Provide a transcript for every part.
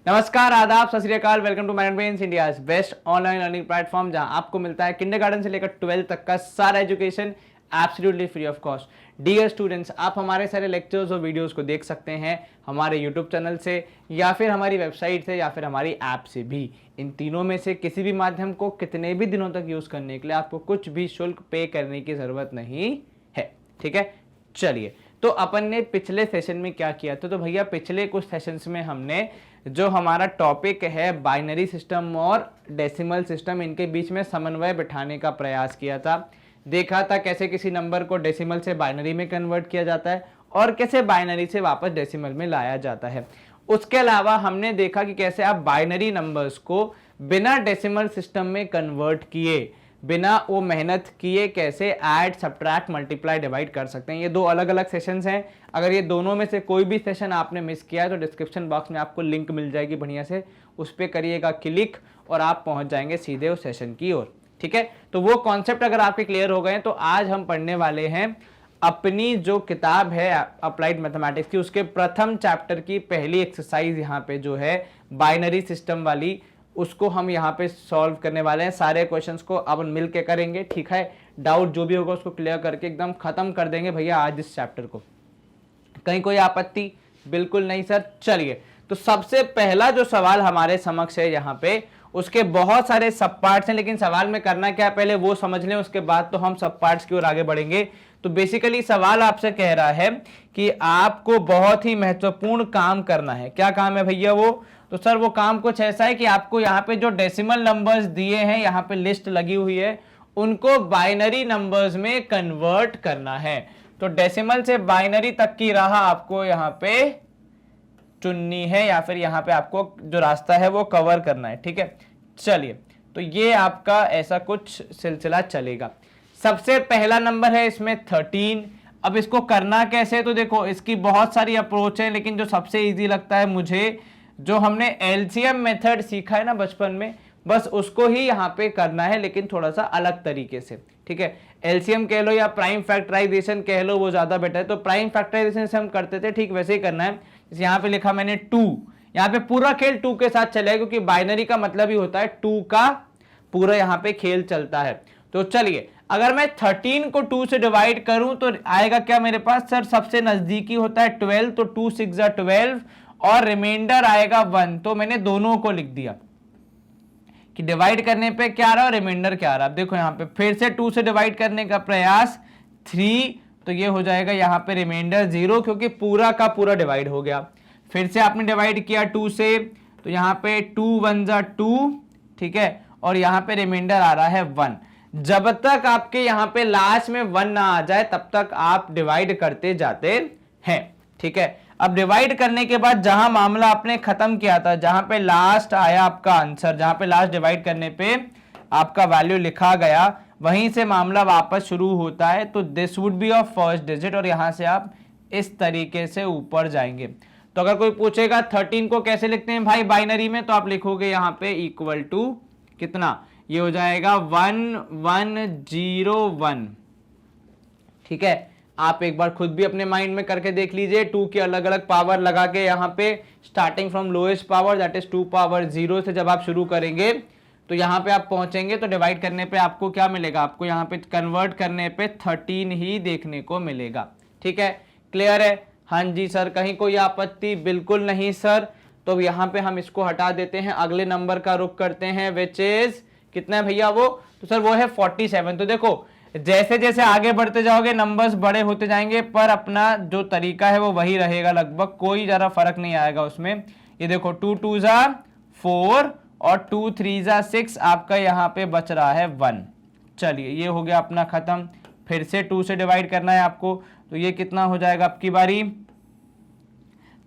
नमस्कार, आदाब, सत श्री अकाल। Welcome to Mindbrains, India's best online learning platform, जहां आपको मिलता है किंडरगार्टन से लेकर 12th तक का सारा education absolutely free of cost. Dear students, आप हमारे सारे लेक्चर्स और वीडियोस को देख सकते हैं हमारे यूट्यूब चैनल से या फिर हमारी वेबसाइट से या फिर हमारी ऐप से भी। इन तीनों में से किसी भी माध्यम को कितने भी दिनों तक यूज करने के लिए आपको कुछ भी शुल्क पे करने की जरूरत नहीं है। ठीक है, चलिए। तो अपन ने पिछले सेशन में क्या किया था? तो भैया पिछले कुछ सेशंस में हमने जो हमारा टॉपिक है बाइनरी सिस्टम और डेसिमल सिस्टम, इनके बीच में समन्वय बिठाने का प्रयास किया था। देखा था कैसे किसी नंबर को डेसिमल से बाइनरी में कन्वर्ट किया जाता है और कैसे बाइनरी से वापस डेसिमल में लाया जाता है। उसके अलावा हमने देखा कि कैसे आप बाइनरी नंबर्स को बिना डेसिमल सिस्टम में कन्वर्ट किए, बिना वो मेहनत किए कैसे ऐड, सब्ट्रैक्ट, मल्टीप्लाई, डिवाइड कर सकते हैं। ये दो अलग अलग सेशंस हैं। अगर ये दोनों में से कोई भी सेशन आपने मिस किया है तो डिस्क्रिप्शन बॉक्स में आपको लिंक मिल जाएगी, बढ़िया से उस पर करिएगा क्लिक और आप पहुंच जाएंगे सीधे उस सेशन की ओर। ठीक है, तो वो कॉन्सेप्ट अगर आपके क्लियर हो गए तो आज हम पढ़ने वाले हैं अपनी जो किताब है अप्लाइड मैथमेटिक्स की, उसके प्रथम चैप्टर की पहली एक्सरसाइज यहाँ पे जो है बाइनरी सिस्टम वाली, उसको हम यहाँ पे सॉल्व करने वाले हैं। सारे क्वेश्चंस को अपन मिल के करेंगे। ठीक है, डाउट जो भी होगा उसको क्लियर करके एकदम खत्म कर देंगे भैया आज इस चैप्टर को। कहीं कोई आपत्ति? बिल्कुल नहीं सर। चलिए, तो सबसे पहला जो सवाल हमारे समक्ष है यहाँ पे, उसके बहुत सारे सब पार्ट्स हैं, लेकिन सवाल में करना क्या है पहले वो समझ लें, उसके बाद तो हम सब पार्ट्स की ओर आगे बढ़ेंगे। तो बेसिकली सवाल आपसे कह रहा है कि आपको बहुत ही महत्वपूर्ण काम करना है। क्या काम है भैया वो? तो सर वो काम कुछ ऐसा है कि आपको यहाँ पे जो डेसिमल नंबर्स दिए हैं, यहाँ पे लिस्ट लगी हुई है, उनको बाइनरी नंबर्स में कन्वर्ट करना है। तो डेसिमल से बाइनरी तक की राह आपको यहाँ पे चुननी है या फिर यहाँ पे आपको जो रास्ता है वो कवर करना है। ठीक है, चलिए, तो ये आपका ऐसा कुछ सिलसिला चलेगा। सबसे पहला नंबर है इसमें 13। अब इसको करना कैसे? तो देखो, इसकी बहुत सारी अप्रोच है, लेकिन जो सबसे इजी लगता है मुझे, जो हमने एलसीएम मेथड सीखा है ना बचपन में, बस उसको ही यहाँ पे करना है, लेकिन थोड़ा सा अलग तरीके से। ठीक है, एलसीएम कह लो या प्राइम फैक्टराइजेशन कह लो, वो ज्यादा बेटर है। तो प्राइम फैक्टराइजेशन से हम करते थे, ठीक वैसे ही करना है। जैसे यहाँ पे लिखा मैंने 2, यहाँ पे पूरा खेल 2 के साथ चलेगा, क्योंकि बाइनरी का मतलब ही होता है 2 का पूरा यहाँ पे खेल चलता है। तो चलिए, अगर मैं 13 को 2 से डिवाइड करूं तो आएगा क्या मेरे पास? सर सबसे नजदीकी होता है 12, तो 2 6 12 और रिमाइंडर आएगा 1। तो मैंने दोनों को लिख दिया कि डिवाइड करने पे क्या आ रहा है और रिमाइंडर क्या आ रहा है। देखो यहाँ पे फिर से 2 से डिवाइड करने का प्रयास, 3, तो ये हो जाएगा यहाँ पे रिमाइंडर 0, क्योंकि पूरा का पूरा डिवाइड हो गया। फिर से आपने डिवाइड किया 2 से, तो यहाँ पे 2 1 2, ठीक है, और यहाँ पे रिमाइंडर आ रहा है 1। जब तक आपके यहाँ पे लास्ट में 1 ना आ जाए तब तक आप डिवाइड करते जाते हैं। ठीक है, अब डिवाइड करने के बाद जहां मामला आपने खत्म किया था, जहां पे लास्ट आया आपका आंसर, जहां पे लास्ट डिवाइड करने पे आपका वैल्यू लिखा गया, वहीं से मामला वापस शुरू होता है। तो this would be of first digit, और यहां से आप इस तरीके से ऊपर जाएंगे। तो अगर कोई पूछेगा 13 को कैसे लिखते हैं भाई बाइनरी में, तो आप लिखोगे यहाँ पे इक्वल टू कितना, ये हो जाएगा 1 1 0 1। ठीक है, आप एक बार खुद भी अपने माइंड में करके देख लीजिए। 2 की अलग अलग पावर लगा के यहाँ पे starting from lowest power that is 2 power 0 से जब आप शुरू करेंगे तो यहाँ पे आप पहुंचेंगे, तो डिवाइड करने पे आपको क्या मिलेगा? आपको यहाँ पे कन्वर्ट करने पे 13 ही देखने को मिलेगा। ठीक है, क्लियर है? हाँ जी सर, कहीं कोई आपत्ति? बिल्कुल नहीं सर। तो यहाँ पे हम इसको हटा देते हैं, अगले नंबर का रुख करते हैं, विच इज कितना है भैया वो? तो सर वो है 47। तो देखो, जैसे जैसे आगे बढ़ते जाओगे नंबर्स बड़े होते जाएंगे, पर अपना जो तरीका है वो वही रहेगा लगभग, कोई ज़्यादा फर्क नहीं आएगा उसमें। ये देखो 2 2 4 और 2 3 6, आपका यहाँ पे बच रहा है 1। चलिए, ये हो गया अपना खत्म। फिर से 2 से डिवाइड करना है आपको, तो ये कितना हो जाएगा आपकी बारी?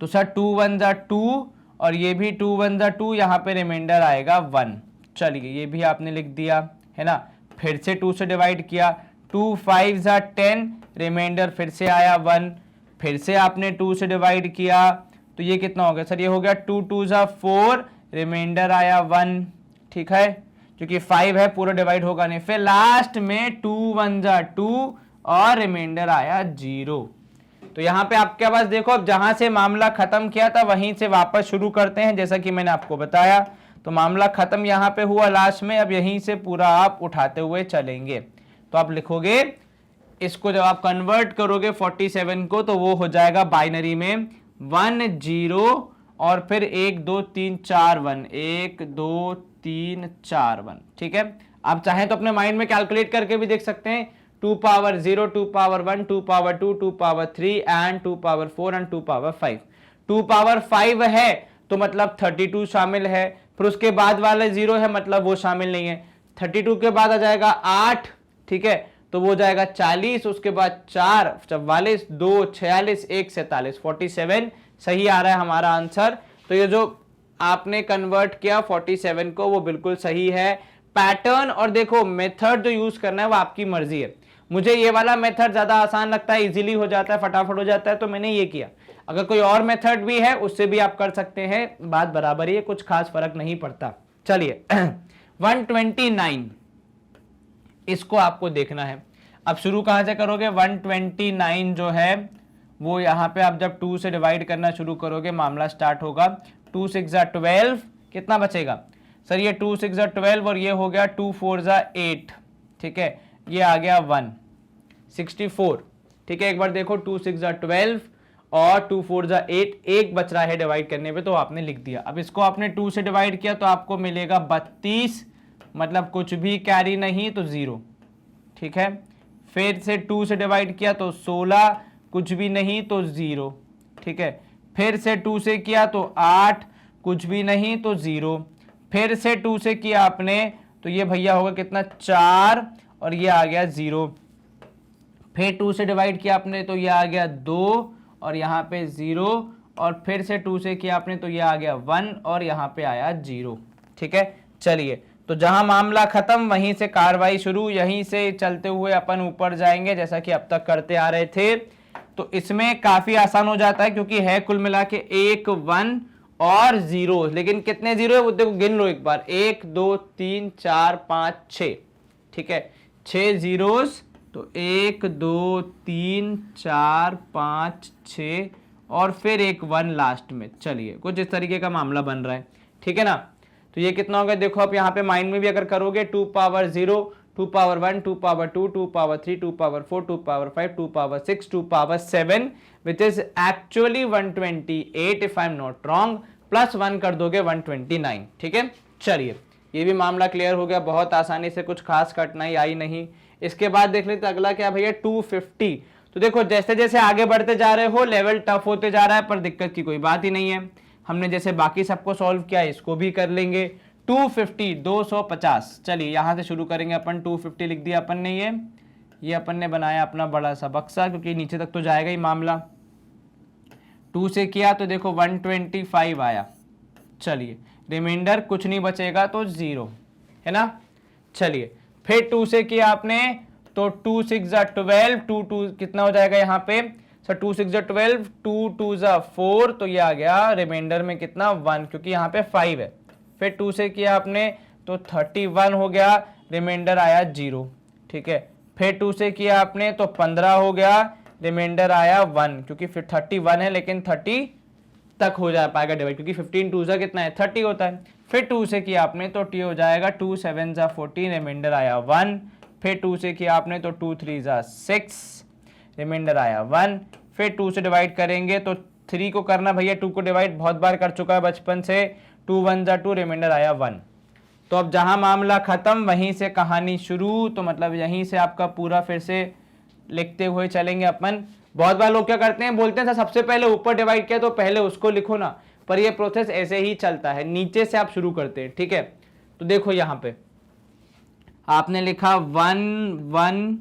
तो सर 2 1 2 और ये भी 2 1 2, यहाँ पे रिमाइंडर आएगा 1। चलिए, ये भी आपने लिख दिया है ना। फिर से 2 से डिवाइड किया, 2 5 10, रिमाइंडर फिर से आया 1। फिर से आपने 2 से डिवाइड किया, तो ये कितना हो गया सर? ये हो गया 2 2 4, रिमाइंडर आया 1। ठीक है, क्योंकि 5 है, पूरा डिवाइड होगा नहीं। फिर लास्ट में 2 1 2 और रिमाइंडर आया 0। तो यहाँ पे आपके पास देखो, अब जहां से मामला खत्म किया था वहीं से वापस शुरू करते हैं, जैसा कि मैंने आपको बताया। तो मामला खत्म यहाँ पे हुआ लास्ट में, अब यहीं से पूरा आप उठाते हुए चलेंगे। तो आप लिखोगे इसको, जब आप कन्वर्ट करोगे 47 को तो वो हो जाएगा बाइनरी में 1 0 और फिर 1 2 3 4 1, 1 2 3 4 1। ठीक है, आप चाहें तो अपने माइंड में कैलकुलेट करके भी देख सकते हैं। 2 power 0, 2 power 1, 2 power 2, 2 power 3 and 2 power 4 and 2 power 5। 2 power 5 है तो मतलब 32 शामिल है, फिर उसके बाद वाले 0 है मतलब वो शामिल नहीं है। 32 के बाद आ जाएगा 8, ठीक है, तो वो जाएगा 40, उसके बाद 4 44, 2 46, 1 47, 47 सही आ रहा है हमारा आंसर। तो ये जो आपने कन्वर्ट किया 47 को वो बिल्कुल सही है। पैटर्न और देखो मेथड जो यूज करना है वो आपकी मर्जी है। मुझे ये वाला मेथड ज्यादा आसान लगता है, इजीली हो जाता है, फटाफट हो जाता है, तो मैंने ये किया। अगर कोई और मेथड भी है उससे भी आप कर सकते हैं, बात बराबर ही है, कुछ खास फर्क नहीं पड़ता। चलिए 129 इसको आपको देखना है। अब शुरू कहां से करोगे? 129 जो है वो यहां पे आप जब 2 से डिवाइड करना शुरू करोगे मामला स्टार्ट होगा। 2 6 12, कितना बचेगा सर? ये 2 6 12 और ये हो गया 2 4 8, ठीक है, ये आ गया 1 64। ठीक है, एक बार देखो 2 6 12 और 2 4 8, एक बच रहा है डिवाइड करने पे, तो आपने लिख दिया। अब इसको आपने 2 से डिवाइड किया तो आपको मिलेगा 32, मतलब कुछ भी कैरी नहीं तो 0। ठीक है, फिर से 2 से डिवाइड किया तो 16, कुछ भी नहीं तो 0। ठीक है, फिर से 2 से किया तो 8, कुछ भी नहीं तो 0। फिर से 2 से किया आपने तो ये भैया होगा कितना 4 और ये आ गया 0। फिर 2 से डिवाइड किया आपने तो ये आ गया 2 और यहाँ पे 0, और फिर से 2 से किया आपने तो ये आ गया 1 और यहाँ पे आया 0। ठीक है, चलिए तो जहां मामला खत्म वहीं से कार्रवाई शुरू, यहीं से चलते हुए अपन ऊपर जाएंगे जैसा कि अब तक करते आ रहे थे। तो इसमें काफी आसान हो जाता है क्योंकि है कुल मिला के 1 1 और 0, लेकिन कितने 0 है वो देखो, गिन लो एक बार, 1 2 3 4 5 6। ठीक है, 6 zeros, तो 1 2 3 4 5 6 और फिर एक 1 लास्ट में। चलिए कुछ इस तरीके का मामला बन रहा है, ठीक है ना। तो ये कितना होगा देखो, आप यहाँ पे माइंड में भी अगर करोगे 2 power 0, 2 power 1, 2 power 2, 2 power 3, 2 power 4, 2 power 5, 2 power 6, 2 power 7, which is actually 128 if I am not wrong, plus 1 कर दोगे 129। ठीक है, चलिए ये भी मामला क्लियर हो गया बहुत आसानी से, कुछ खास कठिनाई आई नहीं। इसके बाद देख लेते अगला क्या भैया, 250। तो देखो जैसे जैसे आगे बढ़ते जा रहे हो लेवल टफ होते जा रहा है, पर दिक्कत की कोई बात ही नहीं है। हमने जैसे बाकी सबको सॉल्व किया इसको भी कर लेंगे। 250 250, चलिए यहां से शुरू करेंगे अपन। 250 लिख दिया अपन ने, ये अपन ने बनाया अपना बड़ा सा बक्सा, क्योंकि नीचे तक तो जाएगा ही मामला। 2 से किया तो देखो 125 आया। चलिए रिमाइंडर कुछ नहीं बचेगा तो 0 है ना। चलिए फिर 2 से किया आपने तो 2 6 12, 2 2 कितना हो जाएगा यहाँ पे सर? 2 6 12, 2 2 4, तो ये आ गया रिमाइंडर में कितना 1, क्योंकि यहाँ पे 5 है। फिर 2 से किया आपने तो 31 हो गया, रिमाइंडर आया 0। ठीक है, फिर 2 से किया आपने तो 15 हो गया, रिमाइंडर आया 1, क्योंकि फिर 31 है लेकिन 30 तक हो जा पाएगा डिवाइड, क्योंकि 15 2 कितना है 30 होता है। फिर 2 से किया आपने तो टी हो जाएगा 2 7 14, रिमाइंडर आया 1। फिर 2 से किया आपने तो 2 3 6, रिमाइंडर आया 1। फिर 2 से डिवाइड करेंगे तो 3 को करना भैया, 2 को डिवाइड बहुत बार कर चुका है बचपन से, 2 1 2, रिमाइंडर आया 1। तो अब जहां मामला खत्म वहीं से कहानी शुरू, तो मतलब यहीं से आपका पूरा फिर से लिखते हुए चलेंगे अपन। बहुत बार लोग क्या करते हैं, बोलते हैं सर सबसे पहले ऊपर डिवाइड किया तो पहले उसको लिखो ना, पर ये प्रोसेस ऐसे ही चलता है, नीचे से आप शुरू करते हैं। ठीक है, तो देखो यहाँ पे आपने लिखा 1 1,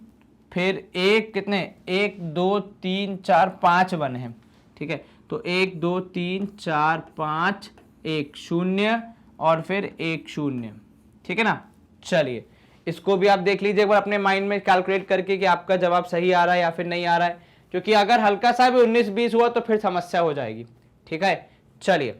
फिर एक कितने 1 2 3 4 5 1 है। ठीक है, तो 1 2 3 4 5, 1 0 और फिर 1 0। ठीक है ना। चलिए इसको भी आप देख लीजिए एक बार अपने माइंड में कैलकुलेट करके कि आपका जवाब सही आ रहा है या फिर नहीं आ रहा है, क्योंकि अगर हल्का सा भी 19 20 हुआ तो फिर समस्या हो जाएगी। ठीक है, चलिए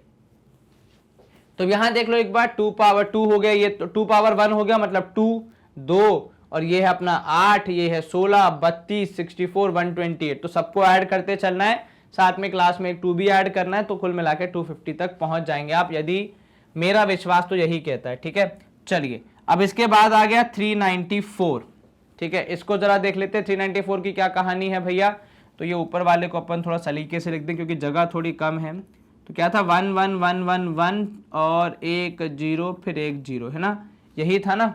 तो यहां देख लो एक बार, 2 पावर 2 हो गया, ये तो 2 पावर 1 हो गया, मतलब 2 2 और ये है अपना 8, ये है 16, 32, 64, 128। तो सबको ऐड करते चलना है, साथ में क्लास में एक 2 भी ऐड करना है, तो कुल मिला के 250 तक पहुंच जाएंगे आप, यदि मेरा विश्वास तो यही कहता है। ठीक है, चलिए अब इसके बाद आ गया 394। ठीक है, इसको जरा देख लेते हैं 394 की क्या कहानी है भैया। तो ये ऊपर वाले को अपन थोड़ा सलीके से लिख दें क्योंकि जगह थोड़ी कम है। तो क्या था 1 1 1 1 1 और एक 0 फिर एक 0, है ना, यही था ना।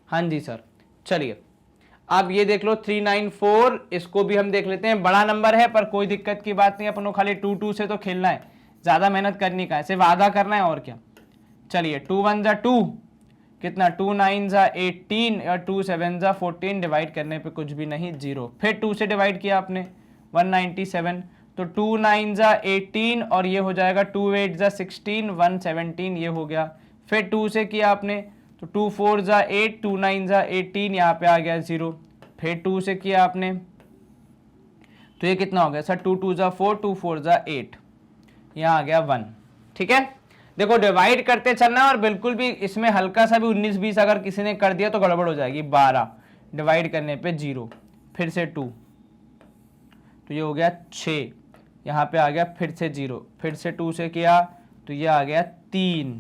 हाँ जी सर। चलिए अब ये देख लो 394, इसको भी हम देख लेते हैं। बड़ा नंबर है पर कोई दिक्कत की बात नहीं, अपन को खाली 2 2 से तो खेलना है, ज्यादा मेहनत करनी का है, सिर्फ आधा करना है और क्या। चलिए 2 1 जा 2, कितना 2 9 जा 18 और 2 7 जा 14, डिवाइड करने पे कुछ भी नहीं, 0। फिर 2 से डिवाइड किया आपने 197, तो 2 9 जा 18 और ये हो जाएगा 2 8 जा 16, 117 ये हो गया। फिर 2 से किया आपने तो 2 4 जा 8, 2 9 जा 18, यहाँ पे आ गया 0। फिर 2 से किया आपने तो ये कितना हो गया सर 2 2 जा 4, 2 4 जा 8, यहाँ आ गया 1। ठीक है, देखो डिवाइड करते चलना और बिल्कुल भी इसमें हल्का सा भी 19 20 अगर किसी ने कर दिया तो गड़बड़ हो जाएगी। 12 डिवाइड करने पे 0, फिर से 2, तो ये हो गया 6, यहाँ पे आ गया फिर से 0, फिर से 2 से किया तो ये आ गया 3,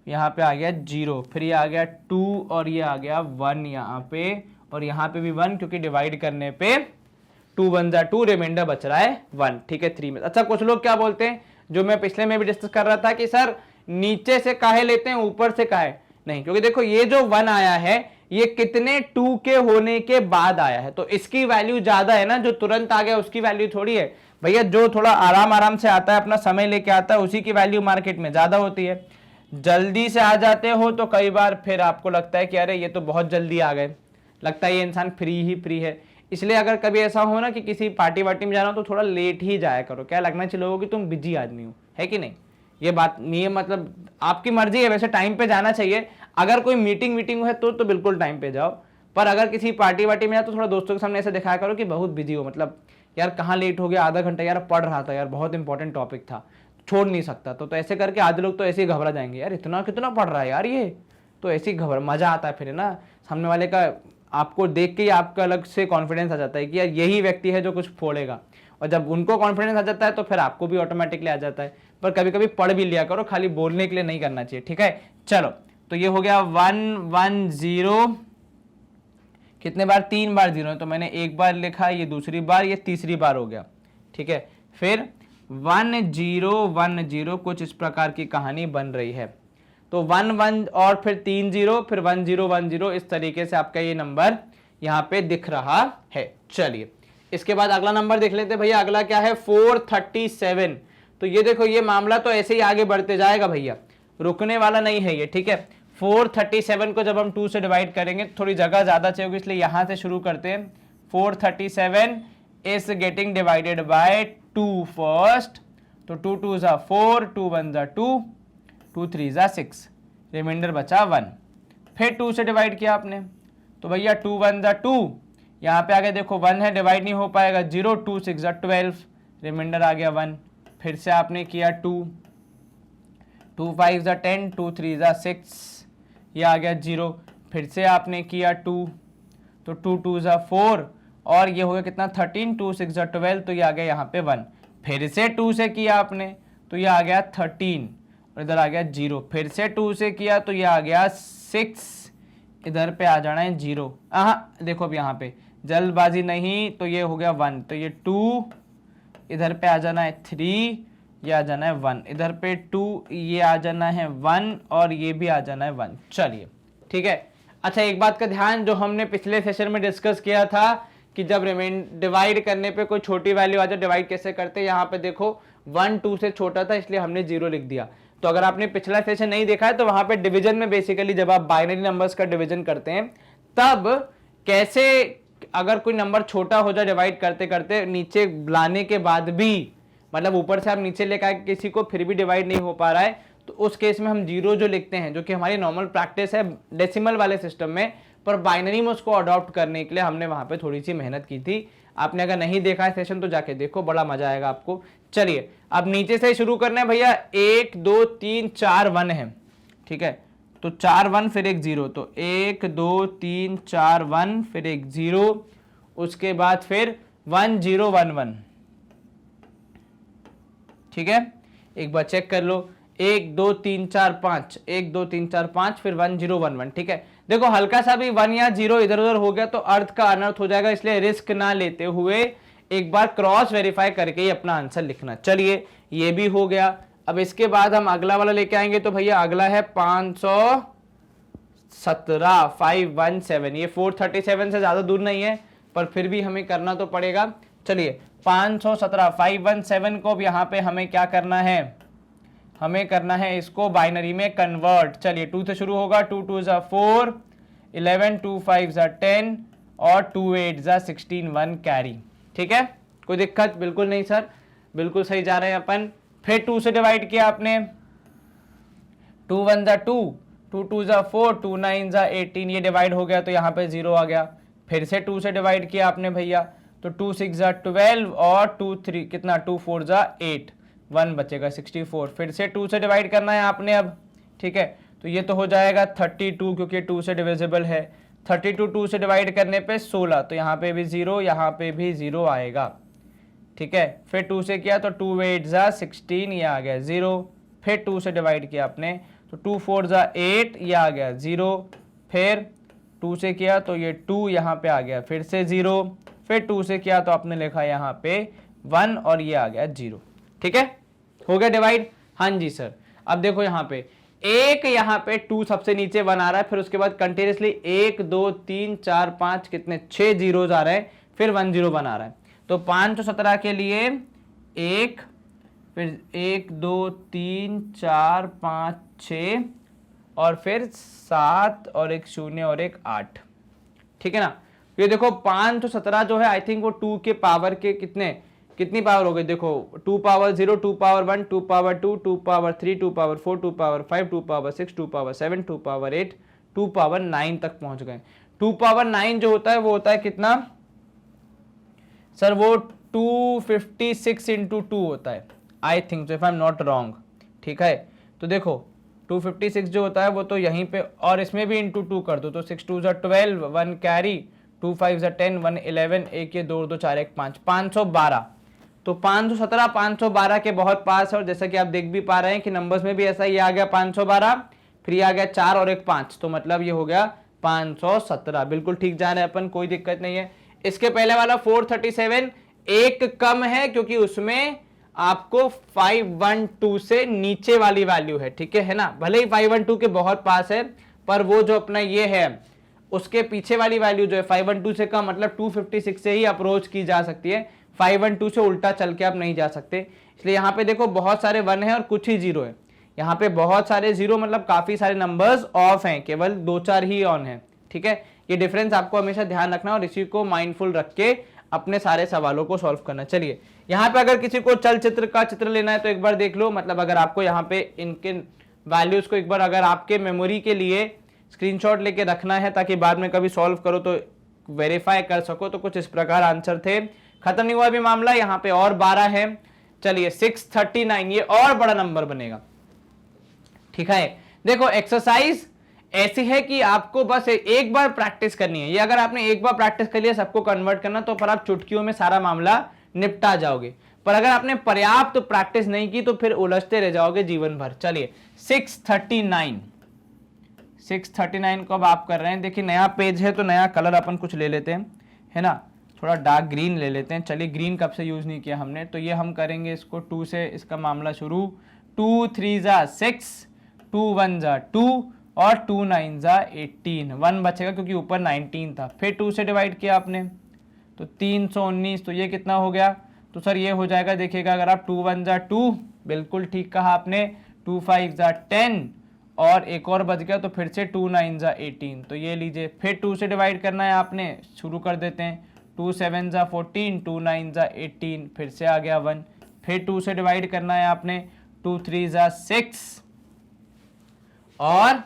यहाँ पे आ गया 0, फिर ये आ गया 2 और ये आ गया 1 यहाँ पे, और यहाँ पे भी 1 क्योंकि डिवाइड करने पे 2 1 जा 2, रिमाइंडर बच रहा है 1। ठीक है 3 में। अच्छा कुछ लोग क्या बोलते हैं, जो मैं पिछले में भी डिस्कस कर रहा था कि सर नीचे से काहे लेते हैं ऊपर से काहे नहीं, क्योंकि देखो ये जो 1 आया है ये कितने 2 के होने के बाद आया है, तो इसकी वैल्यू ज्यादा है ना, जो तुरंत आ गया उसकी वैल्यू थोड़ी है भैया। जो थोड़ा आराम आराम से आता है, अपना समय लेके आता है, उसी की वैल्यू मार्केट में ज्यादा होती है। जल्दी से आ जाते हो तो कई बार फिर आपको लगता है कि अरे ये तो बहुत जल्दी आ गए, लगता है ये इंसान फ्री है। इसलिए अगर कभी ऐसा हो ना कि किसी पार्टी वार्टी में जाना हो तो थोड़ा लेट ही जाया करो, क्या लगना चाहिए लोगों कि तुम बिजी आदमी हो, है कि नहीं। ये बात नहीं है, मतलब आपकी मर्जी है, वैसे टाइम पे जाना चाहिए। अगर कोई मीटिंग है तो बिल्कुल टाइम पे जाओ, पर अगर किसी पार्टी वार्टी में जाओ तो थोड़ा दोस्तों के सामने ऐसे दिखाया करो कि बहुत बिजी हो, मतलब यार कहाँ लेट हो गया, आधा घंटा यार पढ़ रहा था यार, बहुत इंपॉर्टेंट टॉपिक था, छोड़ नहीं सकता। तो ऐसे करके आधे लोग तो ऐसे ही घबरा जाएंगे, यार इतना कितना पढ़ रहा है यार ये, तो ऐसे ही घबरा, मजा आता है फिर, है ना, सामने वाले का आपको देख के ही आपका अलग से कॉन्फिडेंस आ जाता है कि यार यही व्यक्ति है जो कुछ फोड़ेगा, और जब उनको कॉन्फिडेंस आ जाता है तो फिर आपको भी ऑटोमेटिकली आ जाता है। पर कभी कभी पढ़ भी लिया करो, खाली बोलने के लिए नहीं करना चाहिए। ठीक है, चलो तो ये हो गया 1 1 0, कितने बार 3 बार 0 है, तो मैंने एक बार लिखा, ये दूसरी बार, ये तीसरी बार हो गया। ठीक है, फिर 1 0 1 0, कुछ इस प्रकार की कहानी बन रही है। तो 1 1 और फिर 3 0, फिर 1 0 1 0, इस तरीके से आपका ये नंबर यहाँ पे दिख रहा है। चलिए इसके बाद अगला नंबर देख लेते हैं भैया। अगला क्या है 437। तो ये देखो ये मामला तो ऐसे ही आगे बढ़ते जाएगा भैया, रुकने वाला नहीं है ये। ठीक है, 437 को जब हम 2 से डिवाइड करेंगे थोड़ी जगह ज्यादा चाहिए, इसलिए यहां से शुरू करते हैं। 437 is getting divided by 2 first, तो 2 2 जा 4, 2 1 जा 2, 2 3 जा 6, रिमाइंडर बचा 1। फिर 2 से डिवाइड किया आपने, तो भैया 2 1 जा 2, यहाँ पे आगे देखो 1 है, डिवाइड नहीं हो पाएगा, 0, 2 6 जा 12, रिमाइंडर आ गया 1। फिर से आपने किया 2, 2 5 जा 10, 2 3 जा 6, ये आ गया 0। फिर से आपने किया 2, तो 2 2 जा 4, और ये हो गया कितना 13, 2 6 जा 12, तो ये आ गया यहाँ पे 1। फिर से 2 से किया आपने तो ये आ गया 13, और इधर आ गया 0। फिर से 2 से किया तो ये आ गया 6, इधर पे आ जाना है 0। हाँ देखो अब यहाँ पे जल्दबाजी नहीं, तो ये हो गया 1, तो ये 2, इधर पे आ जाना है 3, ये आ जाना है 1, इधर पे 2, ये आ जाना है 1, और ये भी आ जाना है 1। चलिए ठीक है। अच्छा एक बात का ध्यान, जो हमने पिछले सेशन में डिस्कस किया था कि जब डिवाइड करने पे कोई छोटी वैल्यू आ जाए डिवाइड कैसे करते हैं, यहाँ पे देखो 1 2 से छोटा था इसलिए हमने 0 लिख दिया। तो अगर आपने पिछला सेशन नहीं देखा है तो वहां पे डिवीजन में बेसिकली जब आप बाइनरी नंबर्स का डिवीजन करते हैं तब कैसे अगर कोई नंबर छोटा हो जाए डिवाइड करते करते नीचे लाने के बाद भी, मतलब ऊपर से आप नीचे लेकर आए किसी को फिर भी डिवाइड नहीं हो पा रहा है, तो उस केस में हम 0 जो लिखते हैं, जो कि हमारी नॉर्मल प्रैक्टिस है डेसिमल वाले सिस्टम में, पर बाइनरी में उसको अडॉप्ट करने के लिए हमने वहां पे थोड़ी सी मेहनत की थी। आपने अगर नहीं देखा है सेशन तो जाके देखो, बड़ा मजा आएगा आपको। चलिए अब नीचे से शुरू करना है भैया। 1 2 3 4 1 है, ठीक है, तो 4 1 फिर एक 0, तो 1 2 3 4 1 फिर एक 0, उसके बाद फिर 1 0 1 1। ठीक है, एक बार चेक कर लो, 1 2 3 4 5, 1 2 3 4 5 फिर 1 0 1 1। ठीक है, देखो हल्का सा भी 1 या 0 इधर उधर हो गया तो अर्थ का अनर्थ हो जाएगा, इसलिए रिस्क ना लेते हुए एक बार क्रॉस वेरीफाई करके ही अपना आंसर लिखना। चलिए ये भी हो गया। अब इसके बाद हम अगला वाला लेके आएंगे, तो भैया अगला है 517 517। ये 437 से ज्यादा दूर नहीं है, पर फिर भी हमें करना तो पड़ेगा। चलिए 517 517 को अब यहाँ पे हमें क्या करना है, हमें करना है इसको बाइनरी में कन्वर्ट। चलिए 2 से शुरू होगा, 2 2 जा 4, 11 2 5 जा 10 और 2 8 जा 16, 1 कैरी। ठीक है, कोई दिक्कत? बिल्कुल नहीं सर, बिल्कुल सही जा रहे हैं अपन। फिर 2 से डिवाइड किया आपने, 2 1 जा 2, 2 2 जा 4, 2 9 जा 18, ये डिवाइड हो गया तो यहाँ पे 0 आ गया। फिर से 2 से डिवाइड किया आपने भैया, तो 2 6 जा 12 और 2 3 कितना 2 4 जा 8, 1 बचेगा 64। फिर से 2 से डिवाइड करना है आपने अब। ठीक है, तो ये तो हो जाएगा 32 क्योंकि 2 से डिविजिबल है। 32 2 से डिवाइड करने पे 16, तो यहाँ पे भी 0, यहाँ पे भी 0 आएगा। ठीक है, फिर 2 से किया तो 2 8 जा 16, ये आ गया 0। फिर 2 से डिवाइड किया आपने तो 2 4 जा 8, ये आ गया 0। फिर 2 से किया तो ये 2 यहाँ पे आ गया फिर से 0। फिर 2 से किया तो आपने लिखा यहाँ पे 1 और ये आ गया 0। ठीक है, हो गया डिवाइड? हाँ जी सर। अब देखो यहाँ पे एक, यहाँ पे 2 सबसे नीचे 1 आ रहा है, फिर उसके बाद कंटिन्यूसली 1 2 3 4 5 कितने 6 जीरोज आ रहे हैं, फिर 1 0 1 आ रहा है। तो 517 के लिए 1, फिर 1 2 3 4 5 6 और फिर 7 और एक 0 और एक 8। ठीक है ना, ये देखो 517 जो है आई थिंक वो 2 के पावर के कितनी पावर हो गई, देखो 2 power 0, 2 power 1, 2 power 2, 2 power 3, 2 power 4, 2 power 5, 2 power 6, 2 power 7, 2 power 8, 2 power 9 तक पहुंच गए। 2 पावर 9 जो होता है वो होता है कितना सर, वो 256 इंटू 2 होता है I think, if I am not wrong. ठीक है, तो देखो 256 जो होता है वो तो यहीं पे, और इसमें भी इंटू 2 कर दो तो 6 2 12, 1 कैरी, 2 5 10, 1 11, एक ये 2 2 4 1 5, 512। तो 517 512 के बहुत पास है, और जैसा कि आप देख भी पा रहे हैं कि नंबर्स में भी ऐसा ही आ गया 512, फिर ये आ गया 4 और एक 5, तो मतलब ये हो गया 517। बिल्कुल ठीक जा रहे हैं अपन, कोई दिक्कत नहीं है। इसके पहले वाला 437 एक कम है क्योंकि उसमें आपको 512 से नीचे वाली वैल्यू है। ठीक है ना, भले ही 512 के बहुत पास है, पर वो जो अपना ये है उसके पीछे वाली वैल्यू जो है 512 से कम, मतलब 256 से ही अप्रोच की जा सकती है, 512 से उल्टा चल के आप नहीं जा सकते। इसलिए यहाँ पे देखो बहुत सारे 1 है और कुछ ही 0 है, यहाँ पे बहुत सारे 0 मतलब काफी सारे नंबर्स ऑफ हैं, केवल 2-4 ही ऑन है। ठीक है, ये डिफरेंस आपको हमेशा ध्यान रखना और इसी को माइंडफुल रख के अपने सारे सवालों को सॉल्व करना। चलिए यहाँ पे अगर किसी को चलचित्र का चित्र लेना है तो एक बार देख लो, मतलब अगर आपको यहाँ पे इनके वैल्यूज को एक बार अगर आपके मेमोरी के लिए स्क्रीनशॉट लेके रखना है ताकि बाद में कभी सॉल्व करो तो वेरीफाई कर सको, तो कुछ इस प्रकार आंसर थे। खत्म नहीं हुआ अभी मामला, यहाँ पे और 12 है। चलिए 639, ये और बड़ा नंबर बनेगा। ठीक है, देखो एक्सरसाइज ऐसी है कि आपको बस एक बार प्रैक्टिस करनी है। ये अगर आपने एक बार प्रैक्टिस कर लिया सबको कन्वर्ट करना, तो फिर आप चुटकियों में सारा मामला निपटा जाओगे, पर अगर आपने पर्याप्त प्रैक्टिस नहीं की तो फिर उलझते रह जाओगे जीवन भर। चलिए 639 को अब आप कर रहे हैं। देखिए नया पेज है तो नया कलर अपन कुछ ले लेते हैं, है ना, थोड़ा डार्क ग्रीन ले लेते हैं। चलिए ग्रीन कब से यूज नहीं किया हमने, तो ये हम करेंगे इसको 2 से इसका मामला शुरू। 2 3 जा 6, 2 1 जा 2 और 2 9 जा 18, 1 बचेगा क्योंकि ऊपर 19 था। फिर 2 से डिवाइड किया आपने तो 319, तो ये कितना हो गया, तो सर ये हो जाएगा, देखिएगा अगर आप 2 1 जा 2, बिल्कुल ठीक कहा आपने, 2 5 जा 10 और एक और बच गया, तो फिर से 2 9 जा 18, तो ये लीजिए। फिर 2 से डिवाइड करना है आपने, शुरू कर देते हैं। 2 7 जा 14, 2 9 जा 18, फिर से आ गया 1। फिर 2 से डिवाइड करना है आपने, 2 3 जा 6 और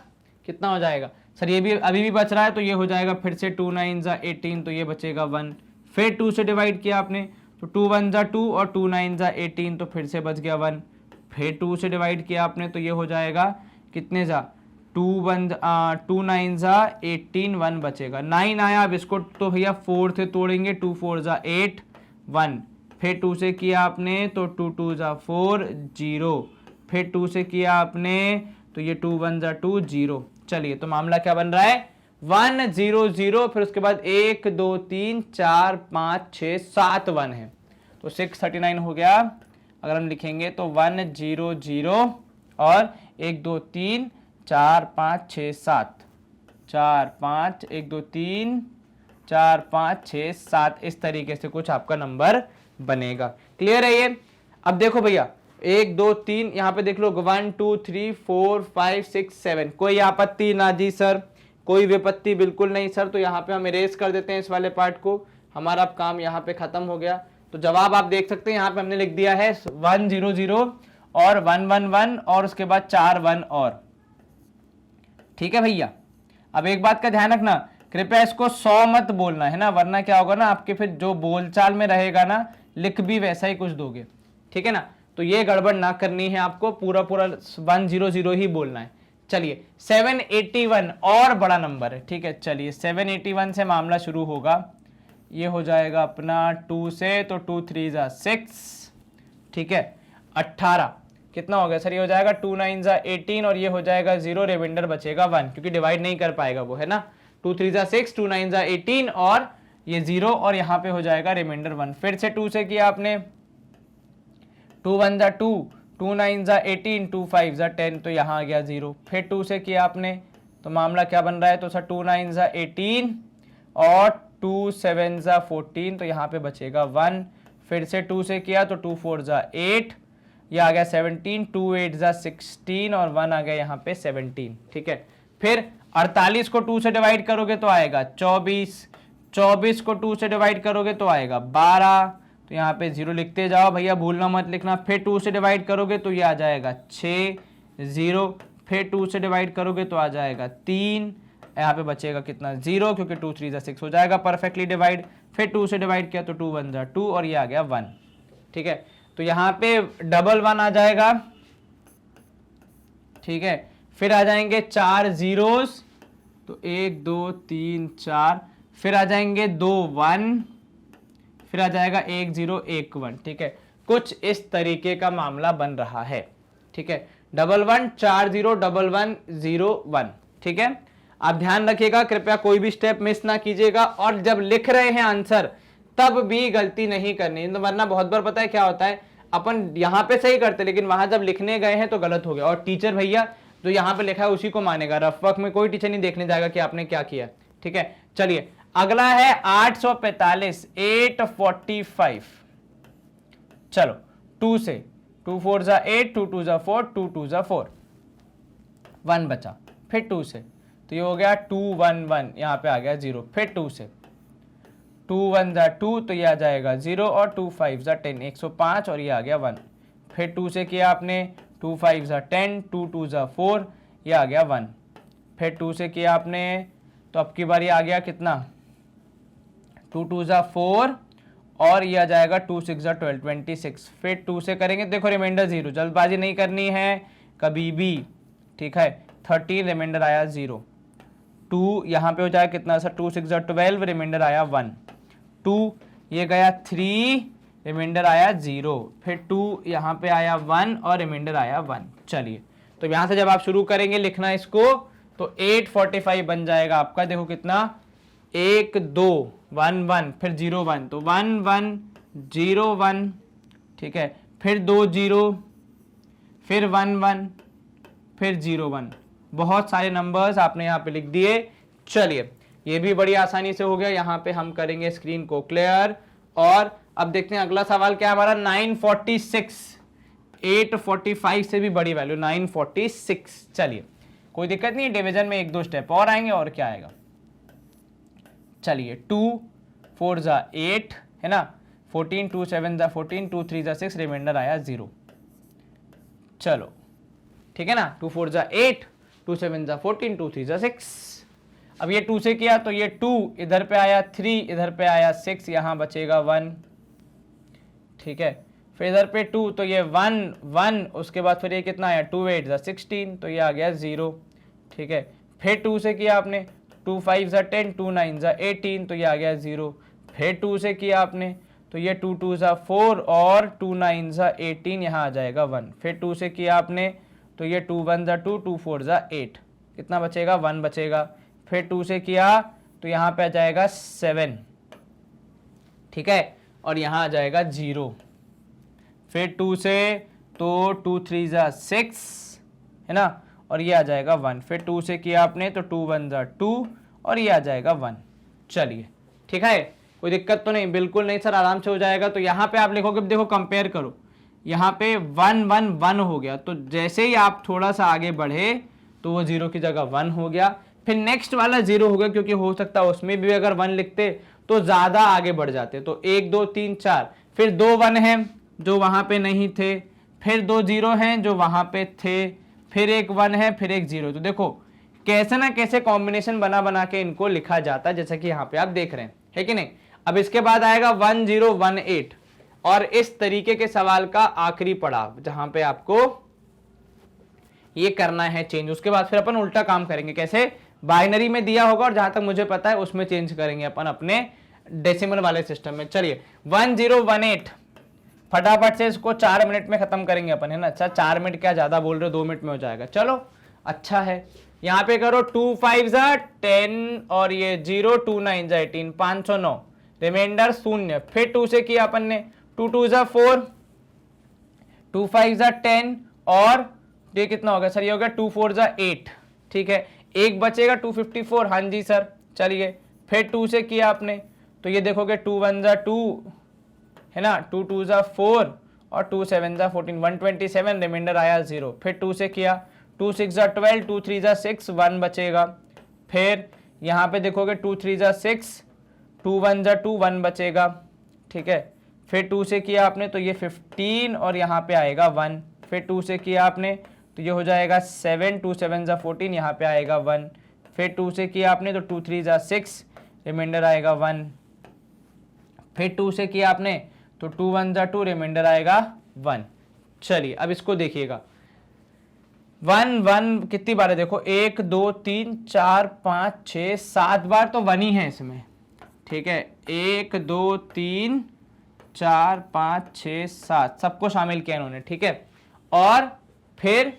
कितना हो जाएगा सर, ये भी अभी भी बच रहा है, तो ये हो जाएगा फिर से 2 9 जा 18, तो ये बचेगा 1। फिर 2 से डिवाइड किया आपने तो 2 1 जा 2 और 2 9 जा 18, तो फिर से बच गया 1। फिर 2 से डिवाइड किया आपने तो ये हो जाएगा कितने जा टू नाइन ज़ा 18, 1 बचेगा, 9 आया। अब इसको तो भैया 4 से तोड़ेंगे, 2 4 ज़ा 8, 1, फिर 2 से किया आपने तो 2 2 ज़ा 4, 0, फिर 2 से किया आपने तो ये 2 1 ज़ा 2, 0। चलिए तो मामला क्या बन रहा है, 1 0 0, फिर उसके बाद 1 2 3 4 5 6 7 1 है, तो 639 हो गया। अगर हम लिखेंगे तो 1 0 0 और 1 2 3 4 5 6 7, 4 5 1 2 3 4 5 6 7, इस तरीके से कुछ आपका नंबर बनेगा। क्लियर है ये? अब देखो भैया 1 2 3 यहाँ पे देख लो, 1 2 3 4 5 6 7, कोई आपत्ति ना जी सर, कोई विपत्ति बिल्कुल नहीं सर। तो यहाँ पे हम इरेज कर देते हैं इस वाले पार्ट को, हमारा अब काम यहाँ पे खत्म हो गया। तो जवाब आप देख सकते हैं यहाँ पे हमने लिख दिया है 1 0 0 और 1 1 1 और उसके बाद 4 1 और। ठीक है भैया, अब एक बात का ध्यान रखना, कृपया इसको 100 मत बोलना है ना, वरना क्या होगा ना आपके फिर जो बोलचाल में रहेगा ना, लिख भी वैसा ही कुछ दोगे। ठीक है ना, तो ये गड़बड़ ना करनी है आपको, पूरा पूरा 1 0 0 ही बोलना है। चलिए 781 और बड़ा नंबर है। ठीक है, चलिए 781 से मामला शुरू होगा। ये हो जाएगा अपना 2 से, तो 2 3 ज़ा 6, ठीक है, 18 कितना हो गया सर, ये हो जाएगा 2 9 ज़ा 18 और ये हो जाएगा 0, रिमाइंडर बचेगा 1, क्योंकि डिवाइड नहीं कर पाएगा वो, है ना। 2 3 ज़ा 6, 2 9 ज़ा 18 और ये 0 और यहाँ पे हो जाएगा रिमाइंडर 1। फिर से 2 से किया आपने, 2 1 ज़ा 2, 2 9 ज़ा 18, 2 5 ज़ा 10, तो यहाँ आ गया 0। फिर 2 से किया आपने तो मामला क्या बन रहा है, तो सर 2 9 ज़ा 18 और 2 7 ज़ा 14, तो यहाँ पे बचेगा 1। फिर से 2 से किया तो 2 4 ज़ा 8, ये आ गया 17, 2 8 ज़ा 16 और 1 आ गया यहाँ पे 17। ठीक है, फिर 48 को 2 से डिवाइड करोगे तो आएगा 24, 24 को 2 से डिवाइड करोगे तो आएगा 12, तो यहाँ पे 0 लिखते जाओ भैया, भूलना मत लिखना। फिर 2 से डिवाइड करोगे तो ये आ जाएगा 6, 0, फिर 2 से डिवाइड करोगे तो आ जाएगा 3, यहाँ पे बचेगा कितना 0, क्योंकि 2 3 ज़ा 6 हो जाएगा परफेक्टली डिवाइड। फिर 2 से डिवाइड किया तो 2 1 ज़ा 2 और ये आ गया 1। ठीक है, तो यहाँ पे डबल 1 आ जाएगा। ठीक है, फिर आ जाएंगे 4 जीरोस, तो 1 2 3 4, फिर आ जाएंगे 2 1, फिर आ जाएगा 1 0 1 1। ठीक है, कुछ इस तरीके का मामला बन रहा है। ठीक है, 1 1 4 0 1 1 0 1। ठीक है, आप ध्यान रखिएगा, कृपया कोई भी स्टेप मिस ना कीजिएगा, और जब लिख रहे हैं आंसर तब भी गलती नहीं करनी, वरना बहुत बार पता है क्या होता है, अपन यहाँ पे सही करते लेकिन वहां जब लिखने गए हैं तो गलत हो गया, और टीचर भैया जो यहाँ पे लिखा है उसी को मानेगा, रफ वर्क में कोई टीचर नहीं देखने जाएगा कि आपने क्या किया। ठीक है, चलिए अगला है 845, 845। चलो 2 से, 2 4 ज़ा 8, 2 2 ज़ा 4, 2 2 ज़ा 4, 1 बचा। फिर 2 से तो ये हो गया 2 1 1, यहाँ पे आ गया 0। फिर 2 से 2 1 ज़ा 2, तो ये आ जाएगा 0 और 2 5 ज़ा 10, 105 और ये आ गया 1। फिर 2 से किया आपने 2 5 ज़ा 10, 2 2 ज़ा 4, ये आ गया 1। फिर 2 से किया आपने तो अब की बार ये आ गया कितना, 2 2 ज़ा 4 और ये आ जाएगा 2 6 ज़ा 12, 26। फिर 2 से करेंगे, देखो रिमाइंडर 0, जल्दबाजी नहीं करनी है कभी भी। ठीक है, 13, रिमाइंडर आया 0। 2 यहाँ पे हो जाएगा कितना सर, 2 6 ज़ा 12, रिमाइंडर आया 1। 2 ये गया 3, रिमाइंडर आया 0। फिर 2 यहाँ पे आया 1 और रिमाइंडर आया 1। चलिए तो यहाँ से जब आप शुरू करेंगे लिखना इसको तो 845 बन जाएगा आपका। देखो कितना, 1 2 1 1, फिर 0 1, तो 1 1 0 1। ठीक है, फिर 2 0, फिर 1 1, फिर 0 1। बहुत सारे नंबर्स आपने यहाँ पे लिख दिए। चलिए ये भी बड़ी आसानी से हो गया। यहाँ पे हम करेंगे स्क्रीन को क्लियर, और अब देखते हैं अगला सवाल क्या है हमारा, 946। 845 से भी बड़ी वैल्यू 946। चलिए कोई दिक्कत नहीं, डिवीजन में 1 2 स्टेप और आएंगे, और क्या आएगा। चलिए 2 4 ज़ा 8 है ना, 14, 2 7 ज़ा 14, 2 3 ज़ा 6, रिमाइंडर आया 0। चलो ठीक है ना, 2 4 ज़ा 8, 2 7 ज़ा 14, 2 3 ज़ा 6। अब ये 2 से किया तो ये 2 इधर पे आया, 3 इधर पे आया, 6 यहाँ बचेगा 1। ठीक है, फिर इधर पे 2 तो ये 1 1, उसके बाद फिर ये कितना आया, 2 8 ज़ा 16, तो ये आ गया 0। ठीक है। फिर 2 से किया आपने, 2 5 ज़ा 10, 2 9 ज़ा 18, तो ये आ गया 0। फिर 2 से किया आपने, तो ये 2 2 ज़ा 4 और 2 9 ज़ा 18, यहाँ आ जाएगा 1। फिर 2 से किया आपने, तो ये 2 1 ज़ा 2, 2 4 ज़ा 8, कितना बचेगा 1 बचेगा। फिर 2 से किया तो यहाँ पे आ जाएगा 7, ठीक है, और यहाँ आ जाएगा 0। फिर 2 से तो 2 3 ज़ा 6, है ना, और ये आ जाएगा 1। फिर 2 से किया आपने तो 2 1 ज़ा 2 और ये आ जाएगा 1। चलिए ठीक है, कोई दिक्कत तो नहीं, बिल्कुल नहीं सर, आराम से हो जाएगा। तो यहाँ पे आप लिखोगे, देखो कंपेयर करो, यहाँ पे 1 1 1 हो गया, तो जैसे ही आप थोड़ा सा आगे बढ़े तो वो 0 की जगह 1 हो गया। फिर नेक्स्ट वाला 0 हो गया, क्योंकि हो सकता है उसमें भी अगर 1 लिखते तो ज़्यादा आगे बढ़ जाते। तो 1 2 3 4, फिर 2 1 हैं जो वहाँ पे नहीं थे, फिर 2 0 हैं जो वहाँ पे थे, फिर एक 1 है, फिर एक 0। तो देखो कैसे ना कैसे कॉम्बिनेशन बना बना के इनको लिखा जाता है, जैसे कि यहाँ पे आप देख रहे हैं, है कि नहीं। अब इसके बाद आएगा 1 0 1 8, और इस तरीके के सवाल का आखिरी पड़ाव जहां पे आपको ये करना है चेंज। उसके बाद फिर अपन उल्टा काम करेंगे, कैसे, बाइनरी में दिया होगा और जहां तक मुझे पता है उसमें चेंज करेंगे अपन अपने डेसिमल वाले सिस्टम में। चलिए 1 0 1 8, फटाफट से इसको 4 मिनट में खत्म करेंगे अपन, है ना। अच्छा 4 मिनट क्या, ज्यादा बोल रहे हो, 2 मिनट में हो जाएगा, चलो अच्छा है। यहाँ पे करो 2 5 ज़ा 10 और ये 0, 2 9 ज़ा 18, 509, रिमाइंडर 0। फिर 2 से किया अपन ने, 2 2 ज़ा 4, 2 5 ज़ा 10 और ये कितना हो गया सर, ये हो गया 2 4 ज़ा 8, ठीक है। एक बचेगा 254, हाँ जी सर। चलिए फिर 2 से किया आपने, तो ये देखोगे 2 1 ज़ा 2, है ना, 2 2 ज़ा 4 और 2 7 ज़ा 14, 127, रिमाइंडर आया 0। फिर 2 से किया, 2 6 ज़ा 12, 2 3 ज़ा 6, 1 बचेगा। फिर यहाँ पे देखोगे 2 3 ज़ा 6, 2 1 ज़ा 2, 1 बचेगा, ठीक है। फिर 2 से किया आपने तो ये 15 और यहाँ पे आएगा 1। फिर 2 से किया आपने तो ये हो जाएगा 7, 2 7 ज़ा 14, यहाँ पे आएगा 1। फिर 2 से किया आपने तो 2 3 ज़ा 6, रिमाइंडर आएगा 1। फिर 2 से किया आपने तो 2 1 ज़ा 2, रिमाइंडर आएगा 1। चलिए अब इसको देखिएगा, 1 1 कितनी बार है, देखो 1 2 3 4 5 6 7 बार तो 1 ही है इसमें, ठीक है। 1 2 3 4 5 6 7 सबको शामिल किया इन्होंने, ठीक है। और फिर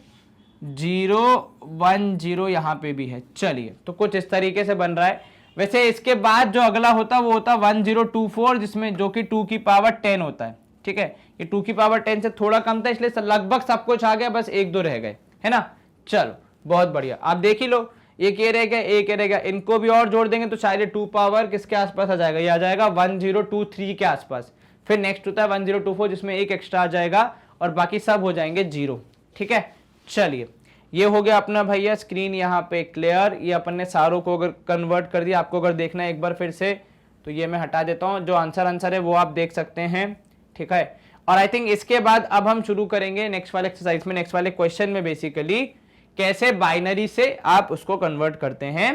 0 1 0 यहाँ पे भी है। चलिए तो कुछ इस तरीके से बन रहा है। वैसे इसके बाद जो अगला होता है वो होता है 1 0 2 4, जिसमें जो कि 2 की पावर 10 होता है, ठीक है। ये 2 की पावर 10 से थोड़ा कम था, इसलिए लगभग सब कुछ आ गया, बस 1 2 रह गए, है ना। चलो बहुत बढ़िया, आप देख ही लो, एक ये रह गया, एक ये रह गया, इनको भी और जोड़ देंगे तो शायद 2 पावर किसके आसपास आ जाएगा, ये आ जाएगा 1 0 2 3 के आसपास। फिर नेक्स्ट होता है 1 0 2 4, जिसमें एक एक्स्ट्रा आ जाएगा और बाकी सब हो जाएंगे 0, ठीक है। चलिए ये हो गया अपना भैया स्क्रीन यहाँ पे क्लियर। ये अपन ने सारों को अगर कन्वर्ट कर दिया, आपको अगर देखना है एक बार फिर से तो ये मैं हटा देता हूँ, जो आंसर है वो आप देख सकते हैं, ठीक है। और आई थिंक इसके बाद अब हम शुरू करेंगे नेक्स्ट वाले एक्सरसाइज में, नेक्स्ट वाले क्वेश्चन में बेसिकली कैसे बाइनरी से आप उसको कन्वर्ट करते हैं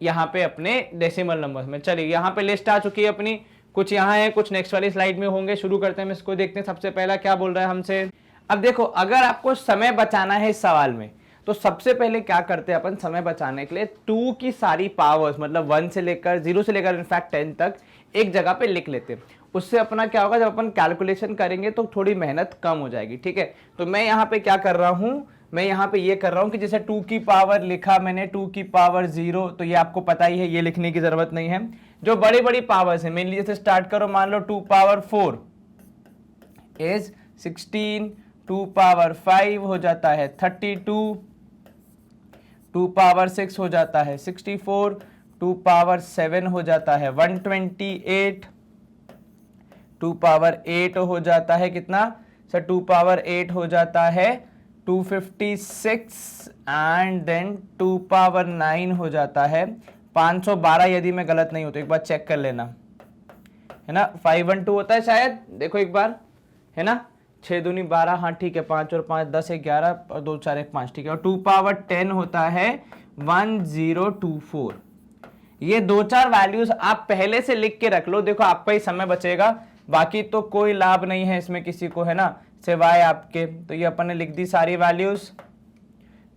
यहाँ पे अपने डेसिमल नंबर में। चलिए यहाँ पे लिस्ट आ चुकी है अपनी, कुछ यहाँ है, कुछ नेक्स्ट वाली स्लाइड में होंगे। शुरू करते हैं, इसको देखते हैं। सबसे पहला क्या बोल रहा है हमसे। अब देखो अगर आपको समय बचाना है इस सवाल में तो सबसे पहले क्या करते हैं अपन, समय बचाने के लिए 2 की सारी पावर्स मतलब 1 से लेकर 0 से लेकर इनफैक्ट 10 तक एक जगह पे लिख लेते हैं। उससे अपना क्या होगा, जब अपन कैलकुलेशन करेंगे तो थोड़ी मेहनत कम हो जाएगी, ठीक है। तो मैं यहाँ पे क्या कर रहा हूँ, मैं यहाँ पे ये कर रहा हूँ कि जैसे 2 की पावर लिखा मैंने 2 की पावर 0, तो ये आपको पता ही है, ये लिखने की जरूरत नहीं है। जो बड़ी बड़ी पावर्स है मेनली जैसे स्टार्ट करो, मान लो 2 पावर 4 इज 16, 2 पावर 5 हो जाता है 32, 2 पावर 6 हो जाता है 64, 2 पावर 7 हो जाता है 128, 2 पावर 8 हो जाता है कितना सर, 2 पावर 8 हो जाता है 256 एंड देन 2 पावर 9 हो जाता है 512, यदि मैं गलत नहीं हूं तो एक बार चेक कर लेना, है ना। 512 होता है शायद, देखो एक बार, है ना। 6 दूनी 12, हाँ ठीक है, 5 और 5 10 11 और 2 4 1 5, ठीक है। और 2 पावर 10 होता है 1024। ये 2-4 वैल्यूज आप पहले से लिख के रख लो, देखो आपका ही समय बचेगा, बाकी तो कोई लाभ नहीं है इसमें किसी को, है ना, सिवाय आपके। तो ये अपन ने लिख दी सारी वैल्यूज।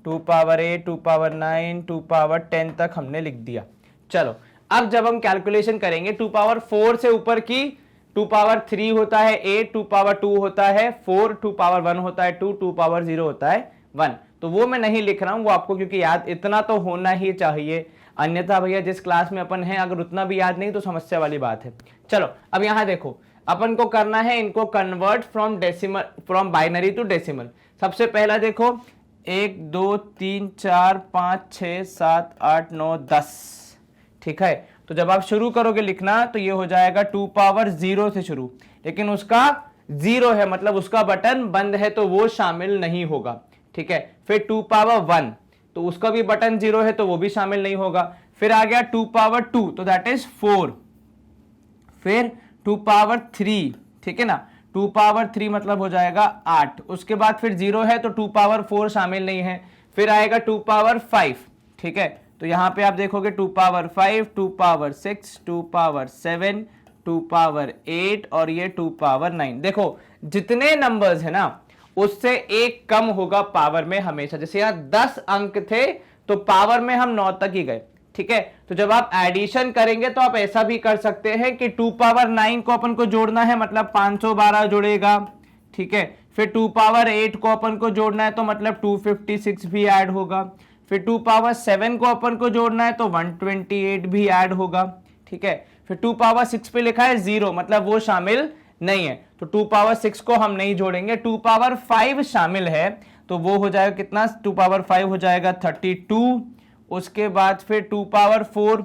2 पावर 8, 2 पावर 9, 2 पावर 10 तक हमने लिख दिया। चलो अब जब हम कैलकुलेशन करेंगे 2 पावर 4 से ऊपर की 2 पावर 3 होता है 8, 2 पावर 2 होता है 4, 2 पावर 1 होता है 2, 2 पावर 0 होता है 1। तो वो मैं नहीं लिख रहा हूं, वो आपको क्योंकि याद इतना तो होना ही चाहिए, अन्यथा भैया जिस क्लास में अपन है अगर उतना भी याद नहीं तो समस्या वाली बात है। चलो अब यहां देखो, अपन को करना है इनको convert from binary to decimal. सबसे पहला देखो 1 2 3 4 5 6 7 8 9 10, ठीक है। तो जब आप शुरू करोगे लिखना तो ये हो जाएगा 2 पावर 0 से शुरू, लेकिन उसका 0 है मतलब उसका बटन बंद है तो वो शामिल नहीं होगा, ठीक है। फिर 2 पावर 1 तो उसका भी बटन 0 है तो वो भी शामिल नहीं होगा। फिर आ गया 2 पावर 2 तो दैट इज 4। फिर 2 पावर 3, ठीक है ना, 2 पावर 3 मतलब हो जाएगा 8। उसके बाद फिर 0 है तो 2 पावर 4 शामिल नहीं है। फिर आएगा 2 पावर 5, ठीक है। तो यहां पे आप देखोगे 2 पावर 5, 2 पावर 6, 2 पावर 7, 2 पावर 8 और ये 2 पावर 9। देखो जितने नंबर्स है ना उससे एक कम होगा पावर में हमेशा। जैसे यहाँ 10 अंक थे तो पावर में हम 9 तक ही गए, ठीक है। तो जब आप एडिशन करेंगे तो आप ऐसा भी कर सकते हैं कि 2 पावर 9 को अपन को जोड़ना है मतलब 512 जुड़ेगा, ठीक है। फिर 2 पावर 8 को अपन को जोड़ना है तो मतलब 256 भी ऐड होगा। फिर 2 पावर 7 को अपन को जोड़ना है तो 128 भी ऐड होगा, ठीक है। फिर 2 पावर 6 पे लिखा है 0 मतलब वो शामिल नहीं है तो 2 पावर 6 को हम नहीं जोड़ेंगे। 2 पावर 5 शामिल है तो वो हो जाएगा कितना, 2 पावर 5 हो जाएगा 32। उसके बाद फिर 2 पावर 4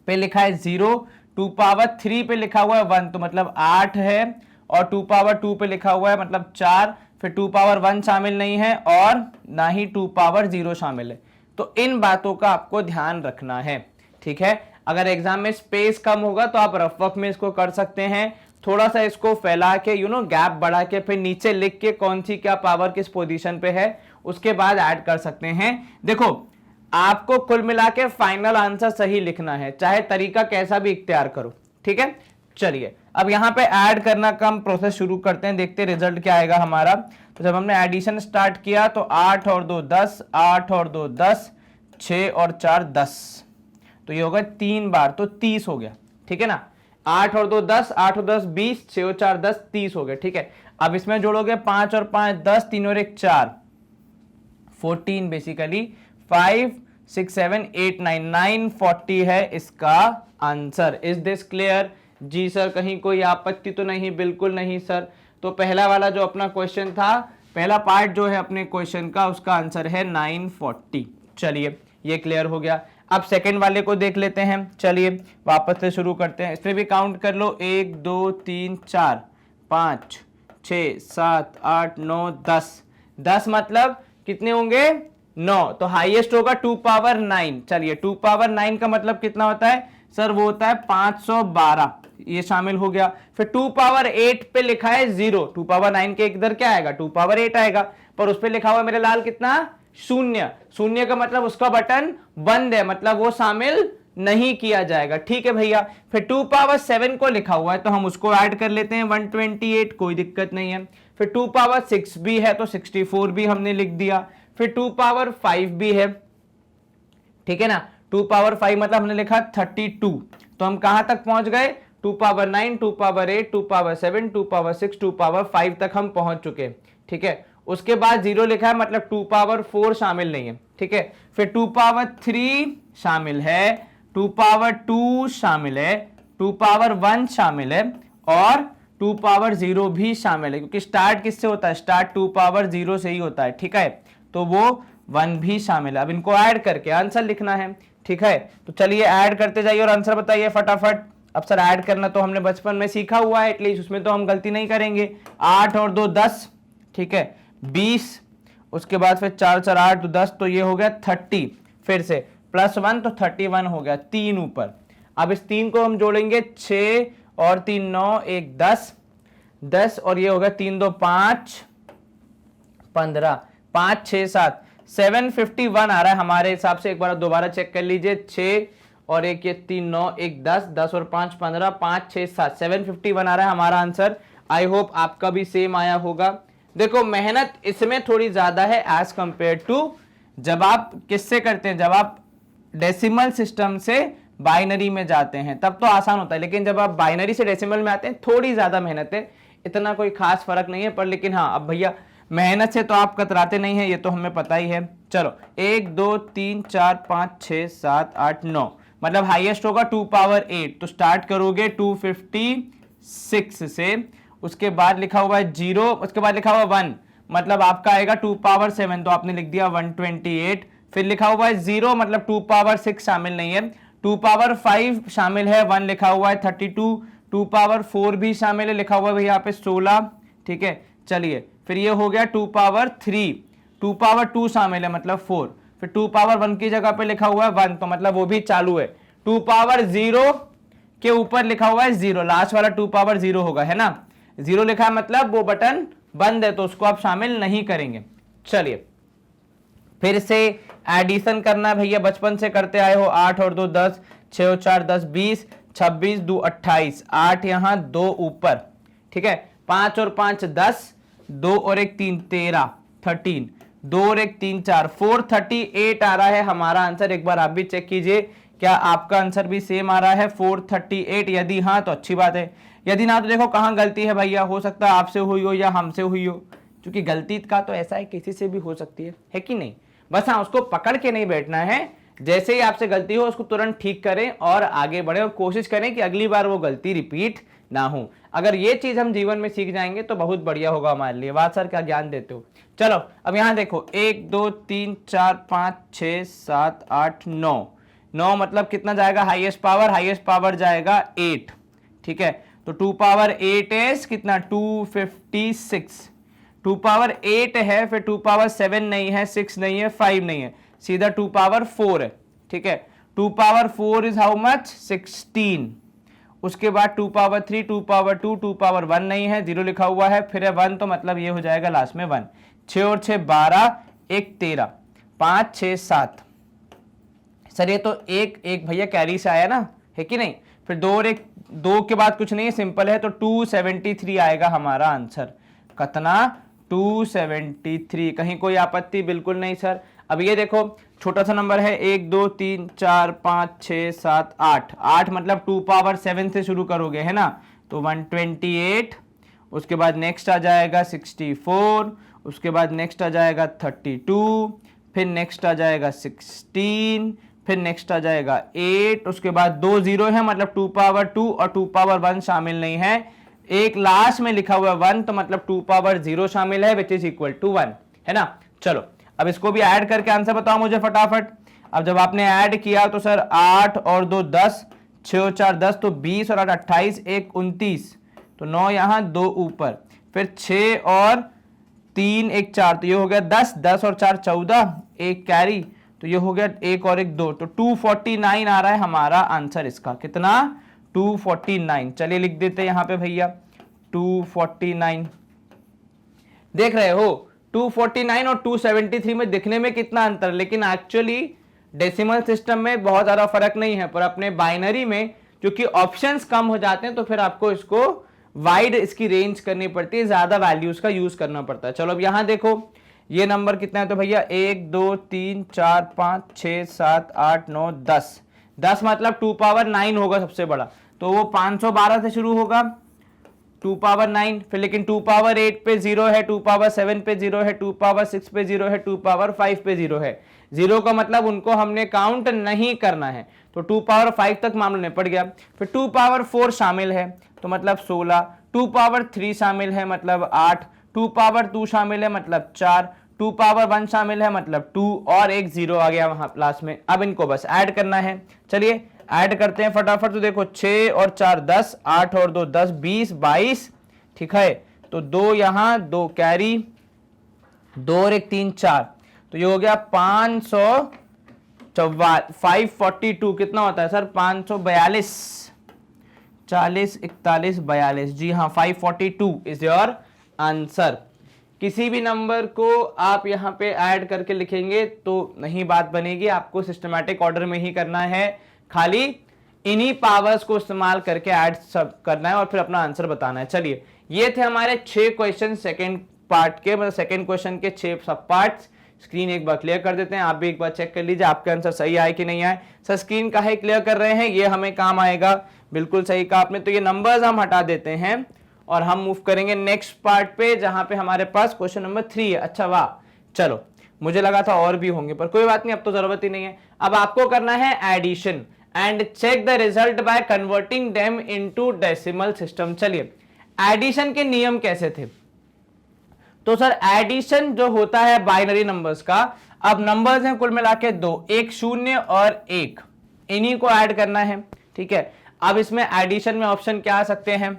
पे लिखा है 0, 2 पावर 3 पे लिखा हुआ है 1 तो मतलब 8 है, और 2 पावर 2 पे लिखा हुआ है मतलब 4। फिर 2 पावर 1 शामिल नहीं है और ना ही 2 पावर 0 शामिल है। तो इन बातों का आपको ध्यान रखना है, ठीक है। अगर एग्जाम में स्पेस कम होगा तो आप रफ वर्क में इसको कर सकते हैं, थोड़ा सा इसको फैला के गैप बढ़ा के फिर नीचे लिख के कौन सी क्या पावर किस पोजीशन पे है उसके बाद ऐड कर सकते हैं। देखो आपको कुल मिला के फाइनल आंसर सही लिखना है, चाहे तरीका कैसा भी इख्तियार करो, ठीक है। चलिए अब यहां पे ऐड करना का हम प्रोसेस शुरू करते हैं, देखते हैं रिजल्ट क्या आएगा हमारा। तो जब हमने एडिशन स्टार्ट किया तो 8 और 2 10, 8 और 2 10, 6 और 4 10, तो ये होगा 3 बार तो 30 हो गया, ठीक है ना। 8 और 2 10, 8 और 10 20, 6 और 4 10, 30 हो गया, ठीक है। अब इसमें जोड़ोगे 5 और 5 10, 3 और 1 4, 14 बेसिकली 5 6 7 8 9 940 है इसका आंसर। Is this clear? जी सर, कहीं कोई आपत्ति तो नहीं? बिल्कुल नहीं सर। तो पहला वाला जो अपना क्वेश्चन था, पहला पार्ट जो है अपने क्वेश्चन का, उसका आंसर है 940। चलिए ये क्लियर हो गया। अब सेकंड वाले को देख लेते हैं। चलिए वापस से शुरू करते हैं, इसमें भी काउंट कर लो 1 2 3 4 5 6 7 8 9 10। 10 मतलब कितने होंगे? 9। तो हाईएस्ट होगा 2 पावर 9। चलिए 2 पावर 9 का मतलब कितना होता है सर? वो होता है 512, ये शामिल हो गया। फिर 2 पावर 8 पे लिखा है 0। 2 पावर 9 के इधर क्या आएगा? 2 पावर 8 आएगा, पर उस पे लिखा हुआ मेरे लाल कितना? 0। 0 का मतलब उसका बटन बंद है, मतलब वो शामिल नहीं किया जाएगा, ठीक है भैया। फिर 2 पावर 7 को लिखा हुआ है तो हम उसको ऐड कर लेते हैं 128, कोई दिक्कत नहीं है। फिर 2 पावर 6 भी है तो 64 भी हमने लिख दिया। फिर 2 पावर 5 भी है, ठीक है ना। 2 पावर 5 मतलब हमने लिखा 32। तो हम कहां तक पहुंच गए? 2 power 9, 2 power 8, 2 power 7, 2 power 6, 2 power 5 तक हम पहुंच चुके, ठीक है। उसके बाद 0 लिखा है मतलब 2 पावर 4 शामिल नहीं है, ठीक है। फिर 2 पावर 3 शामिल है, 2 पावर 2 शामिल है, 2 पावर 1 शामिल है और 2 पावर 0 भी शामिल है, क्योंकि स्टार्ट किससे होता है? स्टार्ट 2 पावर 0 से ही होता है, ठीक है। तो वो 1 भी शामिल है। अब इनको ऐड करके आंसर लिखना है, ठीक है। तो चलिए ऐड करते जाइए और आंसर बताइए फटाफट। अब सर ऐड करना तो हमने बचपन में सीखा हुआ है, एटलीस्ट उसमें तो हम गलती नहीं करेंगे। 8 और 2 10, ठीक है, 20। उसके बाद फिर 4 4 8 2 10, तो ये हो गया 30। फिर से +1 तो 31 हो गया, 3 ऊपर। अब इस 3 को हम जोड़ेंगे, 6 और 3 9 1 10, 10 और ये होगा 3 2 5 15, 5 6 7 751 आ रहा है हमारे हिसाब से। एक बार दोबारा चेक कर लीजिए। 6 और 1 ये 3 9 1 10, 10 और 5 15, 5 6 7 751 आ रहा है हमारा आंसर। आई होप आपका भी सेम आया होगा। देखो मेहनत इसमें थोड़ी ज्यादा है एज कंपेयर टू जब आप किससे करते हैं, जब आप डेसिमल सिस्टम से बाइनरी में जाते हैं तब तो आसान होता है, लेकिन जब आप बाइनरी से डेसिमल में आते हैं थोड़ी ज्यादा मेहनत है, इतना कोई खास फर्क नहीं है। पर लेकिन हाँ, अब भैया मेहनत से तो आप कतराते नहीं है, ये तो हमें पता ही है। चलो 1 2 3 4 5 6 7 8 9, मतलब हाईएस्ट होगा 2 पावर 8, तो स्टार्ट करोगे 256 से, उसके बाद लिखा हुआ है 0, उसके बाद लिखा हुआ 1, मतलब आपका आएगा 2 पावर 7, तो आपने लिख दिया 128। फिर लिखा हुआ है 0, मतलब 2 पावर 6 शामिल नहीं है, 2 पावर 5 शामिल है, 1 लिखा हुआ है 32, 2 पावर 4 भी शामिल है, लिखा हुआ है यहाँ पे 16, ठीक है। चलिए फिर ये हो गया 2 पावर 3, 2 पावर 2 शामिल है मतलब 4, फिर 2 पावर 1 की जगह पे लिखा हुआ है 1, तो मतलब वो भी चालू है। 2 पावर 0 के ऊपर लिखा हुआ है 0, लास्ट वाला 2 पावर 0 होगा, है ना, 0 लिखा है मतलब वो बटन बंद है, तो उसको आप शामिल नहीं करेंगे। चलिए फिर से एडिशन करना है भैया, बचपन से करते आए हो, 8 और 2 10, 6 और 4 10, 20, 26 2 28, 8 यहाँ 2 ऊपर, ठीक है, 5 और 5 10, 2 और 1 3 13, 13, 2 और 1 3 4, 438 आ रहा है हमारा आंसर। एक बार आप भी चेक कीजिए क्या आपका आंसर भी सेम आ रहा है 438, यदि हाँ तो अच्छी बात है, यदि ना तो देखो कहाँ गलती है भैया, हो सकता है आपसे हुई हो या हमसे हुई हो, क्योंकि गलती का तो ऐसा है किसी से भी हो सकती है कि नहीं। बस हाँ, उसको पकड़ के नहीं बैठना है, जैसे ही आपसे गलती हो उसको तुरंत ठीक करें और आगे बढ़े और कोशिश करें कि अगली बार वो गलती रिपीट ना हो। अगर ये चीज हम जीवन में सीख जाएंगे तो बहुत बढ़िया होगा हमारे लिए। बात सर क्या ज्ञान देते हो। चलो अब यहाँ देखो 1 2 3 4 5 6 7 8 9, 9 मतलब कितना जाएगा हाईएस्ट पावर जाएगा 8, ठीक है, तो 2 पावर 8 है कितना 256, 2 पावर 8 है, फिर 2 पावर 7 नहीं है, 6 नहीं है, 5 नहीं है, सीधा 2 पावर 4 है, ठीक है। 2 पावर 4 इज हाउ मच 16, उसके बाद 2 पावर 3, 2 पावर 2, 2 पावर 1 नहीं है, 0 लिखा हुआ है, फिर है 1, तो मतलब ये हो जाएगा लास्ट में 1, 6 और 6 12, 1 13, 5 6 7, सर ये तो एक भैया कैरी से आया ना, है कि नहीं, फिर 2 और 1, 2 के बाद कुछ नहीं है, सिंपल है, तो 273 आएगा हमारा आंसर। कितना 273, कहीं कोई आपत्ति बिल्कुल नहीं सर। अब ये देखो छोटा सा नंबर है 1 2 3 4 5 6 7 8, 8 मतलब 2 पावर 7 से शुरू करोगे, है ना, तो 128, उसके बाद नेक्स्ट आ जाएगा 64, उसके बाद नेक्स्ट आ जाएगा 32, फिर नेक्स्ट आ जाएगा 16, फिर नेक्स्ट आ जाएगा 8, उसके बाद 2 0 है मतलब 2 पावर 2 और 2 पावर 1 शामिल नहीं है, एक लास्ट में लिखा हुआ है 1, तो मतलब 2 पावर 0 शामिल है विच इज इक्वल टू 1, है ना। चलो अब इसको भी ऐड करके आंसर बताओ मुझे फटाफट। अब जब आपने ऐड किया तो सर 8 और 2 10, 6 और 4 10, तो 20 और 8 28, 1 29, तो 9 यहाँ 2 ऊपर, फिर 6 और 3 1 4, तो ये हो गया 10, 10 और 4 14, एक कैरी, तो ये हो गया 1 और 1 2, तो 249 आ रहा है हमारा आंसर इसका। कितना 249, चलिए लिख देते हैं यहाँ पे भैया 249। देख रहे हो 249 और 273 में दिखने में कितना अंतर, लेकिन एक्चुअली डेसिमल सिस्टम में बहुत ज्यादा फर्क नहीं है, पर अपने बाइनरी में क्योंकि ऑप्शंस कम हो जाते हैं तो फिर आपको इसको वाइड इसकी रेंज करनी पड़ती है, ज्यादा वैल्यूज का यूज करना पड़ता है। चलो अब यहां देखो ये नंबर कितना है, तो भैया 1 2 3 4 5 6 7 8 9 10, 10 मतलब 2 पावर 9 होगा सबसे बड़ा, तो वो 512 से शुरू होगा 2 पावर 9, फिर लेकिन 2 पावर 8 पे 0 है, 2 पावर 7 पे 0 है, 2 पावर 6 पे 0 है, 2 पावर 5 पे 0 है, 0 का मतलब उनको हमने काउंट नहीं करना है, तो 2 पावर 5 तक मामला निपट गया। फिर 2 पावर 4 शामिल है तो मतलब 16, 2 पावर 3 शामिल है मतलब 8, 2 पावर 2 शामिल है मतलब 4, 2 पावर 1 शामिल है मतलब 2, और एक 0 आ गया वहां लास्ट में। अब इनको बस ऐड करना है, चलिए ऐड करते हैं फटाफट। तो देखो 6 और 4 10, 8 और 2 10, 20 22, ठीक है, तो 2 यहां 2 कैरी, 2 और 1 3 4, तो ये हो गया 542, कितना होता है सर 542, 40 41 42, जी हाँ 542 इज योर आंसर। किसी भी नंबर को आप यहाँ पे ऐड करके लिखेंगे तो नहीं बात बनेगी, आपको सिस्टमैटिक ऑर्डर में ही करना है, खाली इन्हीं पावर्स को इस्तेमाल करके ऐड सब करना है और फिर अपना आंसर बताना है। चलिए ये थे हमारे 6 क्वेश्चन सेकंड पार्ट के मतलब सेकंड क्वेश्चन के 6 सब पार्ट्स स्क्रीन एक बार क्लियर कर देते हैं। आप भी एक बार चेक कर लीजिए आपके आंसर सही आए कि नहीं आए। सर स्क्रीन का है क्लियर कर रहे हैं, ये हमें काम आएगा। बिल्कुल सही कहा आपने। तो ये नंबर्स हम हटा देते हैं और हम मूव करेंगे नेक्स्ट पार्ट पे जहां पे हमारे पास क्वेश्चन नंबर 3 है। अच्छा वाह, चलो मुझे लगा था और भी होंगे पर कोई बात नहीं, अब तो जरूरत ही नहीं है। अब आपको करना है addition and check the result by converting them into decimal system. चलिए एडिशन के नियम कैसे थे? तो सर एडिशन जो होता है बाइनरी नंबर्स का, अब नंबर्स हैं कुल मिला के 2, एक 0 और 1, इन्हीं को ऐड करना है। ठीक है, अब इसमें एडिशन में ऑप्शन क्या आ सकते हैं,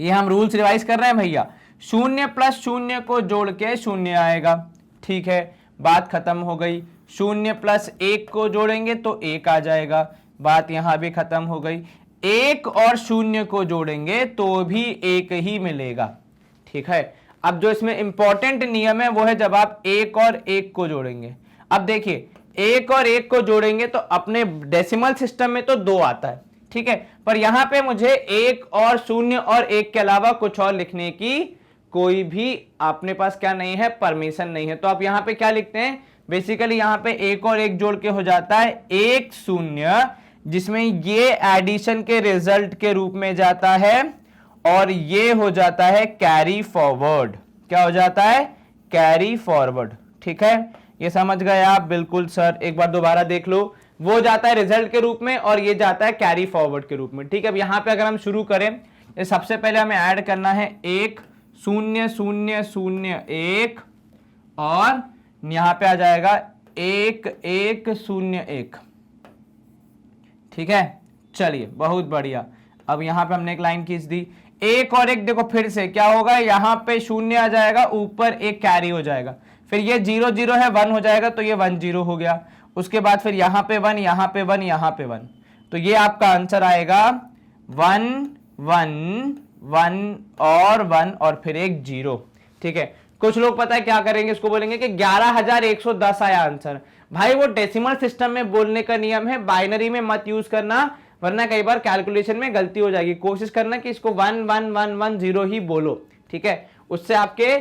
ये हम रूल्स रिवाइज कर रहे हैं भैया। 0 + 0 को जोड़ के 0 आएगा। ठीक है, बात खत्म हो गई। 0 + 1 को जोड़ेंगे तो 1 आ जाएगा, बात यहां भी खत्म हो गई। 1 और 0 को जोड़ेंगे तो भी 1 ही मिलेगा। ठीक है, अब जो इसमें इंपॉर्टेंट नियम है वो है जब आप 1 और 1 को जोड़ेंगे। अब देखिए 1 और 1 को जोड़ेंगे तो अपने डेसिमल सिस्टम में तो 2 आता है। ठीक है, पर यहां पे मुझे 1 और 0 और 1 के अलावा कुछ और लिखने की कोई भी अपने पास क्या नहीं है, परमिशन नहीं है। तो आप यहां पे क्या लिखते हैं, बेसिकली यहां पे 1 और 1 जोड़ के हो जाता है 1 0, जिसमें ये एडिशन के रिजल्ट के रूप में जाता है और ये हो जाता है कैरी फॉरवर्ड। क्या हो जाता है, कैरी फॉरवर्ड। ठीक है, ये समझ गए आप? बिल्कुल सर, एक बार दोबारा देख लो। वो जाता है रिजल्ट के रूप में और ये जाता है कैरी फॉरवर्ड के रूप में। ठीक है, अब यहां पे अगर हम शुरू करें, सबसे पहले हमें ऐड करना है 1 0 0 0 1 और यहां पे आ जाएगा 1 1 0 1। ठीक है, चलिए बहुत बढ़िया। अब यहां पे हमने एक लाइन खींच दी, 1 और 1 देखो फिर से क्या होगा, यहां पे 0 आ जाएगा, ऊपर 1 कैरी हो जाएगा, फिर ये 0 0 है 1 हो जाएगा तो ये 1 0 हो गया। उसके बाद फिर यहां पे 1, यहां पे 1, यहां पे 1, तो ये आपका आंसर आएगा 1 1 1 और 1 और फिर एक 0। ठीक है, कुछ लोग पता है क्या करेंगे, इसको बोलेंगे कि 11110 आया आंसर। भाई वो डेसिमल सिस्टम में बोलने का नियम है, बाइनरी में मत यूज करना वरना कई बार कैलकुलेशन में गलती हो जाएगी। कोशिश करना कि इसको 1 1 1 1 0 ही बोलो। ठीक है, उससे आपके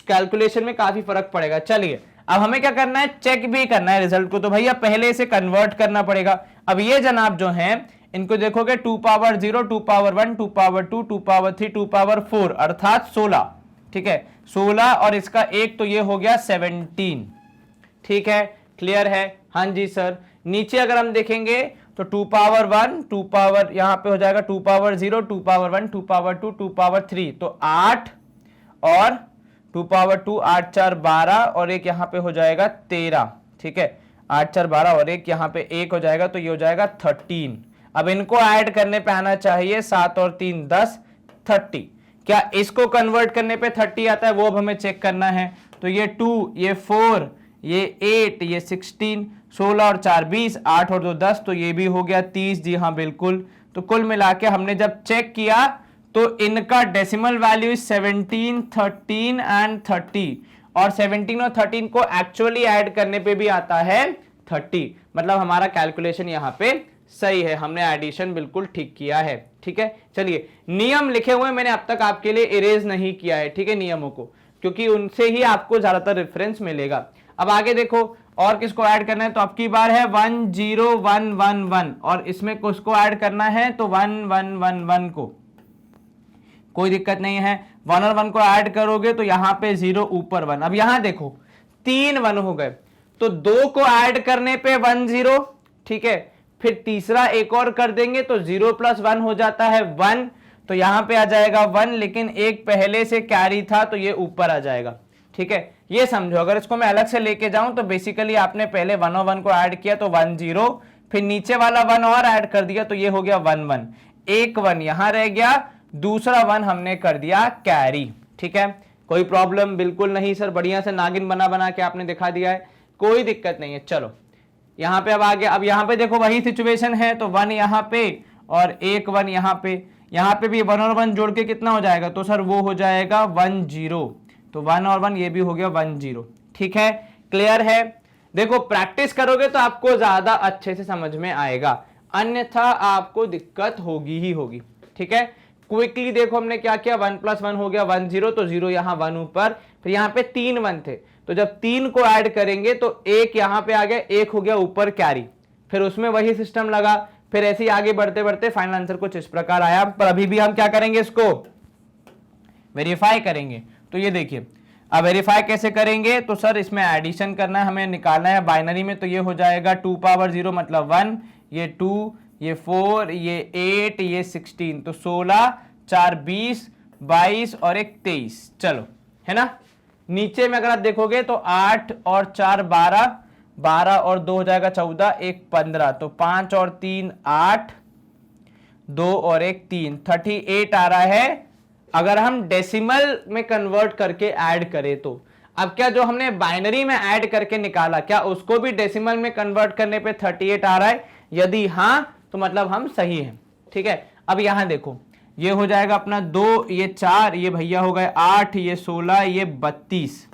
कैलकुलेशन में काफी फर्क पड़ेगा। चलिए अब हमें क्या करना है, चेक भी करना है रिजल्ट को, तो भैया पहले इसे कन्वर्ट करना पड़ेगा। अब ये जनाब जो हैं इनको देखोगे 2 power 0 2 power 1 2 power 2 2 power 3 2 power 4 अर्थात 16। ठीक है, 16 और इसका 1 तो ये हो गया 17। ठीक है, क्लियर है? हाँ जी सर। नीचे अगर हम देखेंगे तो 2 पावर 1 2 पावर यहां पे हो जाएगा 2 पावर 0 2 पावर 1 2 पावर 2 2 पावर 3 तो 8 और 2 पावर 2 8 4 12 और एक यहां पे हो जाएगा 13। ठीक है, 8 4 12 और एक यहां पे 1 हो जाएगा तो ये हो जाएगा 13। अब इनको ऐड करने पे आना चाहिए 7 और 3 10 30। क्या इसको कन्वर्ट करने पे 30 आता है, वो अब हमें चेक करना है। तो ये 2 ये 4 ये 8 ये 16 16 और 4 20 8 और 2 10 तो ये भी हो गया 30। जी हाँ बिल्कुल। तो कुल मिला के हमने जब चेक किया तो इनका डेसिमल वैल्यू 17 13 एंड 30 और 17 और 13 को एक्चुअली ऐड करने पे भी आता है 30। मतलब हमारा कैलकुलेशन यहाँ पे सही है, हमने एडिशन बिल्कुल ठीक किया है। ठीक है, चलिए नियम लिखे हुए मैंने अब तक आपके लिए इरेज नहीं किया है। ठीक है, नियमों को, क्योंकि उनसे ही आपको ज्यादातर रेफरेंस मिलेगा। अब आगे देखो और किसको ऐड करना है, तो अब की बार है 1 0 1 1 1 और इसमें किसको ऐड करना है तो 1 1 1 1 को। कोई दिक्कत नहीं है, 1 और 1 को ऐड करोगे तो यहां पे 0 ऊपर 1। अब यहां देखो 3 1 हो गए तो 2 को ऐड करने पे 1 0। ठीक है, फिर तीसरा एक और कर देंगे तो 0 + 1 हो जाता है 1, तो यहां पे आ जाएगा 1, लेकिन एक पहले से कैरी था तो ये ऊपर आ जाएगा। ठीक है, ये समझो। अगर इसको मैं अलग से लेके जाऊं तो बेसिकली आपने पहले 1 और 1 को ऐड किया तो 1 0, फिर नीचे वाला 1 और ऐड कर दिया तो ये हो गया 1 1, एक 1 यहां रह गया, दूसरा 1 हमने कर दिया कैरी। ठीक है, कोई प्रॉब्लम बिल्कुल नहीं सर, बढ़िया से नागिन बना बना के आपने दिखा दिया है, कोई दिक्कत नहीं है। चलो यहां पे अब आ गया। अब यहां पे देखो वही सिचुएशन है, तो 1 यहां पे और एक 1 यहां पे भी 1 और 1 जोड़ के कितना हो जाएगा, तो सर वो हो जाएगा 1 0। तो 1 और 1 ये भी हो गया 1 0। ठीक है, क्लियर है? देखो प्रैक्टिस करोगे तो आपको ज्यादा अच्छे से समझ में आएगा, अन्यथा आपको दिक्कत होगी ही होगी। ठीक है, क्विकली देखो हमने क्या किया, 1 + 1 हो गया 1 0, तो 0 यहाँ 1 ऊपर, फिर यहाँ पे 3 1 थे, तो जब 3 को ऐड करेंगे तो 1 यहाँ पे आ गया, 1 हो गया ऊपर कैरी, फिर उसमें वही सिस्टम लगा, फिर ऐसे ही आगे बढ़ते बढ़ते फाइनल आंसर कुछ इस प्रकार आया। पर अभी भी हम क्या करेंगे, इसको वेरीफाई करेंगे। तो ये देखिए, अब वेरीफाई कैसे करेंगे, तो सर इसमें एडिशन करना है, हमें निकालना है बाइनरी में, तो ये हो जाएगा 2 पावर 0 मतलब 1, ये 2, ये 4, ये 8, ये 16, तो 16 4 20 22 और एक 23, चलो है ना। नीचे में अगर आप देखोगे तो 8 और 4 12, 12 और 2 हो जाएगा 14, 1 15, तो 5 और 3 8, 2 और 1 3, 38 आ रहा है। अगर हम डेसिमल में कन्वर्ट करके ऐड करें तो अब क्या जो हमने बाइनरी में ऐड करके निकाला, क्या उसको भी डेसिमल में कन्वर्ट करने पे 38 आ रहा है? यदि हाँ तो मतलब हम सही हैं, ठीक है। अब यहां देखो, ये हो जाएगा अपना 2, ये 4, ये भैया हो गए 8, ये 16, ये 32,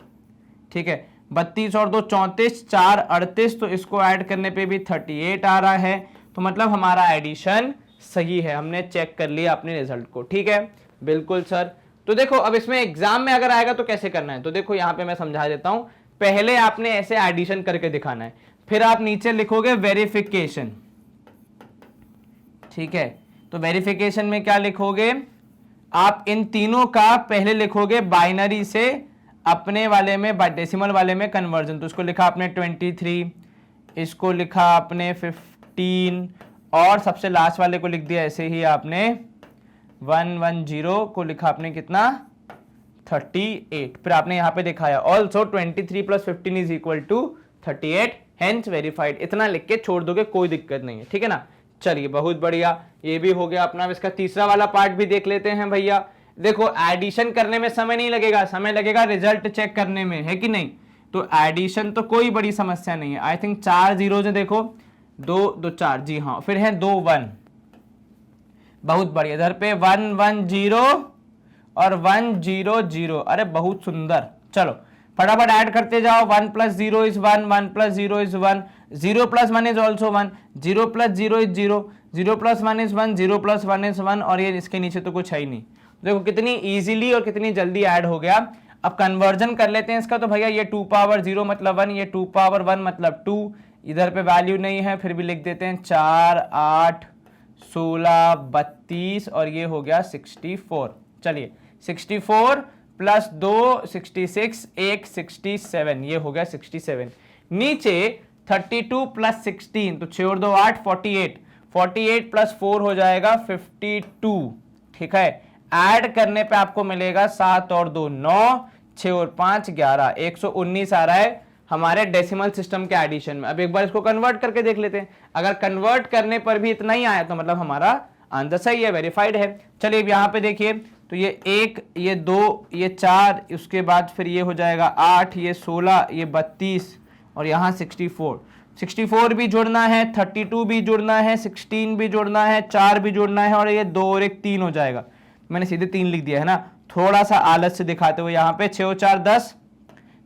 ठीक है। 32 और 2 34, 4 38, तो इसको ऐड करने पे भी 38 आ रहा है, तो मतलब हमारा एडिशन सही है, हमने चेक कर लिया अपने रिजल्ट को, ठीक है। बिल्कुल सर। तो देखो अब इसमें एग्जाम में अगर आएगा तो कैसे करना है, तो देखो यहां पे मैं समझा देता हूं। पहले आपने ऐसे एडिशन करके दिखाना है, फिर आप नीचे लिखोगे वेरिफिकेशन, ठीक है। तो वेरिफिकेशन में क्या लिखोगे आप, इन तीनों का पहले लिखोगे बाइनरी से अपने वाले में, डेसिमल वाले में कन्वर्जन, तो इसको लिखा आपने 23, इसको लिखा आपने 15, और सबसे लास्ट वाले को लिख दिया ऐसे ही आपने 110 को लिखा आपने कितना 38, फिर आपने यहां पे दिखाया ऑल्सो 23 + 15 = 38, हेंस वेरीफाइड। इतना लिख के छोड़ दोगे, कोई दिक्कत नहीं है, ठीक है ना। चलिए बहुत बढ़िया, ये भी हो गया अपना। इसका तीसरा वाला पार्ट भी देख लेते हैं भैया। देखो एडिशन करने में समय नहीं लगेगा, समय लगेगा रिजल्ट चेक करने में, है कि नहीं। तो एडिशन तो कोई बड़ी समस्या नहीं है। आई थिंक 4 जीरोज है, देखो 2 2 4, जी हाँ, फिर है 2 1, बहुत बढ़िया। इधर पे 1 1 0 और 1 0 0, अरे बहुत सुंदर। चलो फटाफट ऐड करते जाओ। 1 + 0 is 1, 1 + 0 is 1, 0 + 1 is also 1, 0 + 0 is 0, 0 + 1 is 1, 0 + 1 is 1, और ये इसके नीचे तो कुछ है ही नहीं। देखो कितनी इजीली और कितनी जल्दी ऐड हो गया। अब कन्वर्जन कर लेते हैं इसका। तो भैया ये 2 पावर 0 मतलब 1, ये 2 पावर 1 मतलब 2, इधर पे वैल्यू नहीं है, फिर भी लिख देते हैं 4 8 16 32, और ये हो गया 64। चलिए 64 + 2 66, 1 67, ये हो गया 67। नीचे 32 + 16, तो 6 और 2 8, 48, 48 + 4 हो जाएगा 52, ठीक है। ऐड करने पे आपको मिलेगा 7 और 2 9, 6 और 5 11, 119 आ रहा है हमारे डेसिमल सिस्टम के एडिशन में। अब एक बार इसको कन्वर्ट करके देख लेते हैं। अगर कन्वर्ट करने पर भी इतना ही आया तो मतलब हमारा आंसर सही है, वेरीफाइड है। चलिए अब यहाँ पे देखिए, तो ये 1, ये 2, ये 4, उसके बाद फिर ये हो जाएगा 8, ये 16, ये 32, और यहाँ 64। 64 भी जुड़ना है, 32 भी जुड़ना है, 16 भी जुड़ना है, 4 भी जुड़ना है, और ये 2 और 1 3 हो जाएगा। मैंने सीधे 3 लिख दिया है ना, थोड़ा सा आलस से दिखाते हुए। यहाँ पे 6 और 4 10,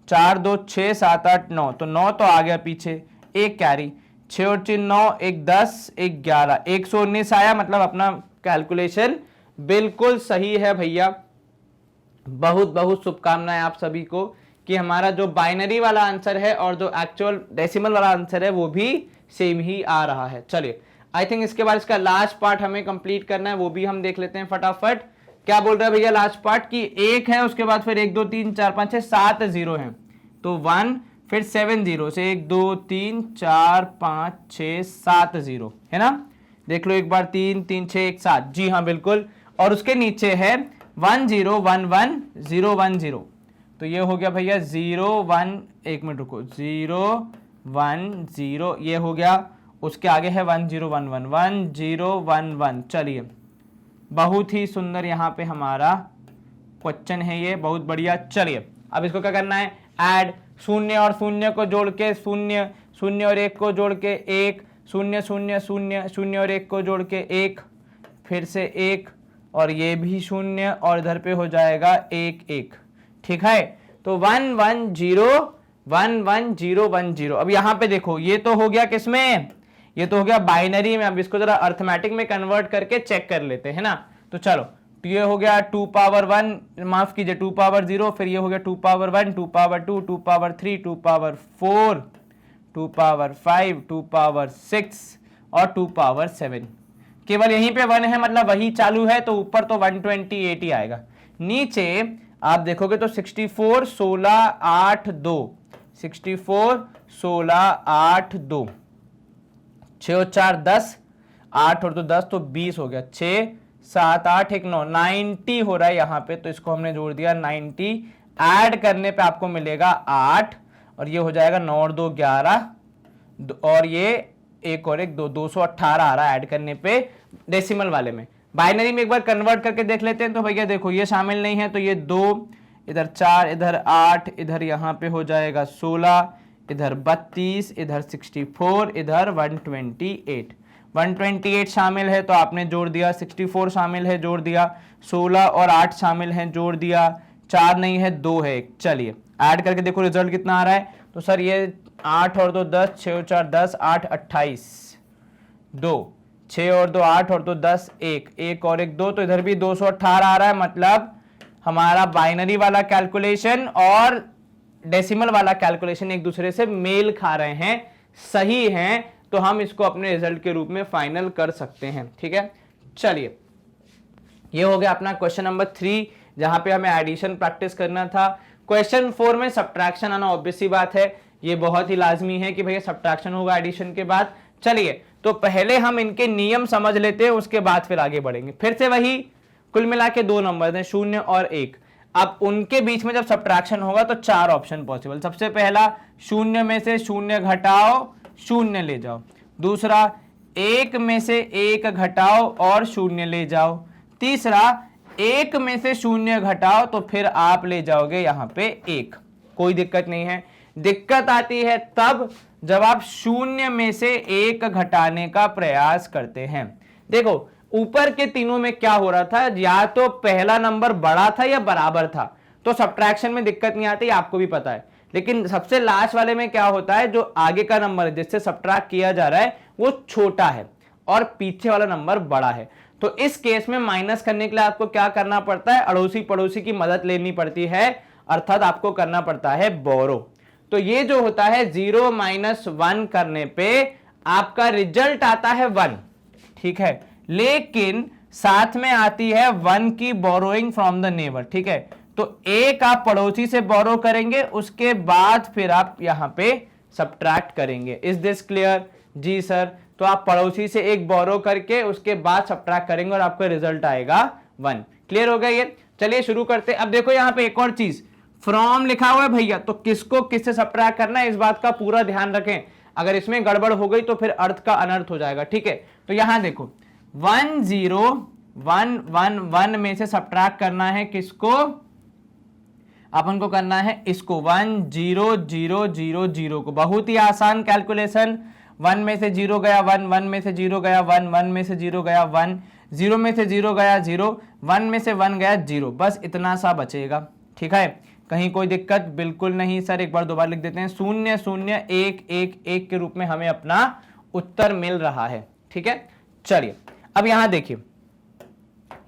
4 2 6 7 8 9, तो 9 तो आ गया पीछे, एक कैरी, 6 और 3 9, 1 10, 1 11, 119 आया। मतलब अपना कैलकुलेशन बिल्कुल सही है भैया। बहुत बहुत शुभकामनाएं आप सभी को कि हमारा जो बाइनरी वाला आंसर है और जो एक्चुअल डेसिमल वाला आंसर है वो भी सेम ही आ रहा है। चलिए आई थिंक इसके बाद इसका लास्ट पार्ट हमें कंप्लीट करना है, वो भी हम देख लेते हैं फटाफट। क्या बोल रहा है भैया लास्ट पार्ट की, 1 है, उसके बाद फिर 1 2 3 4 5 6 7 0 है, तो 1 फिर 7 0 से 1 2 3 4 5 6 7 0 है ना। देख लो एक बार, 3 3 6 1 7, जी हाँ बिल्कुल। और उसके नीचे है 1 0 1 1 0 1 0, तो ये हो गया भैया 0 1, 1 मिनट रुको, 0 1 0, ये हो गया। उसके आगे है 1 0 1 1 1 0 1 1। चलिए बहुत ही सुंदर यहाँ पे हमारा क्वेश्चन है ये, बहुत बढ़िया। चलिए अब इसको क्या करना है, ऐड, शून्य और शून्य को जोड़ के 0, 0 और 1 को जोड़ के 1, 0 0 0 0 और 1 को जोड़ के 1, फिर से 1, और ये भी 0, और इधर पे हो जाएगा 1 1, ठीक है। तो 1 1 0 1 1 0 1 0। अब यहाँ पे देखो ये तो हो गया किसमें, ये तो हो गया बाइनरी में। अब इसको जरा अर्थमेटिक में कन्वर्ट करके चेक कर लेते हैं ना। तो चलो तो ये हो गया 2 पावर 1, माफ कीजिए 2 पावर 0, फिर ये हो गया 2 power 1, 2 power 2, 2 power 3, 2 power 4, 2 power 5, 2 power 6 और 2 पावर 7। केवल यहीं पे 1 है, मतलब वही चालू है, तो ऊपर तो 128 ही आएगा। नीचे आप देखोगे तो 64, 16, 8, 2, 64, 16, 8, 2, 6 और 4 10, 8 और 2 10, तो 20 हो गया। 6 7 8 1 9, 90 हो रहा है यहाँ पे, तो इसको हमने जोड़ दिया 90। ऐड करने पे आपको मिलेगा 8, और ये हो जाएगा 9 और 2 11, और ये एक और एक 2, 218 आ रहा है ऐड करने पे डेसिमल वाले में। बाइनरी में एक बार कन्वर्ट करके देख लेते हैं। तो भैया देखो ये शामिल नहीं है, तो ये 2, इधर 4, इधर 8, इधर यहाँ पे हो जाएगा 16, इधर 32, इधर 64, इधर 128। 128 शामिल है तो आपने जोड़ दिया, 64 शामिल है जोड़ दिया, 16 और 8 शामिल हैं जोड़ दिया, 4 नहीं है 2 है। चलिए ऐड करके देखो रिजल्ट कितना आ रहा है। तो सर ये 8 और 2 10, 6 और 4 10, 8 28, 2, 6 और 2 8 और 2 10, 1 और 1 2, तो इधर भी 218 आ रहा है। मतलब हमारा बाइनरी वाला कैलकुलेशन और डेसिमल वाला कैलकुलेशन एक दूसरे से मेल खा रहे हैं, सही हैं, तो हम इसको अपने रिजल्ट के रूप में फाइनल कर सकते हैं। ठीक है, चलिए ये हो गया अपना क्वेश्चन नंबर 3, जहां पे हमें एडिशन प्रैक्टिस करना था। क्वेश्चन 4 में सब्ट्रैक्शन आना ऑब्वियस सी बात है, ये बहुत ही लाजमी है कि भैया सब्ट्रैक्शन होगा एडिशन के बाद। चलिए तो पहले हम इनके नियम समझ लेते हैं, उसके बाद फिर आगे बढ़ेंगे। फिर से वही कुल मिला के 2 नंबर हैं, 0 और 1। अब उनके बीच में जब सब्ट्रैक्शन होगा तो 4 ऑप्शन पॉसिबल। सबसे पहला 0 में से 0 घटाओ, 0 ले जाओ। दूसरा 1 में से 1 घटाओ और 0 ले जाओ। तीसरा 1 में से 0 घटाओ तो फिर आप ले जाओगे यहां पे 1। कोई दिक्कत नहीं है। दिक्कत आती है तब जब आप 0 में से 1 घटाने का प्रयास करते हैं। देखो ऊपर के तीनों में क्या हो रहा था, या तो पहला नंबर बड़ा था या बराबर था, तो सब्ट्रैक्शन में दिक्कत नहीं आती, आपको भी पता है। लेकिन सबसे लास्ट वाले में क्या होता है, जो आगे का नंबर है जिससे सब्ट्रैक्ट किया जा रहा है वो छोटा है और पीछे वाला नंबर बड़ा है। तो इस केस में माइनस करने के लिए आपको क्या करना पड़ता है, अड़ोसी पड़ोसी की मदद लेनी पड़ती है, अर्थात आपको करना पड़ता है बोरो। तो ये जो होता है 0 - 1 करने पे आपका रिजल्ट आता है 1, ठीक है, लेकिन साथ में आती है 1 की बोरोइंग फ्रॉम द नेबर। ठीक है, तो 1 आप पड़ोसी से बोरो करेंगे, उसके बाद फिर आप यहां पे सब्ट्रैक्ट करेंगे। Is this clear? जी सर। तो आप पड़ोसी से 1 बोरो करके उसके बाद सब्ट्रैक्ट करेंगे और आपका रिजल्ट आएगा 1। क्लियर हो गया ये? चलिए शुरू करते हैं। अब देखो यहां पे एक और चीज, फ्रॉम लिखा हुआ है भैया, तो किसको किससे सब्ट्रैक्ट करना है इस बात का पूरा ध्यान रखें। अगर इसमें गड़बड़ हो गई तो फिर अर्थ का अनर्थ हो जाएगा। ठीक है, तो यहां देखो 1 0 1 1 1 में से सब्ट्रैक्ट करना है किसको, अपन को करना है इसको 1 0 0 0 0 को। बहुत ही आसान कैलकुलेशन। 1 में से 0 गया 1, 1 में से 0 गया 1, 1 में से 0 गया 1, 0 में से 0 गया 0, 1 में से 1 गया 0, बस इतना सा बचेगा। ठीक है, कहीं कोई दिक्कत बिल्कुल नहीं सर। एक बार दोबारा लिख देते हैं, 0 0 1 1 1 के रूप में हमें अपना उत्तर मिल रहा है। ठीक है, चलिए अब यहां देखिए,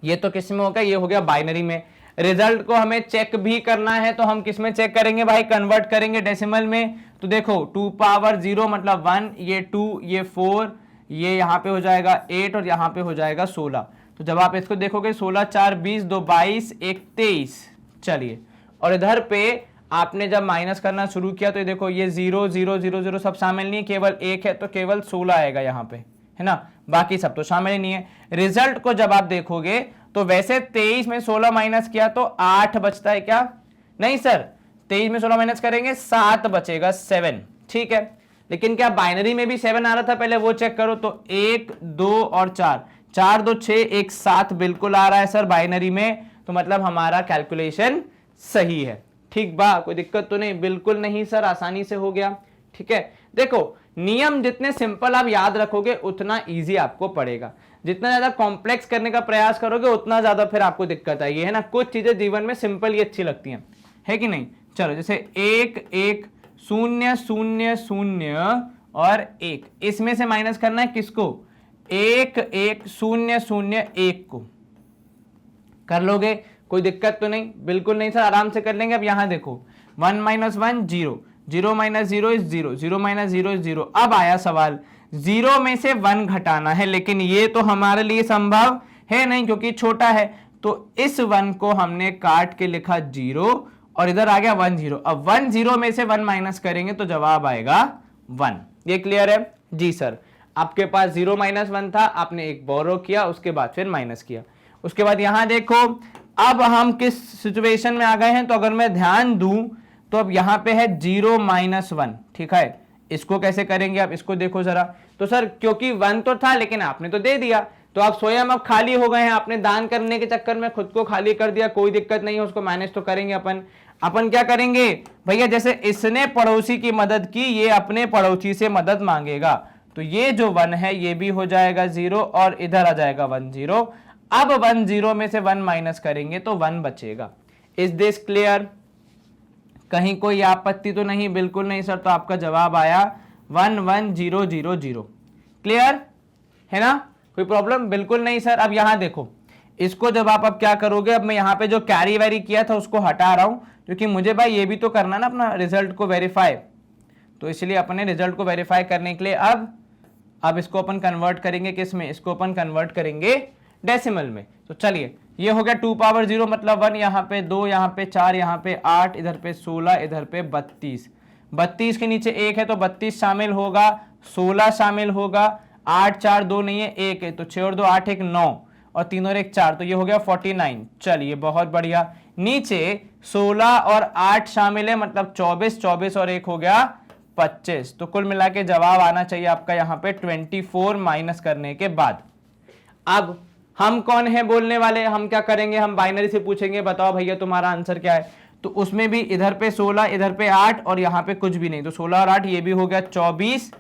ये तो किस में होगा, ये हो गया बाइनरी में। रिजल्ट को हमें चेक भी करना है, तो हम किस में चेक करेंगे भाई, कन्वर्ट करेंगे डेसिमल में। तो देखो 2 पावर 0 मतलब 1, ये 2, ये 4, ये यहां पे हो जाएगा 8 और यहां पे हो जाएगा 16। तो जब आप इसको देखोगे 16 4 20 2 22 1 23। चलिए, और इधर पे आपने जब माइनस करना शुरू किया तो ये देखो ये 0 0 0 0 सब शामिल नहीं है, केवल 1 है, तो केवल 16 आएगा यहाँ पे, है ना, बाकी सब तो शामिल ही नहीं है। रिजल्ट को जब आप देखोगे तो वैसे 23 में 16 माइनस किया तो 8 बचता है क्या, नहीं सर, 23 में 16 माइनस करेंगे 7 बचेगा, 7। ठीक है, लेकिन क्या बाइनरी में भी 7 आ रहा था, पहले वो चेक करो। तो 1 2 और 4, 4 2 6 1 7 बिल्कुल आ रहा है सर बाइनरी में, तो मतलब हमारा कैलकुलेशन सही है। ठीक बा, कोई दिक्कत तो नहीं? बिल्कुल नहीं सर, आसानी से हो गया। ठीक है, देखो नियम जितने सिंपल आप याद रखोगे उतना इजी आपको पड़ेगा, जितना ज्यादा कॉम्प्लेक्स करने का प्रयास करोगे उतना ज्यादा फिर आपको दिक्कत आएगी, है ना। कुछ चीजें जीवन में सिंपल ही अच्छी लगती हैं, है कि नहीं। चलो जैसे 1 1 0 0 0 और 1, इसमें से माइनस करना है किसको, 1 1 0 0 1 को। कर लोगे, कोई दिक्कत तो नहीं? बिल्कुल नहीं सर, आराम से कर लेंगे। अब यहाँ देखो 1 minus 1 0, 0 minus 0 is 0, 0 minus 0 is 0। अब आया सवाल, 0 में से 1 घटाना है, लेकिन ये तो हमारे लिए संभव है नहीं क्योंकि छोटा है। तो इस 1 को हमने काट के लिखा 0 और इधर आ गया 1 0। अब 1 0 में से 1 माइनस करेंगे तो जवाब आएगा 1। ये क्लियर है? जी सर। आपके पास 0 माइनस 1 था, आपने एक बोरो किया, उसके बाद फिर माइनस किया। उसके बाद यहां देखो, अब हम किस सिचुएशन में आ गए हैं, तो अगर मैं ध्यान दूं तो अब यहां पे है 0 माइनस 1, ठीक है। इसको कैसे करेंगे आप, इसको देखो जरा। तो सर क्योंकि 1 तो था लेकिन आपने तो दे दिया, तो आप स्वयं अब खाली हो गए हैं, आपने दान करने के चक्कर में खुद को खाली कर दिया, कोई दिक्कत नहीं है, उसको मैनेज तो करेंगे अपन क्या करेंगे भैया, जैसे इसने पड़ोसी की मदद की, ये अपने पड़ोसी से मदद मांगेगा, तो ये जो 1 है ये भी हो जाएगा 0 और इधर आ जाएगा 1 0। अब 1 0 में से 1 माइनस करेंगे तो 1 बचेगा। Is this clear? कहीं कोई आपत्ति तो नहीं? बिल्कुल नहीं सर। तो आपका जवाब आया 1 1 0 0 0। क्लियर है ना? कोई प्रॉब्लम? बिल्कुल नहीं सर। अब यहां देखो, इसको जब आप अब क्या करोगे, अब मैं यहां पे जो कैरी वैरी किया था उसको हटा रहा हूं, क्योंकि मुझे भाई ये भी तो करना ना अपना रिजल्ट को वेरीफाई, तो इसलिए अपने रिजल्ट को वेरीफाई करने के लिए अब इसको अपन कन्वर्ट करेंगे किस में, इसको अपन कन्वर्ट करेंगे डेसिमल में। तो चलिए, ये हो गया 2 पावर 0 मतलब 1, यहाँ पे 2, यहाँ पे 4, यहाँ पे 8, इधर पे 16, इधर पे 32। 32 के नीचे 1 है तो 32 शामिल होगा, 16 शामिल होगा, 8 4 2 नहीं है, 1 है तो 6 और 2 8 1 9 और 3 और 1 4, तो ये हो गया 49। चलिए बहुत बढ़िया। नीचे 16 और 8 शामिल है मतलब 24, 24 और 1 हो गया 25। तो कुल मिला के जवाब आना चाहिए आपका यहाँ पे 24 माइनस करने के बाद। अब हम कौन है बोलने वाले, हम क्या करेंगे, हम बाइनरी से पूछेंगे बताओ भैया तुम्हारा आंसर क्या है। तो उसमें भी इधर पे 16, इधर पे 8 और यहाँ पे कुछ भी नहीं, तो 16 और 8 ये भी हो गया 24।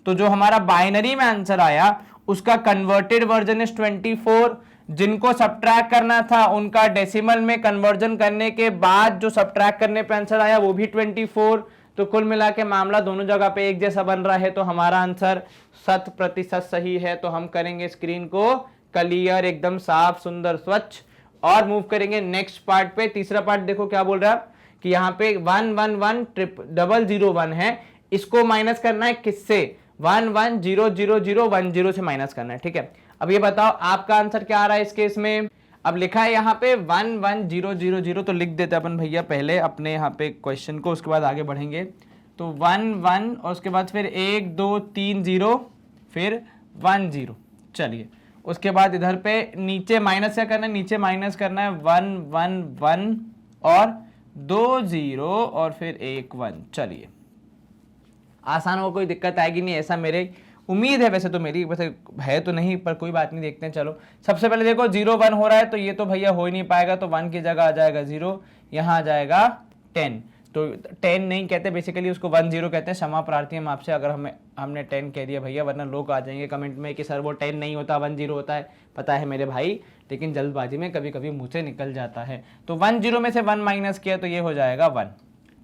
तो जो हमारा बाइनरी में आंसर आया उसका कन्वर्टेड वर्जन इज 24। जिनको सब्ट्रैक्ट करना था उनका डेसिमल में कन्वर्जन करने के बाद जो सब्ट्रैक्ट करने पे आंसर आया वो भी 24। तो कुल मिला के मामला दोनों जगह पे एक जैसा बन रहा है, तो हमारा आंसर 100% सही है। तो हम करेंगे स्क्रीन को क्लियर, एकदम साफ सुंदर स्वच्छ, और मूव करेंगे नेक्स्ट पार्ट पे। तीसरा पार्ट देखो क्या बोल रहा है कि यहाँ पे 1 1 1 0 0 1 है, इसको माइनस करना है किससे, 1 1 0 0 0 1 0 से माइनस करना है, ठीक है। अब ये बताओ आपका आंसर क्या आ रहा है इस केस में। अब लिखा है यहाँ पे 1 1 0 0 0, तो लिख देते अपन भैया पहले अपने यहाँ पे क्वेश्चन को, उसके बाद आगे बढ़ेंगे। तो 1 1 और उसके बाद फिर 1 2 3 0 फिर 1 0। चलिए उसके बाद इधर पे नीचे माइनस क्या करना है, नीचे माइनस करना है 1 1 1 और 2 0 और फिर 1 1। चलिए आसान हो, कोई दिक्कत आएगी नहीं, ऐसा मेरे उम्मीद है। वैसे तो मेरी वैसे है तो नहीं, पर कोई बात नहीं, देखते हैं। चलो सबसे पहले देखो 0 1 हो रहा है, तो ये तो भैया हो ही नहीं पाएगा, तो 1 की जगह आ जाएगा 0, यहाँ आ जाएगा 10। तो 10 नहीं कहते बेसिकली, उसको 1 0 कहते हैं। क्षमा प्रार्थी हम आपसे अगर हमने 10 कह दिया भैया, वरना लोग आ जाएंगे कमेंट में कि सर वो 10 नहीं होता 1 0 होता है। पता है मेरे भाई, लेकिन जल्दबाजी में कभी कभी मुँह से निकल जाता है। तो 1 0 में से 1 माइनस किया तो ये हो जाएगा 1।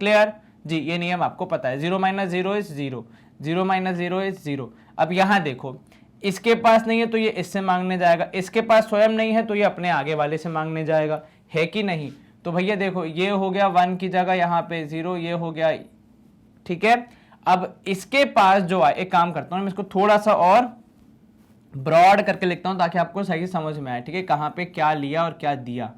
क्लियर जी, ये नियम आपको पता है। 0 माइनस 0 इज 0, 0 माइनस 0 इज 0। अब यहाँ देखो, इसके पास नहीं है तो ये इससे मांगने जाएगा, इसके पास स्वयं नहीं है तो ये अपने आगे वाले से मांगने जाएगा, है कि नहीं। तो भैया देखो ये हो गया 1 की जगह यहाँ पे 0, ये हो गया, ठीक है। अब इसके पास जो है, एक काम करता हूँ मैं इसको थोड़ा सा और ब्रॉड करके लिखता हूँ ताकि आपको सही समझ में आए, ठीक है, कहाँ पे क्या लिया और क्या दिया,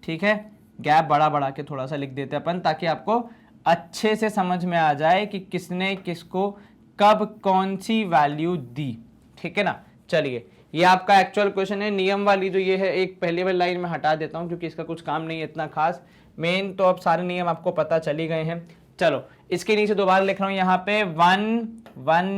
ठीक है। गैप बड़ा बढ़ा के थोड़ा सा लिख देते हैं अपन, ताकि आपको अच्छे से समझ में आ जाए कि किसने किसको कब कौन सी वैल्यू दी, ठीक है ना। चलिए ये आपका एक्चुअल क्वेश्चन है। नियम वाली जो ये है, एक पहले वाली लाइन में हटा देता हूँ क्योंकि इसका कुछ काम नहीं है इतना खास। मेन तो अब सारे नियम आपको पता चल ही गए हैं। चलो इसके नीचे दोबारा लिख रहा हूँ यहाँ पे 1 1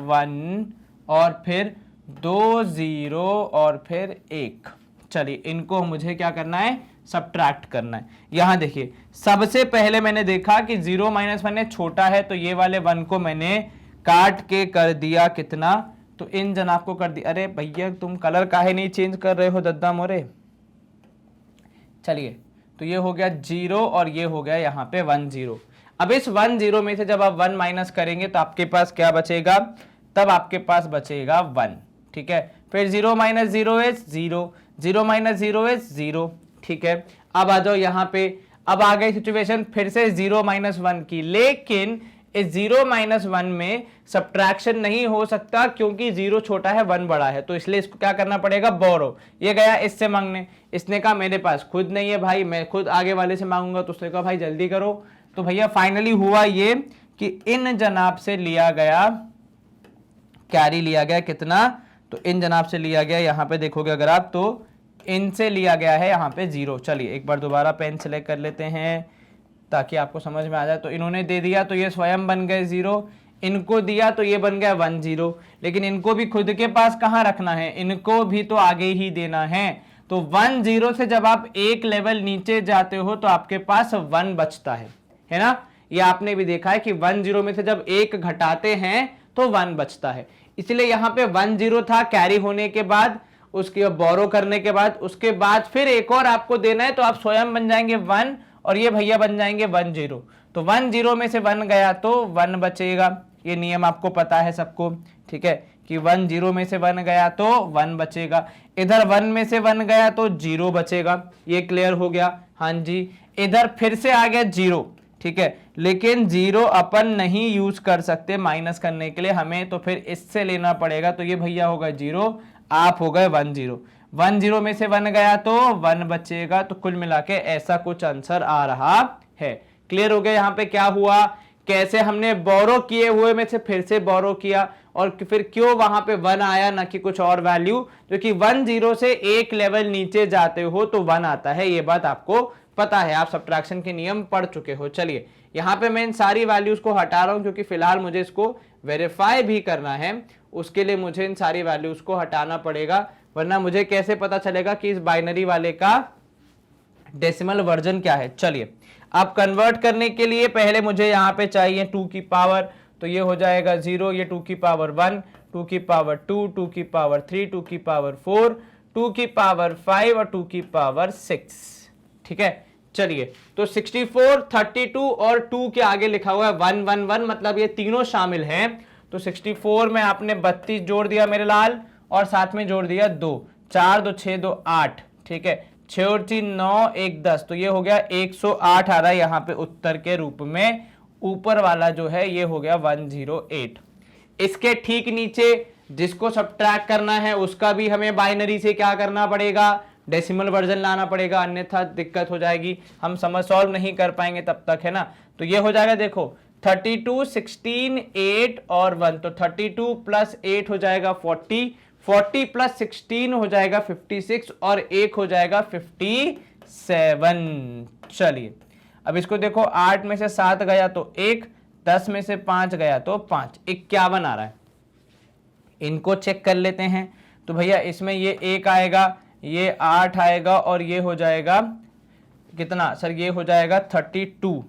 1 और फिर 2 0 और फिर 1। चलिए इनको मुझे क्या करना है, सब्ट्रैक्ट करना है। यहाँ देखिए सबसे पहले मैंने देखा कि 0 माइनस 1 है, छोटा है, तो ये वाले 1 को मैंने काट के कर दिया कितना, तो इन जनाब को कर दिया। अरे भैया तुम कलर काहे नहीं चेंज कर रहे हो दद्दा मोरे। चलिए तो ये हो गया 0 और ये हो गया यहाँ पे 1 0। अब इस 1 0 में से जब आप 1 माइनस करेंगे तो आपके पास क्या बचेगा, तब आपके पास बचेगा 1, ठीक है। फिर 0 माइनस 0 इज 0, 0 माइनस 0 इज 0, ठीक है। अब आ जाओ यहाँ पे, अब आ गई सिचुएशन फिर से 0 - 1 की, लेकिन इस 0 - 1 में सब्ट्रैक्शन नहीं हो सकता क्योंकि 0 छोटा है 1 बड़ा है, तो इसलिए इसको क्या करना पड़ेगा, बोरो। ये गया इससे मांगने, इसने कहा मेरे पास खुद नहीं है भाई, मैं खुद आगे वाले से मांगूंगा, तो उसने कहा भाई जल्दी करो। तो भैया फाइनली हुआ ये कि इन जनाब से लिया गया कैरी, लिया गया कितना, तो इन जनाब से लिया गया, यहाँ पे देखोगे अगर आप तो इनसे लिया गया है यहाँ पे 0। चलिए एक बार दोबारा पेन सेलेक्ट कर लेते हैं ताकि आपको समझ में आ जाए। तो इन्होंने दे दिया तो ये स्वयं बन गए 0, इनको दिया तो ये बन गया 1 0, लेकिन इनको भी खुद के पास कहाँ रखना है, इनको भी तो आगे ही देना है। तो 1 0 से जब आप एक लेवल नीचे जाते हो तो आपके पास 1 बचता है ना। ये आपने भी देखा है कि 1 0 में से जब एक घटाते हैं तो 1 बचता है, इसलिए यहाँ पे 1 0 था कैरी होने के बाद, उसके बोरो करने के बाद, उसके बाद फिर एक और आपको देना है, तो आप स्वयं बन जाएंगे 1 और ये भैया बन जाएंगे 1 0। तो 1 0 में से 1 गया तो 1 बचेगा, ये नियम आपको पता है सबको, ठीक है, कि 1 0 में से 1 गया तो 1 बचेगा, इधर 1 में से 1 गया तो 0 बचेगा, ये क्लियर हो गया। हाँ जी, इधर फिर से आ गया 0, ठीक है, लेकिन 0 अपन नहीं यूज कर सकते माइनस करने के लिए हमें, तो फिर इससे लेना पड़ेगा, तो ये भैया होगा 0, आप हो गए 1 0। 1 0 में से 1 गया तो 1 बचेगा, तो कुल मिला के ऐसा कुछ आंसर आ रहा है। क्लियर हो गया यहाँ पे क्या हुआ, कैसे हमने बोरो किए हुए में से फिर से बोरो किया, और फिर क्यों वहां पे 1 आया ना कि कुछ और वैल्यू, क्योंकि 1 0 से एक लेवल नीचे जाते हो तो 1 आता है, ये बात आपको पता है, आप सब्ट्रैक्शन के नियम पढ़ चुके हो। चलिए यहाँ पे मैं इन सारी वैल्यूज को हटा रहा हूं क्योंकि फिलहाल मुझे इसको वेरीफाई भी करना है, उसके लिए मुझे इन सारी वैल्यूज को हटाना पड़ेगा, वरना मुझे कैसे पता चलेगा कि इस बाइनरी वाले का डेसिमल वर्जन क्या है। चलिए अब कन्वर्ट करने के लिए पहले मुझे यहाँ पे चाहिए 2 की पावर, तो ये हो जाएगा 0, ये 2 की पावर 1, 2 की पावर 2, 2 की पावर 3, 2 की पावर 4, 2 की पावर 5 और 2 की पावर 6, ठीक है। चलिए तो 64, 32 और 2 के आगे लिखा हुआ है 1 1 1, मतलब ये तीनों शामिल हैं। तो 64 में आपने 32 जोड़ दिया मेरे लाल, और साथ में जोड़ दिया 2, 4 2 6 2 8, ठीक है, 6 और 3 9 1 10, तो ये हो गया 108 आ रहा है यहाँ पे उत्तर के रूप में, ऊपर वाला जो है ये हो गया 108। इसके ठीक नीचे जिसको सब्ट्रैक्ट करना है उसका भी हमें बाइनरी से क्या करना पड़ेगा, डेसिमल वर्जन लाना पड़ेगा, अन्यथा दिक्कत हो जाएगी, हम समझ सॉल्व नहीं कर पाएंगे तब तक, है ना। तो ये हो जाएगा देखो 32 16 8 और 1, तो 32 प्लस 8 हो जाएगा 40, 40 प्लस 16 हो जाएगा 56 और 1 हो जाएगा 57। चलिए अब इसको देखो, 8 में से 7 गया तो 1, 10 में से 5 गया तो 5, 51 आ रहा है। इनको चेक कर लेते हैं, तो भैया इसमें ये 1 आएगा, ये 8 आएगा और ये हो जाएगा कितना सर, ये हो जाएगा 32,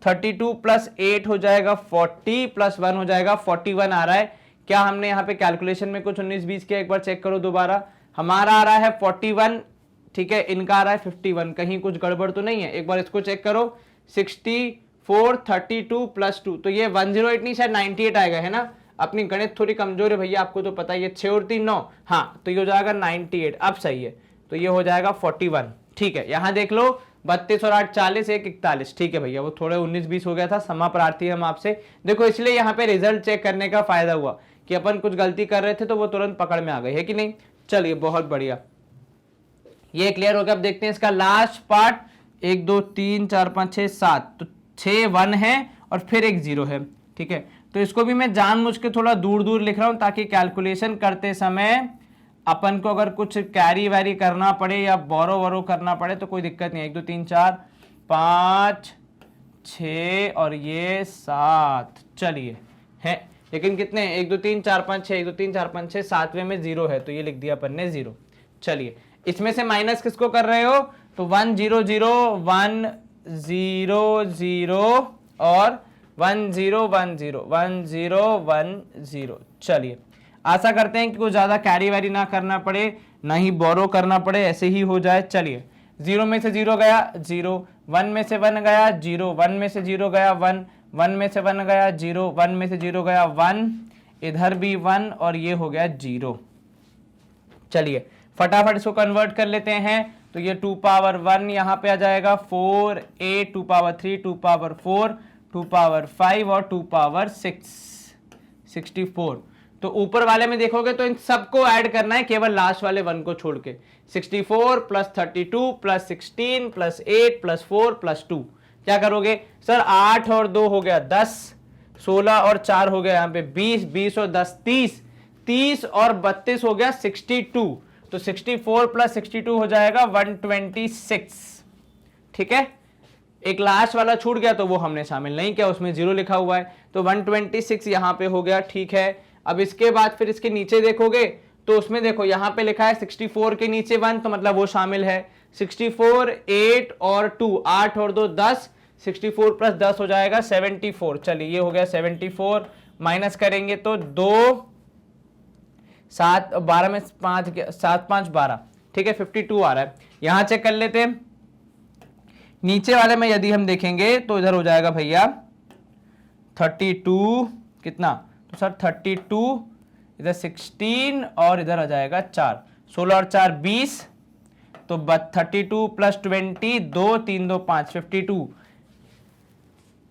32 प्लस 8 हो जाएगा 40 प्लस 1 हो जाएगा 41 आ रहा है। क्या हमने यहाँ पे कैलकुलेशन में कुछ 19 20 किया, एक बार चेक करो दोबारा, हमारा आ रहा है 41, ठीक है, इनका आ रहा है 51, कहीं कुछ गड़बड़ तो नहीं है, एक बार इसको चेक करो। 64 32 प्लस 2, तो ये 108 नहीं शायद 98 आएगा, है ना। अपनी गणित थोड़ी कमजोर है भैया, आपको तो पता ही है, 6 और 3 9, हाँ, तो ये हो जाएगा 98, अब सही है, तो ये हो जाएगा 41, ठीक है। यहाँ देख लो 32 और 8 40, 1 41, ठीक है भैया, वो थोड़े 19 20 हो गया था, क्षमा प्रार्थी हम आपसे। देखो इसलिए यहाँ पे रिजल्ट चेक करने का फायदा हुआ कि अपन कुछ गलती कर रहे थे तो वो तुरंत पकड़ में आ गई है कि नहीं। चलिए बहुत बढ़िया, ये क्लियर हो गया। अब देखते हैं इसका लास्ट पार्ट, 1 2 3 4 5 6 7, तो 6 1 है और फिर एक 0 है, ठीक है। तो इसको भी मैं जानबूझ के थोड़ा दूर दूर लिख रहा हूं ताकि कैलकुलेशन करते समय अपन को अगर कुछ कैरी वैरी करना पड़े या बोरो वोरो करना पड़े तो कोई दिक्कत नहीं है। 1 2 3 4 5 6 और ये 7, चलिए है, लेकिन कितने, 1 2 3 4 5 6, 1 2 3 4 5 6, 7वें में 0 है तो ये लिख दिया अपन ने 0। चलिए इसमें से माइनस किसको कर रहे हो, तो 1 0 0 1 0 0 और 1 0 1 0 1 0 1 0। चलिए आशा करते हैं कि कुछ ज़्यादा कैरी वैरी ना करना पड़े, ना ही बोरो करना पड़े, ऐसे ही हो जाए। चलिए 0 में से 0 गया 0, 1 में से 1 गया 0, 1 में से 0 गया 1, 1 में से 1 गया 0, 1 में से 0 गया 1, इधर भी 1 और ये हो गया 0। चलिए फटाफट इसको कन्वर्ट कर लेते हैं। तो ये 2 पावर 1 यहाँ पे आ जाएगा, 4a 2 पावर 3 2 पावर 4 2 पावर 5 और 2 पावर 6 64। तो ऊपर वाले में देखोगे तो इन सबको ऐड करना है, केवल लास्ट वाले 1 को छोड़ के। 64 plus 32 plus 16 plus 8 plus 4 plus 2। क्या करोगे सर? 8 और 2 हो गया 10, 16 और 4 हो गया यहाँ पे 20, 20 और 10 30, 30 और 32 हो गया 62। तो 64 प्लस 62 हो जाएगा 126। ठीक है, एक लास्ट वाला छूट गया तो वो हमने शामिल नहीं किया, उसमें 0 लिखा हुआ है, तो 126 यहाँ पे हो गया। ठीक है, अब इसके बाद फिर इसके नीचे देखोगे तो उसमें देखो यहाँ पे लिखा है 64 के नीचे 1, तो मतलब वो शामिल है। 64 8 और 2 8 और 2 10, 64 प्लस 10 हो जाएगा 74। चलिए ये हो गया 74, माइनस करेंगे तो 2 7 12 में 5 7 5 12। ठीक है, 52 आ रहा है। यहां चेक कर लेते हैं, नीचे वाले में यदि हम देखेंगे तो इधर हो जाएगा भैया 32 कितना, तो सर 32 इधर 16 और इधर आ जाएगा 4, 16 और 4 20, तो 32 प्लस 20 2 3 2 5 52।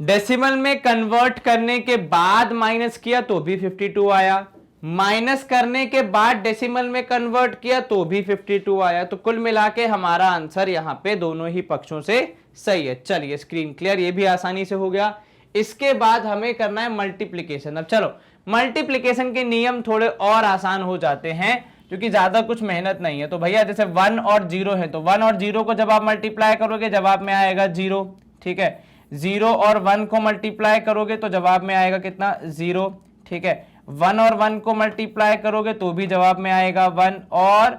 डेसिमल में कन्वर्ट करने के बाद माइनस किया तो भी 52 आया, माइनस करने के बाद डेसिमल में कन्वर्ट किया तो भी 52 आया। तो कुल मिला के हमारा आंसर यहां पे दोनों ही पक्षों से सही है। चलिए स्क्रीन क्लियर, ये भी आसानी से हो गया। इसके बाद हमें करना है मल्टीप्लीकेशन। अब चलो मल्टीप्लीकेशन के नियम थोड़े और आसान हो जाते हैं क्योंकि ज्यादा कुछ मेहनत नहीं है। तो भैया जैसे 1 और 0 है तो 1 और 0 को जब आप मल्टीप्लाई करोगे जवाब में आएगा 0। ठीक है, 0 और 1 को मल्टीप्लाई करोगे तो जवाब में आएगा कितना, 0। ठीक है, 1 और 1 को मल्टीप्लाई करोगे तो भी जवाब में आएगा 1, और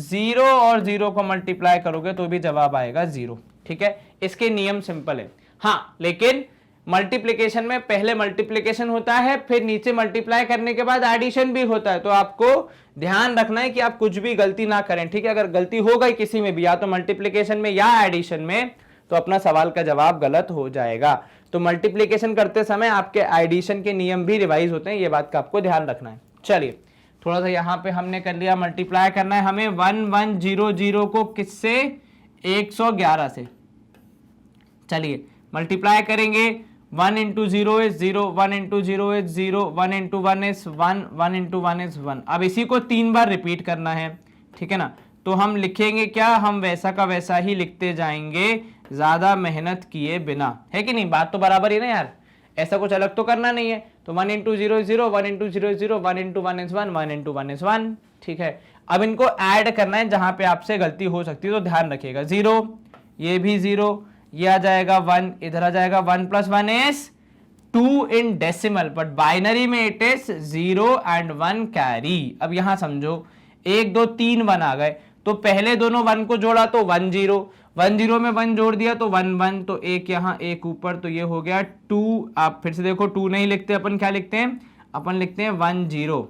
0 और 0 को मल्टीप्लाई करोगे तो भी जवाब आएगा 0। ठीक है, इसके नियम सिंपल है। हाँ, लेकिन मल्टीप्लिकेशन में पहले मल्टीप्लिकेशन होता है, फिर नीचे मल्टीप्लाई करने के बाद एडिशन भी होता है। तो आपको ध्यान रखना है कि आप कुछ भी गलती ना करें। ठीक है, अगर गलती हो गई किसी में भी, या तो मल्टीप्लिकेशन में या एडिशन में, तो अपना सवाल का जवाब गलत हो जाएगा। तो मल्टीप्लिकेशन करते समय आपके एडिशन के नियम भी रिवाइज होते हैं, ये बात का आपको ध्यान रखना है। चलिए थोड़ा सा यहाँ पे हमने कर लिया, मल्टीप्लाई करना है हमें 1100 को किससे, 111 से। चलिए मल्टीप्लाई करेंगे, 1 into 0 is 0, 1 into 0 is 0, 1 into 1 is 1, 1 into 1 is 1। अब इसी को 3 बार रिपीट करना है। ठीक है ना, तो हम लिखेंगे क्या, हम वैसा का वैसा ही लिखते जाएंगे, ज्यादा मेहनत किए बिना। है कि नहीं, बात तो बराबर ही ना यार, ऐसा कुछ अलग तो करना नहीं है। तो 1 into 0 is 0, 1 into 0 is 0, 1 into 1 is 1, 1 into 1 is 1। ठीक है, अब इनको ऐड करना है जहां पे आपसे गलती हो सकती है, तो ध्यान रखिएगा। 0, ये भी 0, ये आ जाएगा 1, इधर आ जाएगा 1 plus 1 is 2 in decimal, but binary में इट इज 0 and 1 कैरी। अब यहां समझो 1 2 3 1 आ गए, तो पहले दोनों 1 को जोड़ा तो 1 0, 1 0 में 1 जोड़ दिया तो 1 1, तो एक यहाँ एक ऊपर, तो ये हो गया 2। आप फिर से देखो 2 नहीं लिखते अपन, क्या लिखते हैं अपन, लिखते हैं 1 0,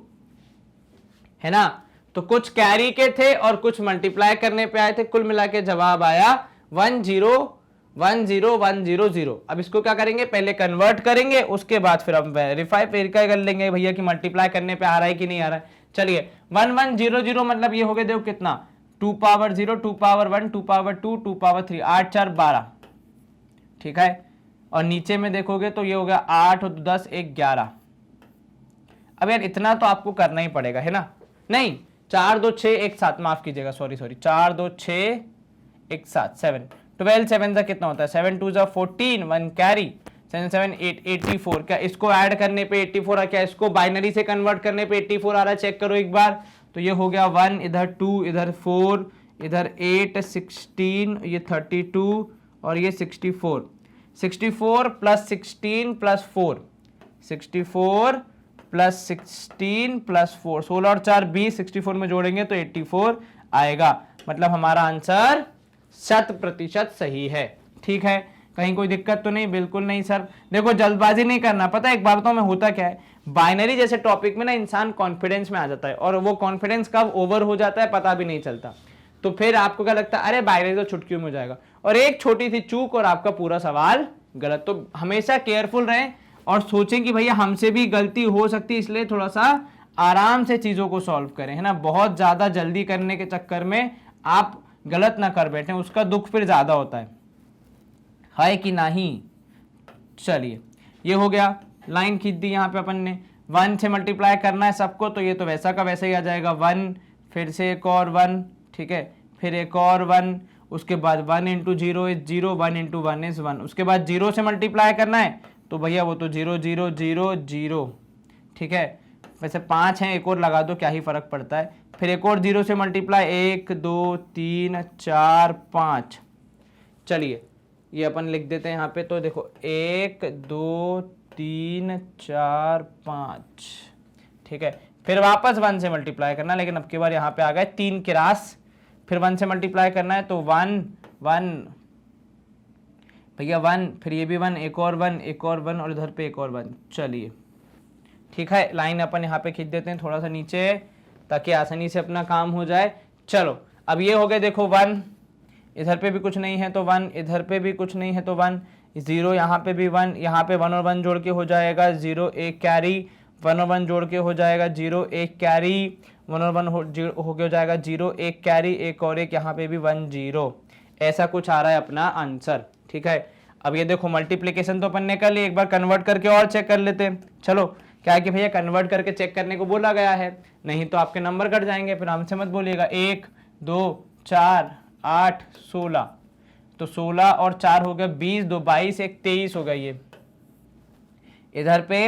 है ना। तो कुछ कैरी के थे और कुछ मल्टीप्लाई करने पे आए थे, कुल मिला के जवाब आया 1 0 1 0 1 0 0। अब इसको क्या करेंगे, पहले कन्वर्ट करेंगे, उसके बाद फिर हम वेरीफाई कर लेंगे भैया कि मल्टीप्लाई करने पे आ रहा है कि नहीं आ रहा है। चलिए 1 1 0 0 मतलब ये हो गया, देखो कितना, 2 पावर 0 2 पावर 1 2 पावर 2 2 पावर 3, 8 4 12। ठीक है, और नीचे में देखोगे तो ये हो गया 8 और 10 1 11। अब यार इतना तो आपको करना ही पड़ेगा, है ना। नहीं, 4 2 6 1 7, माफ कीजिएगा, सॉरी 4 2 6 1 7 7, 12 7 का कितना होता है, 7 2 14, 1 कैरी, 7 7 8 84। क्या इसको ऐड करने पे 84 आ, क्या इसको बाइनरी से कन्वर्ट करने पे 84 आ रहा है, चेक करो एक बार। तो ये हो गया 1, इधर 2, इधर 4, इधर 8 16, ये 32 और ये 64। 64 प्लस 16 प्लस 4, 64 प्लस 16 प्लस 4, 16 और 4 20, 64 में जोड़ेंगे तो 84 आएगा। मतलब हमारा आंसर 100% सही है। ठीक है, कहीं कोई दिक्कत तो नहीं, बिल्कुल नहीं सर। देखो जल्दबाजी नहीं करना, पता है एक बार तो में होता क्या है, बाइनरी जैसे टॉपिक में ना इंसान कॉन्फिडेंस में आ जाता है, और वो कॉन्फिडेंस कब ओवर हो जाता है पता भी नहीं चलता। तो फिर आपको क्या लगता है, अरे बाइनरी तो चुटकियों में हो जाएगा, और एक छोटी सी चूक और आपका पूरा सवाल गलत। तो हमेशा केयरफुल रहें और सोचें कि भैया हमसे भी गलती हो सकती है, इसलिए थोड़ा सा आराम से चीजों को सॉल्व करें, है ना। बहुत ज्यादा जल्दी करने के चक्कर में आप गलत ना कर बैठे, उसका दुख फिर ज़्यादा होता है कि नहीं। चलिए ये हो गया, लाइन खींच दी यहाँ पे अपन ने। 1 से मल्टीप्लाई करना है सबको, तो ये तो वैसा का वैसा ही आ जाएगा 1, फिर से एक और 1, ठीक है, फिर एक और 1, उसके बाद 1 इंटू 0 इज 0, 1 इंटू 1 इज 1। उसके बाद 0 से मल्टीप्लाई करना है तो भैया वो तो 0 0 0 0, ठीक है। वैसे 5 हैं, एक और लगा दो, क्या ही फर्क पड़ता है। फिर एक और 0 से मल्टीप्लाई, 1 2 3 4 5। चलिए ये अपन लिख देते हैं यहाँ पे, तो देखो 1 2 3 4 5, ठीक है। फिर वापस 1 से मल्टीप्लाई करना, लेकिन अब की बार यहाँ पे आ गए 3 के रास, फिर 1 से मल्टीप्लाई करना है तो 1 1 भैया 1, फिर ये भी 1, एक और 1, एक और 1, और इधर पे एक और 1। चलिए ठीक है, लाइन अपन यहाँ पे खींच देते हैं थोड़ा सा नीचे, ताकि आसानी से अपना काम हो जाए। चलो अब ये हो गए, देखो 1, इधर पे भी कुछ नहीं है तो 1, इधर पे भी कुछ नहीं है तो 1, 0 यहाँ पे भी 1, यहाँ पे 1 और 1 जोड़ के हो जाएगा 0 एक कैरी, 1 और 1 जोड़ के हो जाएगा 0 एक कैरी, 1 और 1 हो के हो जाएगा 0 एक कैरी, एक और एक, यहाँ पे भी 1 0। ऐसा कुछ आ रहा है अपना आंसर, ठीक है। अब ये देखो मल्टीप्लिकेशन तो अपन ने कर ली, एक बार कन्वर्ट करके और चेक कर लेते हैं। चलो क्या है कि भैया कन्वर्ट करके चेक करने को बोला गया है, नहीं तो आपके नंबर कट जाएंगे, फिर हमसे मत बोलिएगा। 1 2 4 8 16, तो 16 और 4 हो गया 20, 2 22, 1 23 हो गया। ये इधर पे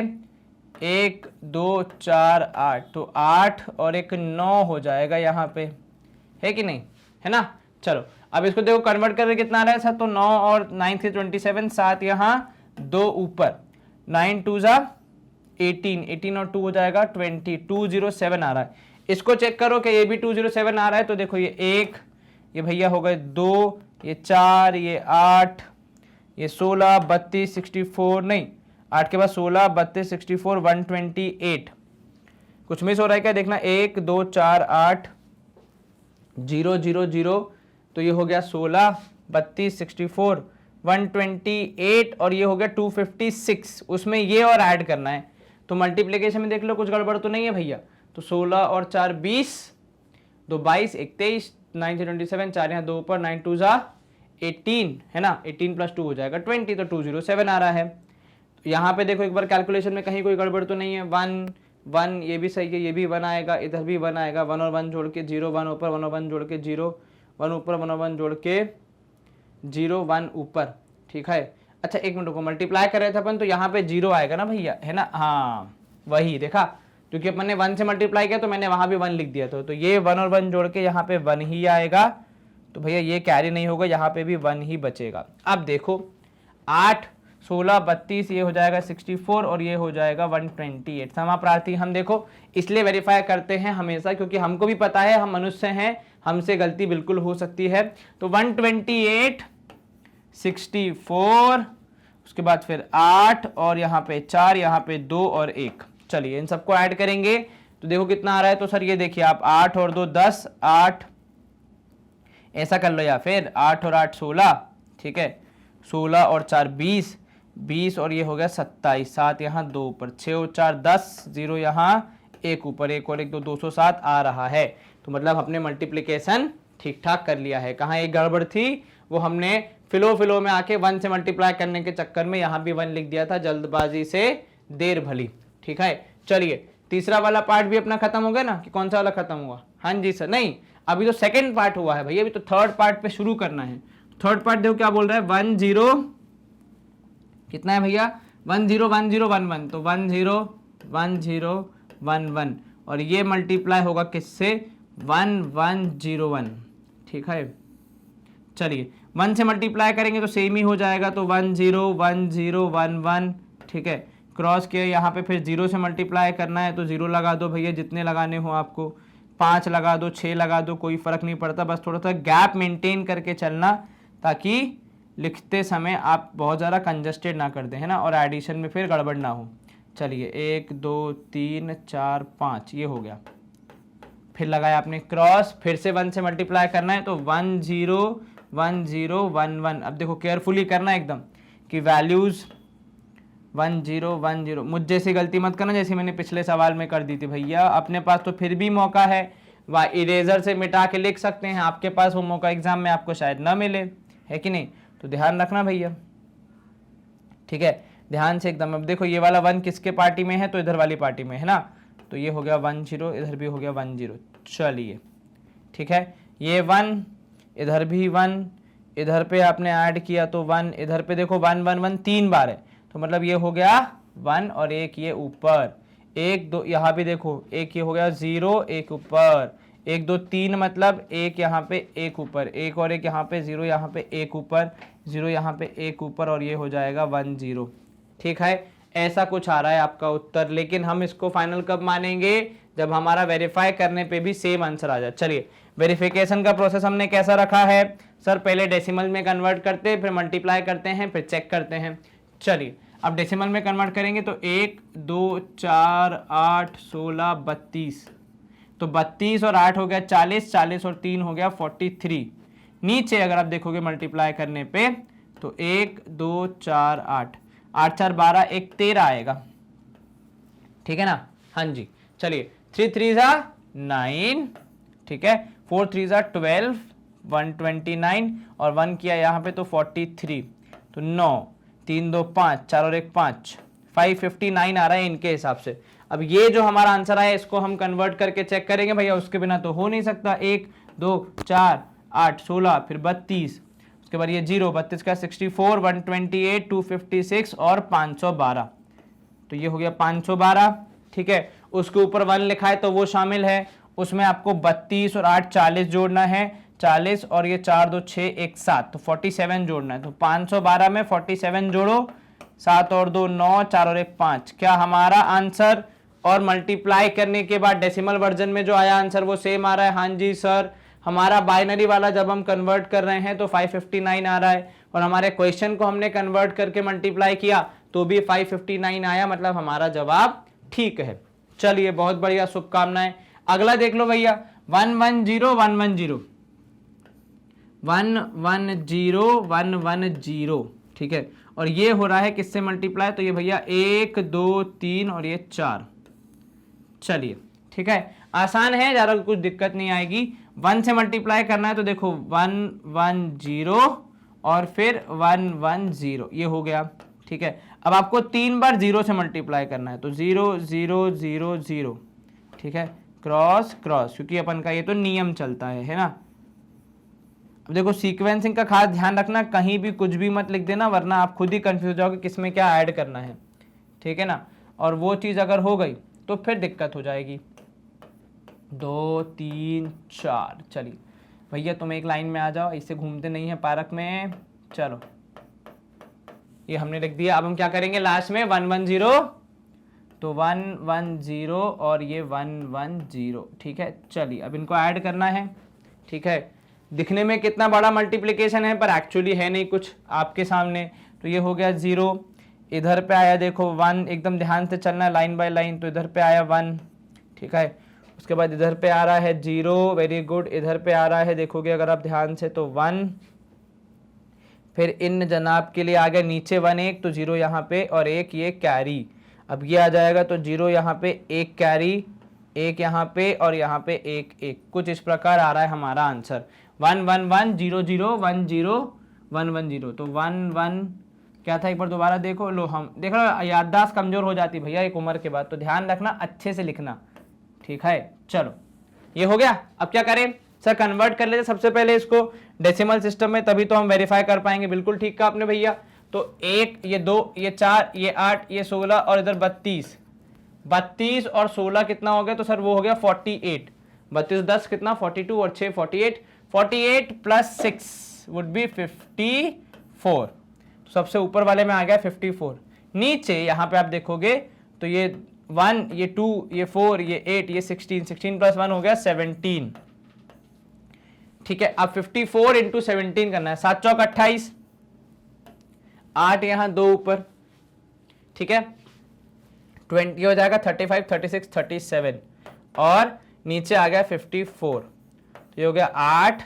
1 2 4 8, तो 8 और 1 9 हो जाएगा यहाँ पे, है कि नहीं, है ना। चलो अब इसको देखो कन्वर्ट करके कितना आ रहा है सर, तो 9 और 9 से 27, 7 यहाँ 2 ऊपर, 9 2 जा 18, 18 और 2 हो जाएगा 20, 207 आ रहा है। इसको चेक करो कि ये भी 207 आ रहा है, तो देखो ये 1, ये भैया हो गए 2, ये 4, ये 8, ये 16 32 64, नहीं 8 के बाद 16 32 64 128। कुछ मिस हो रहा है क्या, देखना 1 2 4 8 0 0 0, तो ये हो गया 16 32 64 128, और ये हो गया 256। उसमें ये और ऐड करना है, तो मल्टीप्लिकेशन में देख लो कुछ गड़बड़ तो नहीं है भैया। तो 16 और 4 20, 2 22, 1 23, 9 से 27, 4 यहाँ 2 ऊपर, 9 2 जा 18, है ना, 18 प्लस 2 हो जाएगा 20, तो 207 आ रहा है। तो यहाँ पे देखो एक बार कैलकुलेशन में कहीं कोई गड़बड़ तो नहीं है। 1 1 ये भी सही है, ये भी 1 आएगा, इधर भी 1 आएगा, 1 और 1 जोड़ के 0, 1 ऊपर, 1 और 1 जोड़ के 0, 1 ऊपर, 1 और 1 जोड़ के 0, 1 ऊपर, ठीक है। अच्छा एक मिनट को मल्टीप्लाई कर रहे थे अपन, तो यहाँ पे 0 आएगा ना भैया, है ना, हाँ वही देखा, क्योंकि अपन ने 1 से मल्टीप्लाई किया तो मैंने वहाँ भी 1 लिख दिया था, तो ये 1 और 1 जोड़ के यहाँ पे 1 ही आएगा, तो भैया ये कैरी नहीं होगा, यहाँ पे भी 1 ही बचेगा। अब देखो 8 16 32, ये हो जाएगा 64, और ये हो जाएगा 128। समाप्रार्थी हम देखो इसलिए वेरीफाई करते हैं हमेशा, क्योंकि हमको भी पता है हम मनुष्य हैं, हमसे गलती बिल्कुल हो सकती है। तो 128 64, उसके बाद फिर 8, और यहाँ पे 4, यहाँ पे 2 और 1। चलिए इन सबको ऐड करेंगे तो देखो कितना आ रहा है। तो सर ये देखिए आप 8 और 2 10, 8 ऐसा कर लो, या फिर 8 और 8 16, ठीक है, 16 और 4 20, 20 और ये हो गया 27, 7 यहाँ 2 ऊपर, 6 और 4 10, 0 यहाँ 1 ऊपर, 1 और 1 2 207 आ रहा है। तो मतलब हमने मल्टीप्लिकेशन ठीक ठाक कर लिया है। कहाँ एक गड़बड़ थी, वो हमने फिलो में आके 1 से मल्टीप्लाई करने के चक्कर में यहाँ भी 1 लिख दिया था, जल्दबाजी से देर भली, ठीक है। चलिए तीसरा वाला पार्ट भी अपना खत्म हो गया ना, कि कौन सा वाला खत्म हुआ, हाँ जी सर, नहीं अभी तो सेकंड पार्ट हुआ है भैया, अभी तो थर्ड पार्ट पे शुरू करना है। थर्ड पार्ट देखो क्या बोल रहा है, 1 0 कितना है भैया, 1 0 1 0 1 1, तो 1 0 1 0 1 1, और ये मल्टीप्लाई होगा किससे, 1 1 0 1, ठीक है। चलिए 1 से मल्टीप्लाई करेंगे तो सेम ही हो जाएगा, तो 1 0 1 0 1 1, ठीक है। क्रॉस किया, यहाँ पे फिर 0 से मल्टीप्लाई करना है तो 0 लगा दो भैया, जितने लगाने हो आपको, 5 लगा दो, 6 लगा दो, कोई फर्क नहीं पड़ता, बस थोड़ा सा गैप मेंटेन करके चलना, ताकि लिखते समय आप बहुत ज़्यादा कंजस्टेड ना कर दें, है ना, और एडिशन में फिर गड़बड़ ना हो। चलिए 1 2 3 4 5 ये हो गया, फिर लगाया आपने क्रॉस, फिर से 1 से मल्टीप्लाई करना है तो 1 0 1 0 1 1। अब देखो केयरफुली करना एकदम कि वैल्यूज़ 1 0 1 0, मुझ जैसी गलती मत करना जैसे मैंने पिछले सवाल में कर दी थी भैया, अपने पास तो फिर भी मौका है, इरेजर से मिटा के लिख सकते हैं, आपके पास वो मौका एग्जाम में आपको शायद ना मिले, है कि नहीं, तो ध्यान रखना भैया, ठीक है, ध्यान से एकदम। अब देखो ये वाला 1 किसके पार्टी में है, तो इधर वाली पार्टी में है ना, तो ये हो गया 1 0, इधर भी हो गया 1 0, चलिए ठीक है, ये 1, इधर भी 1, इधर पे आपने ऐड किया तो 1, इधर पे देखो 1 1 1 3 बार है, तो मतलब ये हो गया 1 और एक ये ऊपर, 1 2, यहाँ पे देखो एक ये हो गया 0, एक ऊपर, 1 2 3, मतलब एक यहाँ पे एक ऊपर, एक और एक यहाँ पे 0, यहाँ पे एक ऊपर 0, यहाँ पे एक ऊपर, और ये हो जाएगा 1 0, ठीक है, ऐसा कुछ आ रहा है आपका उत्तर। लेकिन हम इसको फाइनल कब मानेंगे, जब हमारा वेरीफाई करने पे भी सेम आंसर आ जाए। चलिए वेरिफिकेशन का प्रोसेस हमने कैसा रखा है सर, पहले डेसिमल में कन्वर्ट करते हैं, फिर मल्टीप्लाई करते हैं, फिर चेक करते हैं। चलिए अब डेसिमल में कन्वर्ट करेंगे तो 1 2 4 8 16 32, तो 32 और 8 हो गया 40, 40 और 3 हो गया 43। नीचे अगर आप देखोगे मल्टीप्लाई करने पे तो 1 2 4 8, 8 4 12, 1 13 आएगा, ठीक है ना, हाँ जी। चलिए 3 3 9, ठीक है, 4 3 12, 129 और 1 किया यहाँ पे तो 43, तो 9 3 2 5, 4 और 1 5, 559 आ रहा है इनके हिसाब से। अब ये जो हमारा आंसर आया इसको हम कन्वर्ट करके चेक करेंगे भैया, उसके बिना तो हो नहीं सकता। 1 2 4 8 16 फिर 32, उसके बाद ये 0, 32 का 64, 128, 256 और 512, तो ये हो गया 512, ठीक है। उसके ऊपर 1 लिखा है तो वो शामिल है, उसमें आपको 32 और 8 40 जोड़ना है, 40 और ये 4 2 6 1 7, तो 47 जोड़ना है। तो 512 में 47 जोड़ो, 7 और 2 9, 4 और 1 5, क्या हमारा आंसर और मल्टीप्लाई करने के बाद डेसिमल वर्जन में जो आया आंसर वो सेम आ रहा है? हाँ जी सर, हमारा बाइनरी वाला जब हम कन्वर्ट कर रहे हैं तो 559 आ रहा है, और हमारे क्वेश्चन को हमने कन्वर्ट करके मल्टीप्लाई किया तो भी 559 आया, मतलब हमारा जवाब ठीक है। चलिए बहुत बढ़िया, शुभकामनाएं। अगला देख लो भैया, 1 1 0 1 1 0, 1 1 0 1 1 0, ठीक है, और ये हो रहा है किससे मल्टीप्लाई, तो ये भैया 1 2 3 और ये 4। चलिए ठीक है, आसान है, ज़्यादा कुछ दिक्कत नहीं आएगी। 1 से मल्टीप्लाई करना है तो देखो 1 1 0 और फिर 1 1 0, ये हो गया, ठीक है। अब आपको 3 बार 0 से मल्टीप्लाई करना है तो 0 0 0 0, ठीक है, क्रॉस क्रॉस, क्योंकि अपन का ये तो नियम चलता है ना। अब देखो सीक्वेंसिंग का खास ध्यान रखना, कहीं भी कुछ भी मत लिख देना, वरना आप खुद ही कंफ्यूज जाओगे किसमें क्या ऐड करना है, ठीक है ना। और वो चीज़ अगर हो गई तो फिर दिक्कत हो जाएगी। 2 3 4, चलिए भैया तुम एक लाइन में आ जाओ, इससे घूमते नहीं है पार्क में। चलो ये हमने लिख दिया। अब हम क्या करेंगे, लास्ट में 1 1 0, तो 1 1 0 और ये 1 1 0, ठीक है। चलिए अब इनको ऐड करना है, ठीक है। दिखने में कितना बड़ा मल्टीप्लिकेशन है पर एक्चुअली है नहीं कुछ आपके सामने। तो ये हो गया 0, इधर पे आया देखो 1, एकदम ध्यान से चलना है लाइन बाय लाइन, तो इधर पे आया 1, ठीक है। उसके बाद इधर पे आ रहा है 0, वेरी गुड, इधर पे आ रहा है देखोगे अगर आप ध्यान से तो 1, फिर इन जनाब के लिए आ गया नीचे 1 1, तो 0 यहाँ पे और 1 ये कैरी। अब ये आ जाएगा तो 0 यहाँ पे 1 कैरी, 1 यहाँ पे और यहाँ पे 1 1, कुछ इस प्रकार आ रहा है हमारा आंसर। 1 1 1 0 0 1 0 1 1 0, तो 1 1 क्या था एक बार दोबारा देखो लो, हम देख लो याददाश्त कमजोर हो जाती भैया एक उम्र के बाद, तो ध्यान रखना अच्छे से लिखना, ठीक है। चलो ये हो गया। अब क्या करें सर, कन्वर्ट कर लेते सबसे पहले इसको डेसिमल सिस्टम में, तभी तो हम वेरीफाई कर पाएंगे। बिल्कुल ठीक कहा आपने भैया। तो 1 ये 2 ये 4 ये 8 ये 16 और इधर 32, 32 और 16 कितना हो गया, तो सर वो हो गया 48। 32 10 कितना 42 और 6 48, 48 प्लस 6 वुड बी 54, तो सबसे ऊपर वाले में आ गया 54। नीचे यहाँ पे आप देखोगे तो ये 1 ये 2 ये 4 ये 8 ये 16, 16 प्लस 1 हो गया 17, ठीक है। अब 54 इंटू 17 करना है, 7 चौक 28, 8 यहाँ 2 ऊपर, ठीक है, 20 हो जाएगा 35 36 37 और नीचे आ गया 54, तो ये हो गया 8